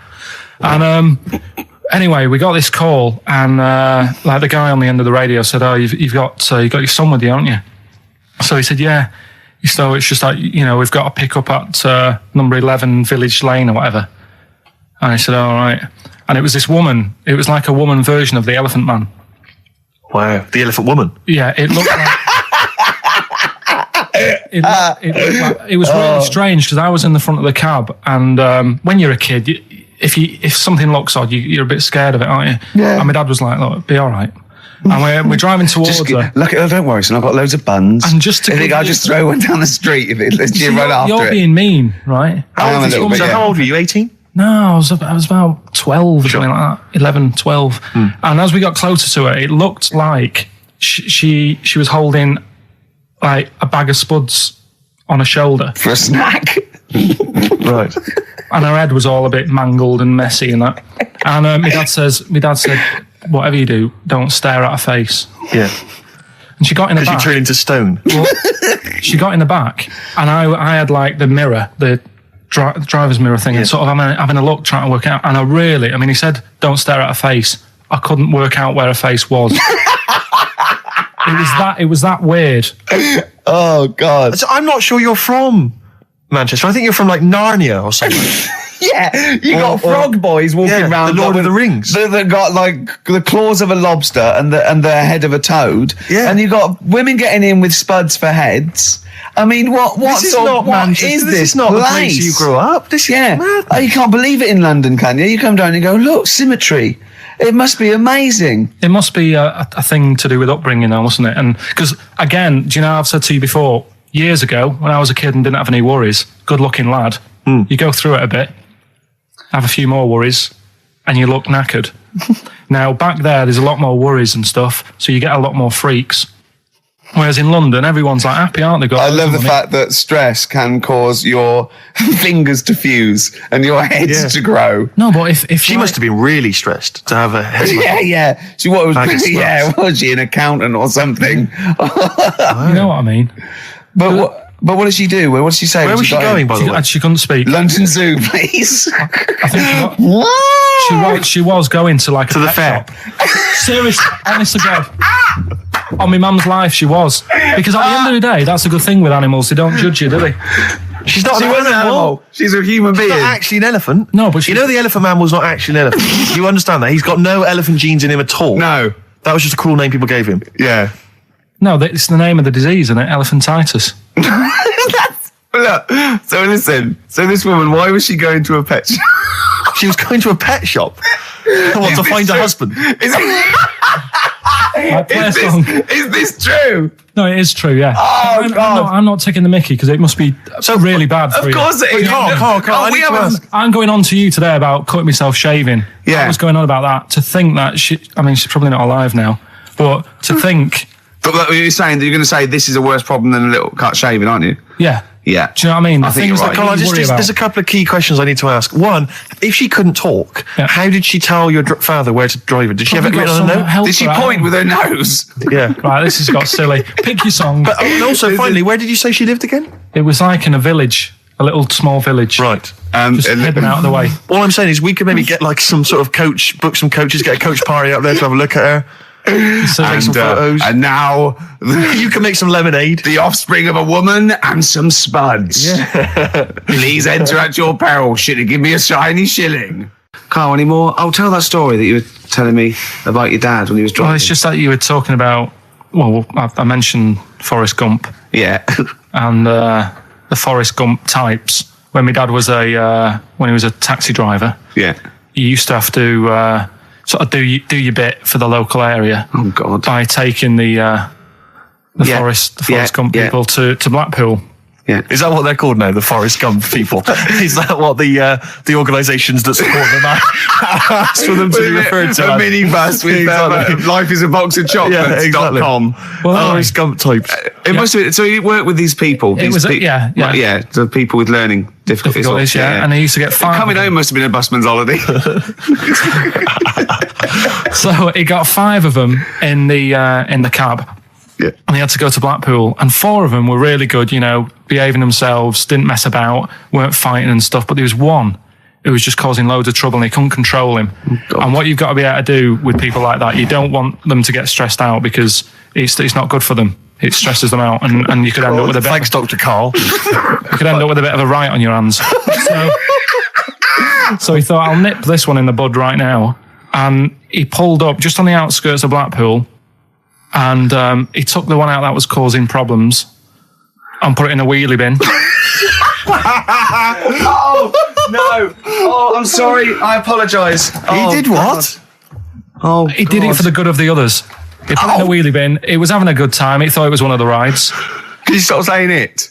[SPEAKER 2] And anyway, we got this call, and like the guy on the end of the radio said, "Oh, you've got your son with you, haven't you?" So he said, "Yeah." So it's just like, we've got to pick up at number 11 Village Lane or whatever. And I said, all right. And it was this woman. It was like a woman version of the Elephant Man.
[SPEAKER 3] Wow, the elephant woman.
[SPEAKER 2] Yeah, it looked like... it was really strange because I was in the front of the cab, and when you're a kid, if something looks odd, you're a bit scared of it, aren't you?
[SPEAKER 1] Yeah.
[SPEAKER 2] And my dad was like, look, be all right. And we're driving towards her.
[SPEAKER 1] Look, don't worry, son. I've got loads of buns.
[SPEAKER 2] And just to
[SPEAKER 1] I think I'll just throw one down the street if it lets you run after
[SPEAKER 2] You're
[SPEAKER 1] it.
[SPEAKER 2] being mean, right?
[SPEAKER 1] I am a little bit.
[SPEAKER 3] So how old were you? 18?
[SPEAKER 2] No, I was about 12 or something like that, 11, 12. And as we got closer to her, it looked like she was holding like a bag of spuds on her shoulder.
[SPEAKER 1] For a snack.
[SPEAKER 3] Right.
[SPEAKER 2] And her head was all a bit mangled and messy and that. And my dad said, whatever you do, don't stare at her face.
[SPEAKER 3] Yeah.
[SPEAKER 2] And she got in the
[SPEAKER 3] Because
[SPEAKER 2] back.
[SPEAKER 3] you turn into stone.
[SPEAKER 2] Well, she got in the back, and I had like the mirror, the driver's mirror thing, and sort of having a look, trying to work out. And he said, don't stare at her face. I couldn't work out where her face was. It was that weird.
[SPEAKER 1] Oh, God.
[SPEAKER 3] So I'm not sure you're from Manchester. I think you're from like Narnia or something.
[SPEAKER 1] Yeah, you got frog boys walking around.
[SPEAKER 3] The Lord of the Rings.
[SPEAKER 1] That got like the claws of a lobster and the head of a toad.
[SPEAKER 3] Yeah.
[SPEAKER 1] And you got women getting in with spuds for heads. I mean, what
[SPEAKER 3] This is not the place you grew up. This is mad.
[SPEAKER 1] Oh, you can't believe it in London, can you? You come down and go, look, symmetry. It must be amazing.
[SPEAKER 2] It must be a thing to do with upbringing now, mustn't it? And because, again, do you know, I've said to you before, years ago, when I was a kid and didn't have any worries, good-looking lad, you go through it a bit, have a few more worries, and you look knackered. Now, back there's a lot more worries and stuff, so you get a lot more freaks. Whereas in London, everyone's like happy, aren't they?
[SPEAKER 1] I love the fact that stress can cause your fingers to fuse and your heads to grow.
[SPEAKER 2] No, but if
[SPEAKER 3] She must have been really stressed to have a head.
[SPEAKER 1] Yeah. She was she an accountant or something?
[SPEAKER 2] You know what I mean?
[SPEAKER 1] But what did she do? What did she say?
[SPEAKER 3] Where was she going, by the way?
[SPEAKER 2] She couldn't speak.
[SPEAKER 1] London Zoo, please.
[SPEAKER 2] I think she was going to like
[SPEAKER 3] to the fair.
[SPEAKER 2] Seriously, honest to God. On my mum's life, she was. Because at the end of the day, that's a good thing with animals. They don't judge you, do they?
[SPEAKER 3] She's not
[SPEAKER 1] an animal. She's a human being.
[SPEAKER 3] She's not actually an elephant.
[SPEAKER 2] No, but
[SPEAKER 3] you know the elephant man was not actually an elephant. You understand that? He's got no elephant genes in him at all.
[SPEAKER 1] No.
[SPEAKER 3] That was just a cool name people gave him.
[SPEAKER 1] Yeah.
[SPEAKER 2] No, it's the name of the disease, isn't it? Elephantitis.
[SPEAKER 1] Look, so listen. So this woman, why was she going to a pet shop?
[SPEAKER 3] She was going to a pet shop. To find a husband.
[SPEAKER 1] Is this true?
[SPEAKER 2] No, it is true, yeah.
[SPEAKER 1] Oh, God.
[SPEAKER 2] I'm not taking the mickey because it must be really bad for you.
[SPEAKER 1] Of course it is.
[SPEAKER 2] Carl, I'm going on to you today about cutting myself shaving.
[SPEAKER 1] Yeah.
[SPEAKER 2] I was going on about that. To think that she's probably not alive now, but to think...
[SPEAKER 1] But you're saying that you're going to say this is a worse problem than a little cut shaving, aren't you?
[SPEAKER 2] Yeah.
[SPEAKER 1] Yeah.
[SPEAKER 2] Do you know what I mean?
[SPEAKER 1] I think you're right.
[SPEAKER 3] Carl, there's a couple of key questions I need to ask. One, if she couldn't talk, how did she tell your father where to drive it? Did she have it written on a note?
[SPEAKER 1] Did she point with her nose?
[SPEAKER 3] Yeah.
[SPEAKER 2] Right, this has got silly. Pick your song.
[SPEAKER 3] But also, finally, where did you say she lived again?
[SPEAKER 2] It was like in a village, a little small village.
[SPEAKER 3] Right.
[SPEAKER 2] Just hidden out of the way.
[SPEAKER 3] All I'm saying is we could maybe get like some sort of coach, book some coaches, get a coach party up there to have a look at her. Take some photos.
[SPEAKER 1] And now
[SPEAKER 3] you can make some lemonade.
[SPEAKER 1] The offspring of a woman and some spuds. Yeah. Please enter at your peril. Should it give me a shiny shilling? Carl, any more? I'll tell that story that you were telling me about your dad when he was driving.
[SPEAKER 2] Well, it's just that you were talking about. Well, I mentioned Forrest Gump.
[SPEAKER 1] Yeah.
[SPEAKER 2] And the Forrest Gump types. When my dad was when he was a taxi driver.
[SPEAKER 1] Yeah.
[SPEAKER 2] You used to have to. Sort of do your bit for the local area.
[SPEAKER 1] Oh God!
[SPEAKER 2] By taking the Forrest Gump people to Blackpool.
[SPEAKER 1] Yeah,
[SPEAKER 3] is that what they're called now? The Forrest Gump people? Is that what the organisations that support them asked for them to be referred to?
[SPEAKER 1] A minibus with life is a box of chocolates.com.
[SPEAKER 3] Forrest Gump types.
[SPEAKER 1] It must have. So you work with these people.
[SPEAKER 2] It was
[SPEAKER 1] the people with learning difficulties.
[SPEAKER 2] Yeah, and they used to get 5.
[SPEAKER 1] Coming home must have been a busman's holiday.
[SPEAKER 2] So he got 5 of them in the cab.
[SPEAKER 1] Yeah.
[SPEAKER 2] And he had to go to Blackpool, and 4 of them were really good, behaving themselves, didn't mess about, weren't fighting and stuff. But there was one who was just causing loads of trouble, and he couldn't control him. Oh, and what you've got to be able to do with people like that, you don't want them to get stressed out because it's not good for them. It stresses them out, and you could end up with a bit.
[SPEAKER 3] Thanks, Dr. Carl.
[SPEAKER 2] You could end up with a bit of a riot on your hands. So he thought, I'll nip this one in the bud right now. And he pulled up just on the outskirts of Blackpool. And he took the one out that was causing problems and put it in a wheelie bin.
[SPEAKER 1] No. Oh, I'm sorry. I apologise.
[SPEAKER 3] He did what?
[SPEAKER 1] Oh,
[SPEAKER 2] He did it for the good of the others. He put it in a wheelie bin. He was having a good time. He thought it was one of the rides.
[SPEAKER 1] Can you stop saying it?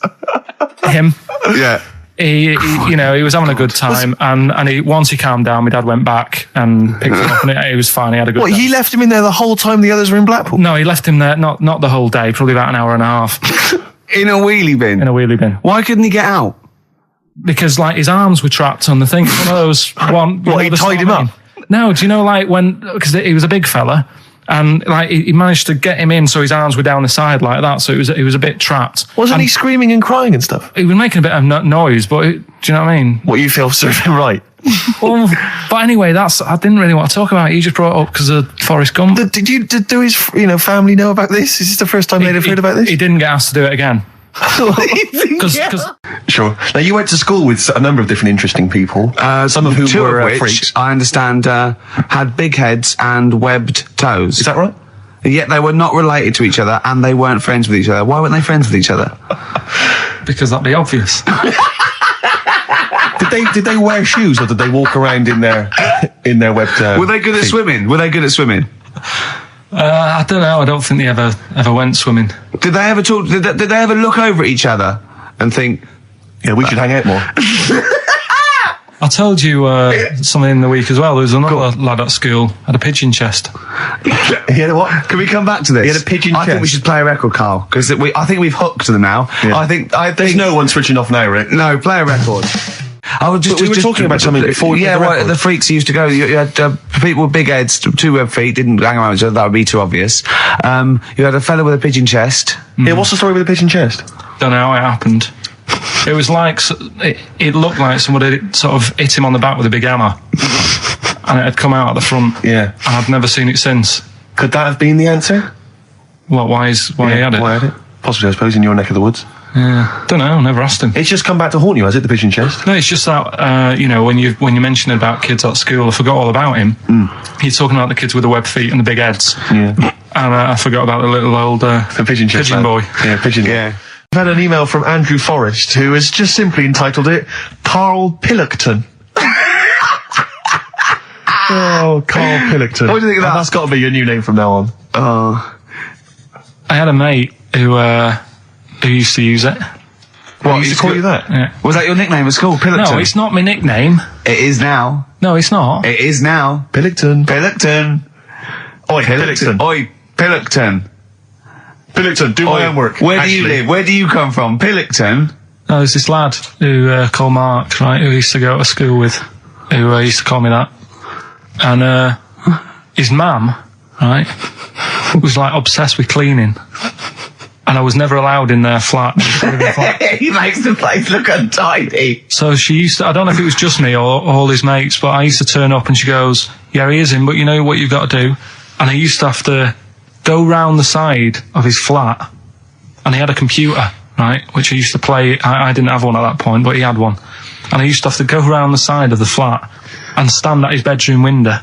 [SPEAKER 2] Him.
[SPEAKER 1] Yeah.
[SPEAKER 2] He was having a good time, and once he calmed down, my dad went back and picked him up, and he was fine. He had a good
[SPEAKER 3] What,
[SPEAKER 2] time.
[SPEAKER 3] he left him in there the whole time the others were in Blackpool?
[SPEAKER 2] No, he left him there, not the whole day, probably about an hour and a half.
[SPEAKER 1] In a wheelie bin?
[SPEAKER 2] In a wheelie bin.
[SPEAKER 1] Why couldn't he get out?
[SPEAKER 2] Because, like, his arms were trapped on the thing. One of those...
[SPEAKER 3] What, he tied him up?
[SPEAKER 2] No, do you know, like, because he was a big fella, and, like, he managed to get him in so his arms were down the side like that, so he was a bit trapped.
[SPEAKER 3] Wasn't he screaming and crying and stuff?
[SPEAKER 2] He was making a bit of noise, but do you know what I mean?
[SPEAKER 3] What, you feel served him right?
[SPEAKER 2] Well, but anyway, I didn't really want to talk about it. You just bbrought it up because of Forrest Gump.
[SPEAKER 3] Did his family know about this? Is this the first time they'd have heard about this?
[SPEAKER 2] He didn't get asked to do it again.
[SPEAKER 3] Sure. Now, you went to school with a number of different interesting people, some of whom
[SPEAKER 1] Two
[SPEAKER 3] were
[SPEAKER 1] of which,
[SPEAKER 3] freaks.
[SPEAKER 1] I understand, had big heads and webbed toes.
[SPEAKER 3] Is that right?
[SPEAKER 1] Yet they were not related to each other, and they weren't friends with each other. Why weren't they friends with each other?
[SPEAKER 2] Because that'd be obvious.
[SPEAKER 3] Did they wear shoes, or did they walk around in their webbed?
[SPEAKER 1] Were they good at swimming?
[SPEAKER 2] I don't know. I don't think they ever went swimming.
[SPEAKER 1] Did they ever talk? Did they ever look over at each other and think,
[SPEAKER 3] yeah, we should hang out more?
[SPEAKER 2] I told you something in the week as well. There was another lad at school had a pigeon chest.
[SPEAKER 3] He had a what?
[SPEAKER 1] Can we come back to this?
[SPEAKER 3] He had a pigeon
[SPEAKER 1] I think we
[SPEAKER 3] chest.
[SPEAKER 1] should play a record, Carl, because I think we've hooked them now.
[SPEAKER 3] Yeah.
[SPEAKER 1] I think
[SPEAKER 3] There's no one switching off now, Rick.
[SPEAKER 1] No, play a record. I was
[SPEAKER 3] But we were talking about something before we
[SPEAKER 1] Yeah,
[SPEAKER 3] played the
[SPEAKER 1] well,
[SPEAKER 3] record.
[SPEAKER 1] the freaks used to go. You had people with big heads, two web feet, didn't hang around with each other. That would be too obvious. You had a fella with a pigeon chest.
[SPEAKER 3] Yeah, what's the story with the pigeon chest?
[SPEAKER 2] Don't know how it happened. It was like it looked like somebody sort of hit him on the back with a big hammer, and it had come out at the front.
[SPEAKER 3] Yeah,
[SPEAKER 2] and I've never seen it since.
[SPEAKER 3] Could that have been the answer?
[SPEAKER 2] What? Why he had it?
[SPEAKER 3] Why had it? Possibly, I suppose, in your neck of the woods.
[SPEAKER 2] Yeah, don't know. Never asked him.
[SPEAKER 3] It's just come back to haunt you, has it? The pigeon chest?
[SPEAKER 2] No, it's just that when you mentioned about kids at school, I forgot all about him. He's talking about the kids with the web feet and the big heads.
[SPEAKER 3] Yeah,
[SPEAKER 2] and I forgot about the little old
[SPEAKER 3] the pigeon chest
[SPEAKER 2] pigeon boy.
[SPEAKER 3] Yeah, pigeon. Yeah. I've had an email from Andrew Forrest, who has just simply entitled it Karl Pilkington. Oh, Karl Pilkington.
[SPEAKER 1] What do you think of that?
[SPEAKER 3] That's got to be your new name from now on.
[SPEAKER 1] Oh,
[SPEAKER 2] I had a mate who used to use it.
[SPEAKER 3] What, used to call you that?
[SPEAKER 2] Yeah.
[SPEAKER 1] was that your nickname at school, Pilkington?
[SPEAKER 2] No, it's not my nickname.
[SPEAKER 1] It is now.
[SPEAKER 2] No, it's not.
[SPEAKER 1] It is now.
[SPEAKER 3] Pilkington.
[SPEAKER 1] Pilkington.
[SPEAKER 3] Oi, Pilkington.
[SPEAKER 1] Oi, Pilkington.
[SPEAKER 3] Pilkington, do my homework.
[SPEAKER 1] Where do you live? Where do you come from? Pilkington?
[SPEAKER 2] No, there's this lad who called Mark, right, who used to go to school with, who used to call me that. And his mum, right, was like obsessed with cleaning. And I was never allowed in their flat.
[SPEAKER 1] He makes the place look untidy.
[SPEAKER 2] So she used to, I don't know if it was just me or all his mates, but I used to turn up and she goes, yeah, he is in, but you know what you've got to do? And he used to have to go round the side of his flat, and he had a computer, right, which he used to play. I didn't have one at that point, but he had one. And he used to have to go round the side of the flat and stand at his bedroom window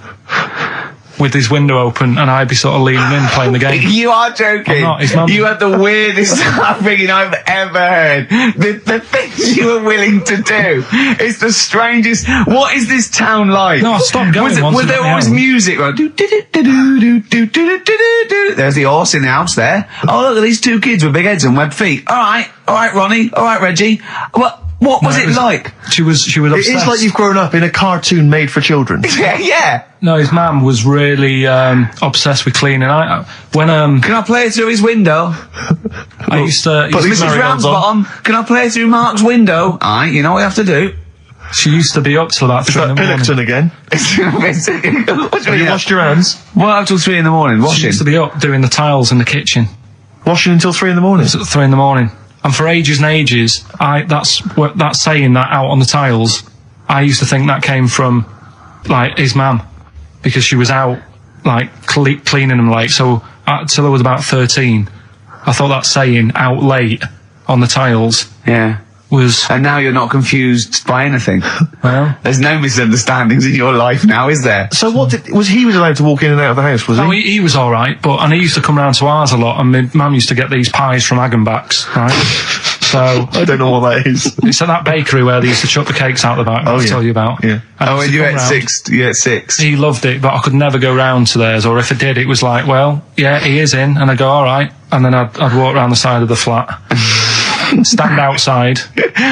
[SPEAKER 2] with his window open, and I'd be sort of leaning in playing the game.
[SPEAKER 1] You are joking.
[SPEAKER 2] I'm not. His mum...
[SPEAKER 1] You had the weirdest upbringing I've ever heard. The things you were willing to do. It's the strangest. What is this town like?
[SPEAKER 2] No, I stopped going.
[SPEAKER 1] Was there always music? Like, there's the horse in the house there. Oh, look at these two kids with big heads and webbed feet. All right, Ronnie. All right, Reggie. What was it like?
[SPEAKER 2] She was obsessed.
[SPEAKER 3] It is like you've grown up in a cartoon made for children.
[SPEAKER 1] Yeah.
[SPEAKER 2] No, his mum was really obsessed with cleaning. Can
[SPEAKER 1] I play through his window?
[SPEAKER 2] I used to...
[SPEAKER 1] Mrs. Ramsbottom, can I play through Mark's window? Aye, you know what you have to do.
[SPEAKER 2] She used to be up till about 3 in the morning.
[SPEAKER 3] Pilkington again? Have you washed your hands?
[SPEAKER 1] What up till 3 in the morning? Washing?
[SPEAKER 2] She used to be up doing the tiles in the kitchen.
[SPEAKER 3] Washing until 3 in the morning?
[SPEAKER 2] It was at 3 in the morning. And for ages and ages, that saying that out on the tiles, I used to think that came from, like, his mum. Because she was out, like, cleaning them late. So, till I was about 13, I thought that saying, out late, on the tiles,
[SPEAKER 1] yeah,
[SPEAKER 2] was...
[SPEAKER 1] And now you're not confused by anything.
[SPEAKER 2] Well...
[SPEAKER 1] There's no misunderstandings in your life now, is there?
[SPEAKER 3] So he was allowed to walk in and out of the house, was he?
[SPEAKER 2] Oh, he was alright, and he used to come round to ours a lot, and my mum used to get these pies from Hagenbach's, right? So...
[SPEAKER 3] I don't know what that is.
[SPEAKER 2] It's at that bakery where they used to chuck the cakes out the back, I'll tell you about.
[SPEAKER 3] Yeah.
[SPEAKER 1] And you ate six.
[SPEAKER 2] He loved it, but I could never go round to theirs, or if I did, it was like, well, yeah, he is in, and I'd go, alright, and then I'd walk round the side of the flat. Stand outside.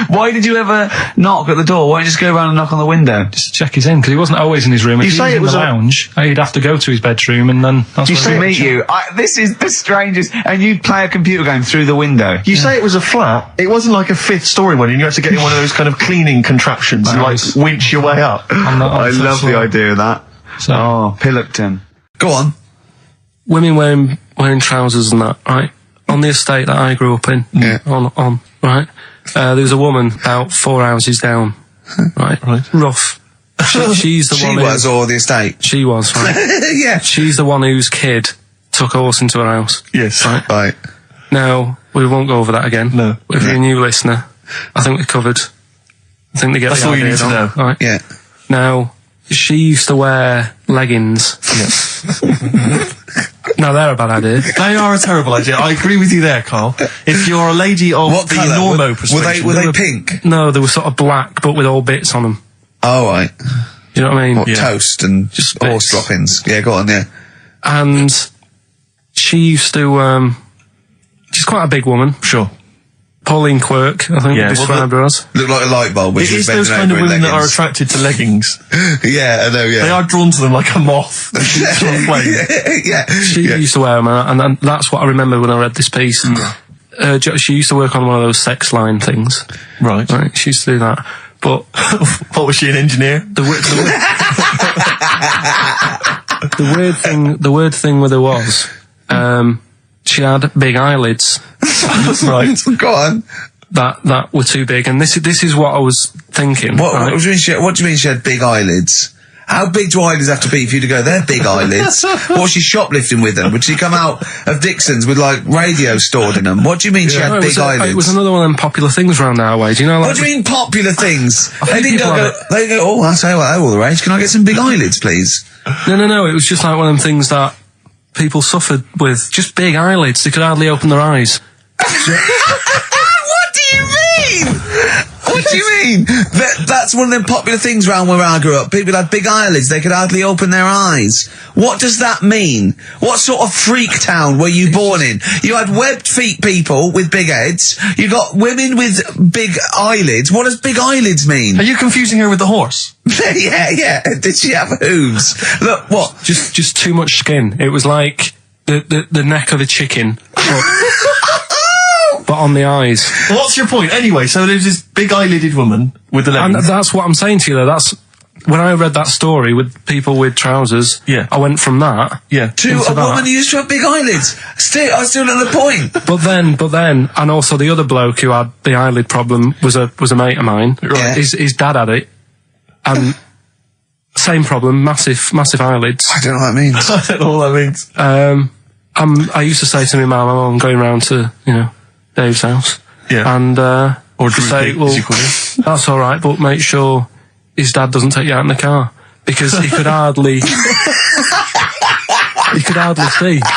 [SPEAKER 1] Why did you ever knock at the door? Why don't you just go around and knock on the window?
[SPEAKER 2] Just to check he's in, because he wasn't always in his room. If he was in the lounge, he'd have to go to his bedroom, and then that's
[SPEAKER 1] to meet you. This is the strangest. And you'd play a computer game through the window.
[SPEAKER 3] You say it was a flat. It wasn't like a fifth story one, and you had to get in one of those kind of cleaning contraptions and like winch your way up.
[SPEAKER 1] I love the idea of that.
[SPEAKER 2] So,
[SPEAKER 1] oh, Pilkington. Go on.
[SPEAKER 2] Women wearing trousers and that, right? On the estate that I grew up in, on right, there was a woman about 4 houses down, right? Rough. She's the one.
[SPEAKER 1] She was, or the estate?
[SPEAKER 2] She was, right?
[SPEAKER 1] Yeah.
[SPEAKER 2] She's the one whose kid took a horse into her house.
[SPEAKER 3] Yes.
[SPEAKER 1] Right.
[SPEAKER 2] Now, we won't go over that again.
[SPEAKER 3] No.
[SPEAKER 2] If you're a new listener, I think we covered. I think they get
[SPEAKER 3] That's
[SPEAKER 2] the
[SPEAKER 3] all you
[SPEAKER 2] idea
[SPEAKER 3] need to know.
[SPEAKER 2] Right?
[SPEAKER 1] Yeah.
[SPEAKER 2] Now, she used to wear leggings.
[SPEAKER 3] Yeah.
[SPEAKER 2] No, they're a bad idea.
[SPEAKER 3] They are a terrible idea. I agree with you there, Carl. If you're a lady of
[SPEAKER 1] What
[SPEAKER 3] the
[SPEAKER 1] colour?
[SPEAKER 3] normo persuasion...
[SPEAKER 1] Were they pink?
[SPEAKER 2] No, they were sort of black, but with all bits on them.
[SPEAKER 1] Oh, right.
[SPEAKER 2] You know what I mean?
[SPEAKER 1] What, toast and
[SPEAKER 2] just
[SPEAKER 1] horse droppings? Yeah, go on, yeah.
[SPEAKER 2] And she used to, she's quite a big woman.
[SPEAKER 3] Sure.
[SPEAKER 2] Pauline Quirk, I think we described her as.
[SPEAKER 1] Look like a light bulb.
[SPEAKER 3] It is those kind of women that are attracted to leggings.
[SPEAKER 1] Yeah, I know, yeah.
[SPEAKER 3] They are drawn to them like a moth.
[SPEAKER 1] Yeah.
[SPEAKER 2] She used to wear them, and that's what I remember when I read this piece. She used to work on one of those sex line things.
[SPEAKER 3] Right.
[SPEAKER 2] She used to do that. But
[SPEAKER 3] what, was she, an engineer?
[SPEAKER 2] The weird thing with her was, she had big eyelids.
[SPEAKER 1] Right. Go on.
[SPEAKER 2] That were too big, and this is what I was thinking.
[SPEAKER 1] What do you mean she had big eyelids? How big do eyelids have to be for you to go, they're big eyelids? What was she shoplifting with them? Would she come out of Dixon's with, like, radio stored in them? What do you mean she had big eyelids?
[SPEAKER 2] It was another one of them popular things around our way. Do you know, like...
[SPEAKER 1] What do you mean popular things? They didn't go, oh, I say, well, all the rage. Can I get some big eyelids, please?
[SPEAKER 2] No. It was just like one of them things that people suffered with. Just big eyelids. They could hardly open their eyes.
[SPEAKER 1] What do you mean? What do you mean? That's one of them popular things around where I grew up. People had big eyelids. They could hardly open their eyes. What does that mean? What sort of freak town were you born in? You had webbed feet people with big heads. You got women with big eyelids. What does big eyelids mean?
[SPEAKER 3] Are you confusing her with the horse?
[SPEAKER 1] Yeah. Did she have hooves? Look, what?
[SPEAKER 2] Just too much skin. It was like the neck of a chicken. But on the eyes.
[SPEAKER 3] Well, what's your point? Anyway, so there's this big eyelided woman with the leggings.
[SPEAKER 2] And that's what I'm saying to you, though. That's when I read that story with people with trousers.
[SPEAKER 3] Yeah.
[SPEAKER 2] I went from that.
[SPEAKER 3] Yeah.
[SPEAKER 1] To a woman who used to have big eyelids. I still don't know the point.
[SPEAKER 2] But then, and also the other bloke who had the eyelid problem was a mate of mine.
[SPEAKER 1] Right.
[SPEAKER 2] His dad had it, and same problem, massive eyelids.
[SPEAKER 1] I don't know what that means.
[SPEAKER 3] I don't know what that means.
[SPEAKER 2] I used to say to my mum, I'm going round to Dave's house.
[SPEAKER 3] Yeah.
[SPEAKER 2] And
[SPEAKER 3] or
[SPEAKER 2] say, well, that's all right, but make sure his dad doesn't take you out in the car, because he could hardly see. He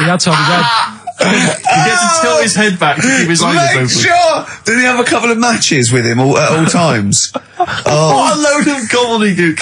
[SPEAKER 2] had to have his head.
[SPEAKER 3] He had to tilt his head back to keep his eyes open.
[SPEAKER 1] Make sure! Did he have a couple of matches with him at all times?
[SPEAKER 3] What a load of gobbledygook.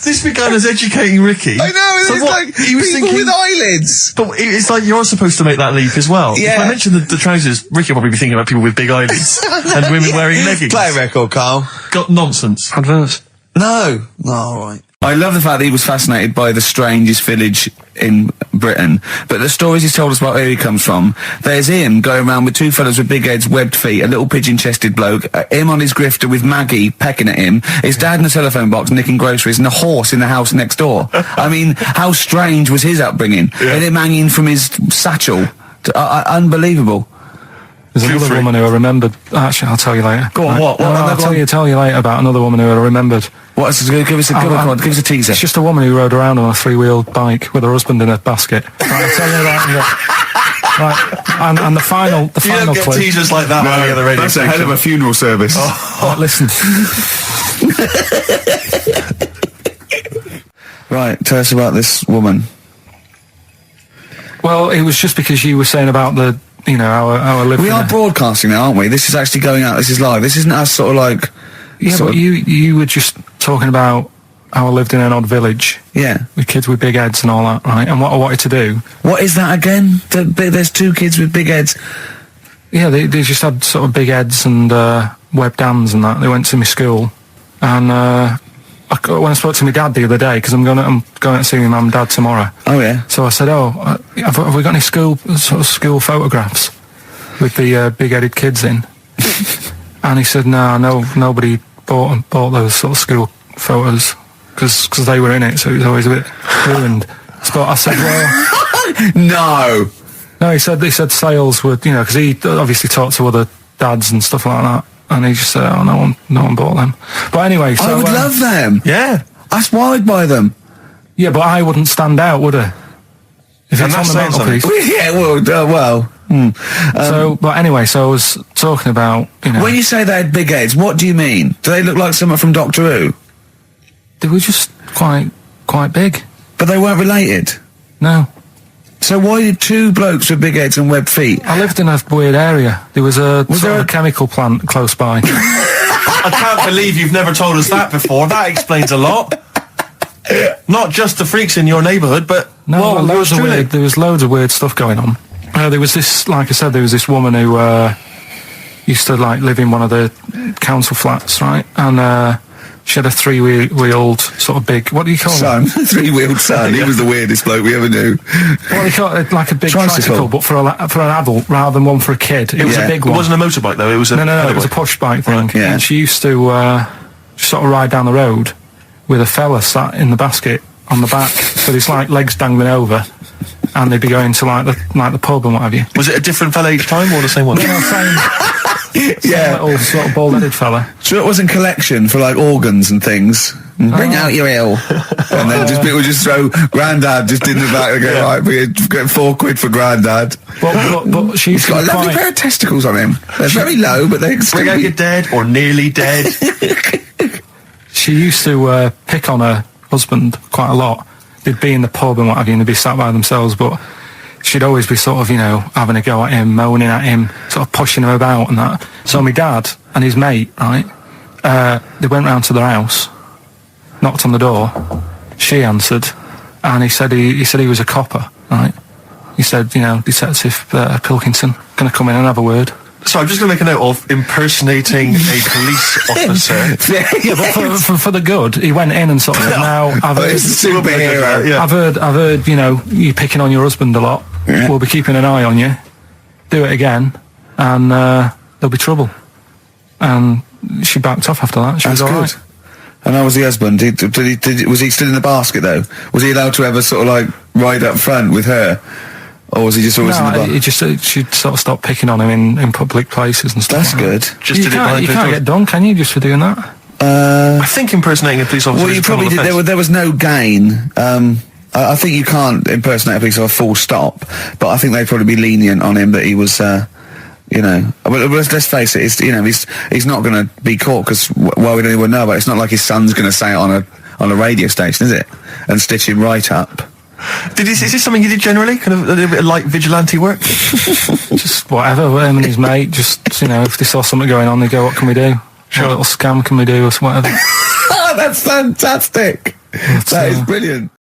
[SPEAKER 3] This began as educating Ricky.
[SPEAKER 1] I know,
[SPEAKER 3] so
[SPEAKER 1] it's
[SPEAKER 3] what,
[SPEAKER 1] like he was people with eyelids.
[SPEAKER 3] But it's like you're supposed to make that leap as well.
[SPEAKER 1] Yeah.
[SPEAKER 3] If I mentioned the trousers, Ricky will probably be thinking about people with big eyelids and women wearing leggings.
[SPEAKER 1] Play a record, Carl.
[SPEAKER 3] Got nonsense.
[SPEAKER 2] Adverse.
[SPEAKER 1] No, all right. I love the fact that he was fascinated by the strangest village in Britain, but the stories he's told us about where he comes from, there's him going around with two fellas with big heads, webbed feet, a little pigeon-chested bloke, him on his grifter with Maggie pecking at him, his dad in the telephone box nicking groceries, and a horse in the house next door. I mean, how strange was his upbringing? Yeah. And him hanging from his satchel. Unbelievable.
[SPEAKER 2] There's another woman who I remembered. Actually, I'll tell you later.
[SPEAKER 3] Go on, what?
[SPEAKER 2] I'll tell you later about another woman who I remembered.
[SPEAKER 1] What? Give us a teaser.
[SPEAKER 2] It's just a woman who rode around on a 3-wheeled bike with her husband in a basket. I'll tell you that. Right, and the final
[SPEAKER 3] You don't
[SPEAKER 2] clue.
[SPEAKER 3] get teasers like that on any other radio
[SPEAKER 1] That's a
[SPEAKER 3] station.
[SPEAKER 1] hell of a funeral service.
[SPEAKER 2] Right, listen.
[SPEAKER 1] Right, tell us about this woman.
[SPEAKER 2] Well, it was just because you were saying about our living.
[SPEAKER 1] We are broadcasting now, aren't we? This is actually going out. This is live. This isn't us sort of like...
[SPEAKER 2] Yeah,
[SPEAKER 1] sort
[SPEAKER 2] but
[SPEAKER 1] of-
[SPEAKER 2] you were just talking about how I lived in an odd village.
[SPEAKER 1] Yeah.
[SPEAKER 2] With kids with big heads and all that, right? And what I wanted to do...
[SPEAKER 1] What is that again? There's 2 kids with big heads.
[SPEAKER 2] Yeah, they just had sort of big heads and webdams and that. They went to my school. And when I spoke to my dad the other day, because I'm going out to see my mum and dad tomorrow.
[SPEAKER 1] Oh, yeah.
[SPEAKER 2] So I said, have we got any school photographs with the big-headed kids in? And he said, no, nobody bought those sort of school photos because they were in it, so it was always a bit ruined. So I said, well... No, he said sales would, because he obviously talked to other dads and stuff like that, and he just said, no one bought them. But anyway, so...
[SPEAKER 1] I would love them.
[SPEAKER 3] Yeah.
[SPEAKER 1] That's why I'd buy them.
[SPEAKER 2] Yeah, but I wouldn't stand out, would I? If
[SPEAKER 3] And
[SPEAKER 2] it's on the
[SPEAKER 3] that's saying
[SPEAKER 2] mantelpiece.
[SPEAKER 1] Yeah, well...
[SPEAKER 2] But anyway, so I was talking about,
[SPEAKER 1] When you say they had big heads, what do you mean? Do they look like someone from Doctor Who?
[SPEAKER 2] they were just quite big.
[SPEAKER 1] But they weren't related.
[SPEAKER 2] No.
[SPEAKER 1] So why did 2 blokes with big heads and webbed feet?
[SPEAKER 2] I lived in a weird area. There was a chemical plant close by.
[SPEAKER 3] I can't believe you've never told us that before. That explains a lot. Not just the freaks in your neighbourhood, but...
[SPEAKER 2] No, there was loads of weird stuff going on. There was this, like I said, there was this woman who used to live in one of the council flats, right? And she had a 3-wheeled sort of big, what do you call it?
[SPEAKER 1] Son, 3-wheeled son. He was the weirdest bloke we ever knew.
[SPEAKER 2] What do you call it? Like a big tricycle, but for an adult rather than one for a kid. It was a big one.
[SPEAKER 3] It wasn't a motorbike though. It was a
[SPEAKER 2] no. It was a push bike thing.
[SPEAKER 1] Yeah.
[SPEAKER 2] And she used to sort of ride down the road with a fella sat in the basket on the back, with his legs dangling over, and they'd be going to the pub and what have you.
[SPEAKER 3] Was it a different fella each time or the same one?
[SPEAKER 2] No, same little sort of bald-headed fella.
[SPEAKER 1] So it was in collection for organs and things. Bring out your ill. And then people just throw Grandad just in the back and go, right, we get £4 for Grandad.
[SPEAKER 2] But she's
[SPEAKER 1] got a lovely pair of testicles on him. They're very low, but they
[SPEAKER 3] Bring out your dead or nearly dead.
[SPEAKER 2] She used to pick on her husband quite a lot. They'd be in the pub and what have you, and they'd be sat by themselves, but she'd always be sort of, having a go at him, moaning at him, sort of pushing him about and that. So my dad and his mate, right, they went round to their house, knocked on the door, she answered, and he said he was a copper, right? He said, Detective Pilkington, gonna come in and have a word.
[SPEAKER 3] So I'm just going to make a note of impersonating a police officer.
[SPEAKER 2] Yeah, but for the good, he went in and sort of said, now I've heard,
[SPEAKER 1] It's a superhero.
[SPEAKER 3] Yeah.
[SPEAKER 2] I've heard, you picking on your husband a lot.
[SPEAKER 1] Yeah.
[SPEAKER 2] We'll be keeping an eye on you. Do it again, and there'll be trouble. And she backed off after that. She was all right.
[SPEAKER 1] And how was the husband? Was he still in the basket though? Was he allowed to ever sort of ride up front with her? Or was he just always in the bar?
[SPEAKER 2] She'd sort of stopped picking on him in public places and stuff.
[SPEAKER 1] That's
[SPEAKER 2] like
[SPEAKER 1] good.
[SPEAKER 2] That. You can't get done, can you, just for doing that?
[SPEAKER 3] I think impersonating a police officer
[SPEAKER 1] Well, you probably did. There was no gain. I think you can't impersonate a police officer full stop, but I think they'd probably be lenient on him that he was, But let's face it, he's not going to be caught because well, we don't even know about it. It's not like his son's going to say it on a radio station, is it? And stitch him right up.
[SPEAKER 3] Is this something you did generally? Kind of a little bit of light vigilante work?
[SPEAKER 2] Just whatever, him and his mate, just, if they saw something going on, they go, what can we do?
[SPEAKER 3] Sure.
[SPEAKER 2] What little scam can we do, or whatever.
[SPEAKER 1] That's fantastic. That is brilliant.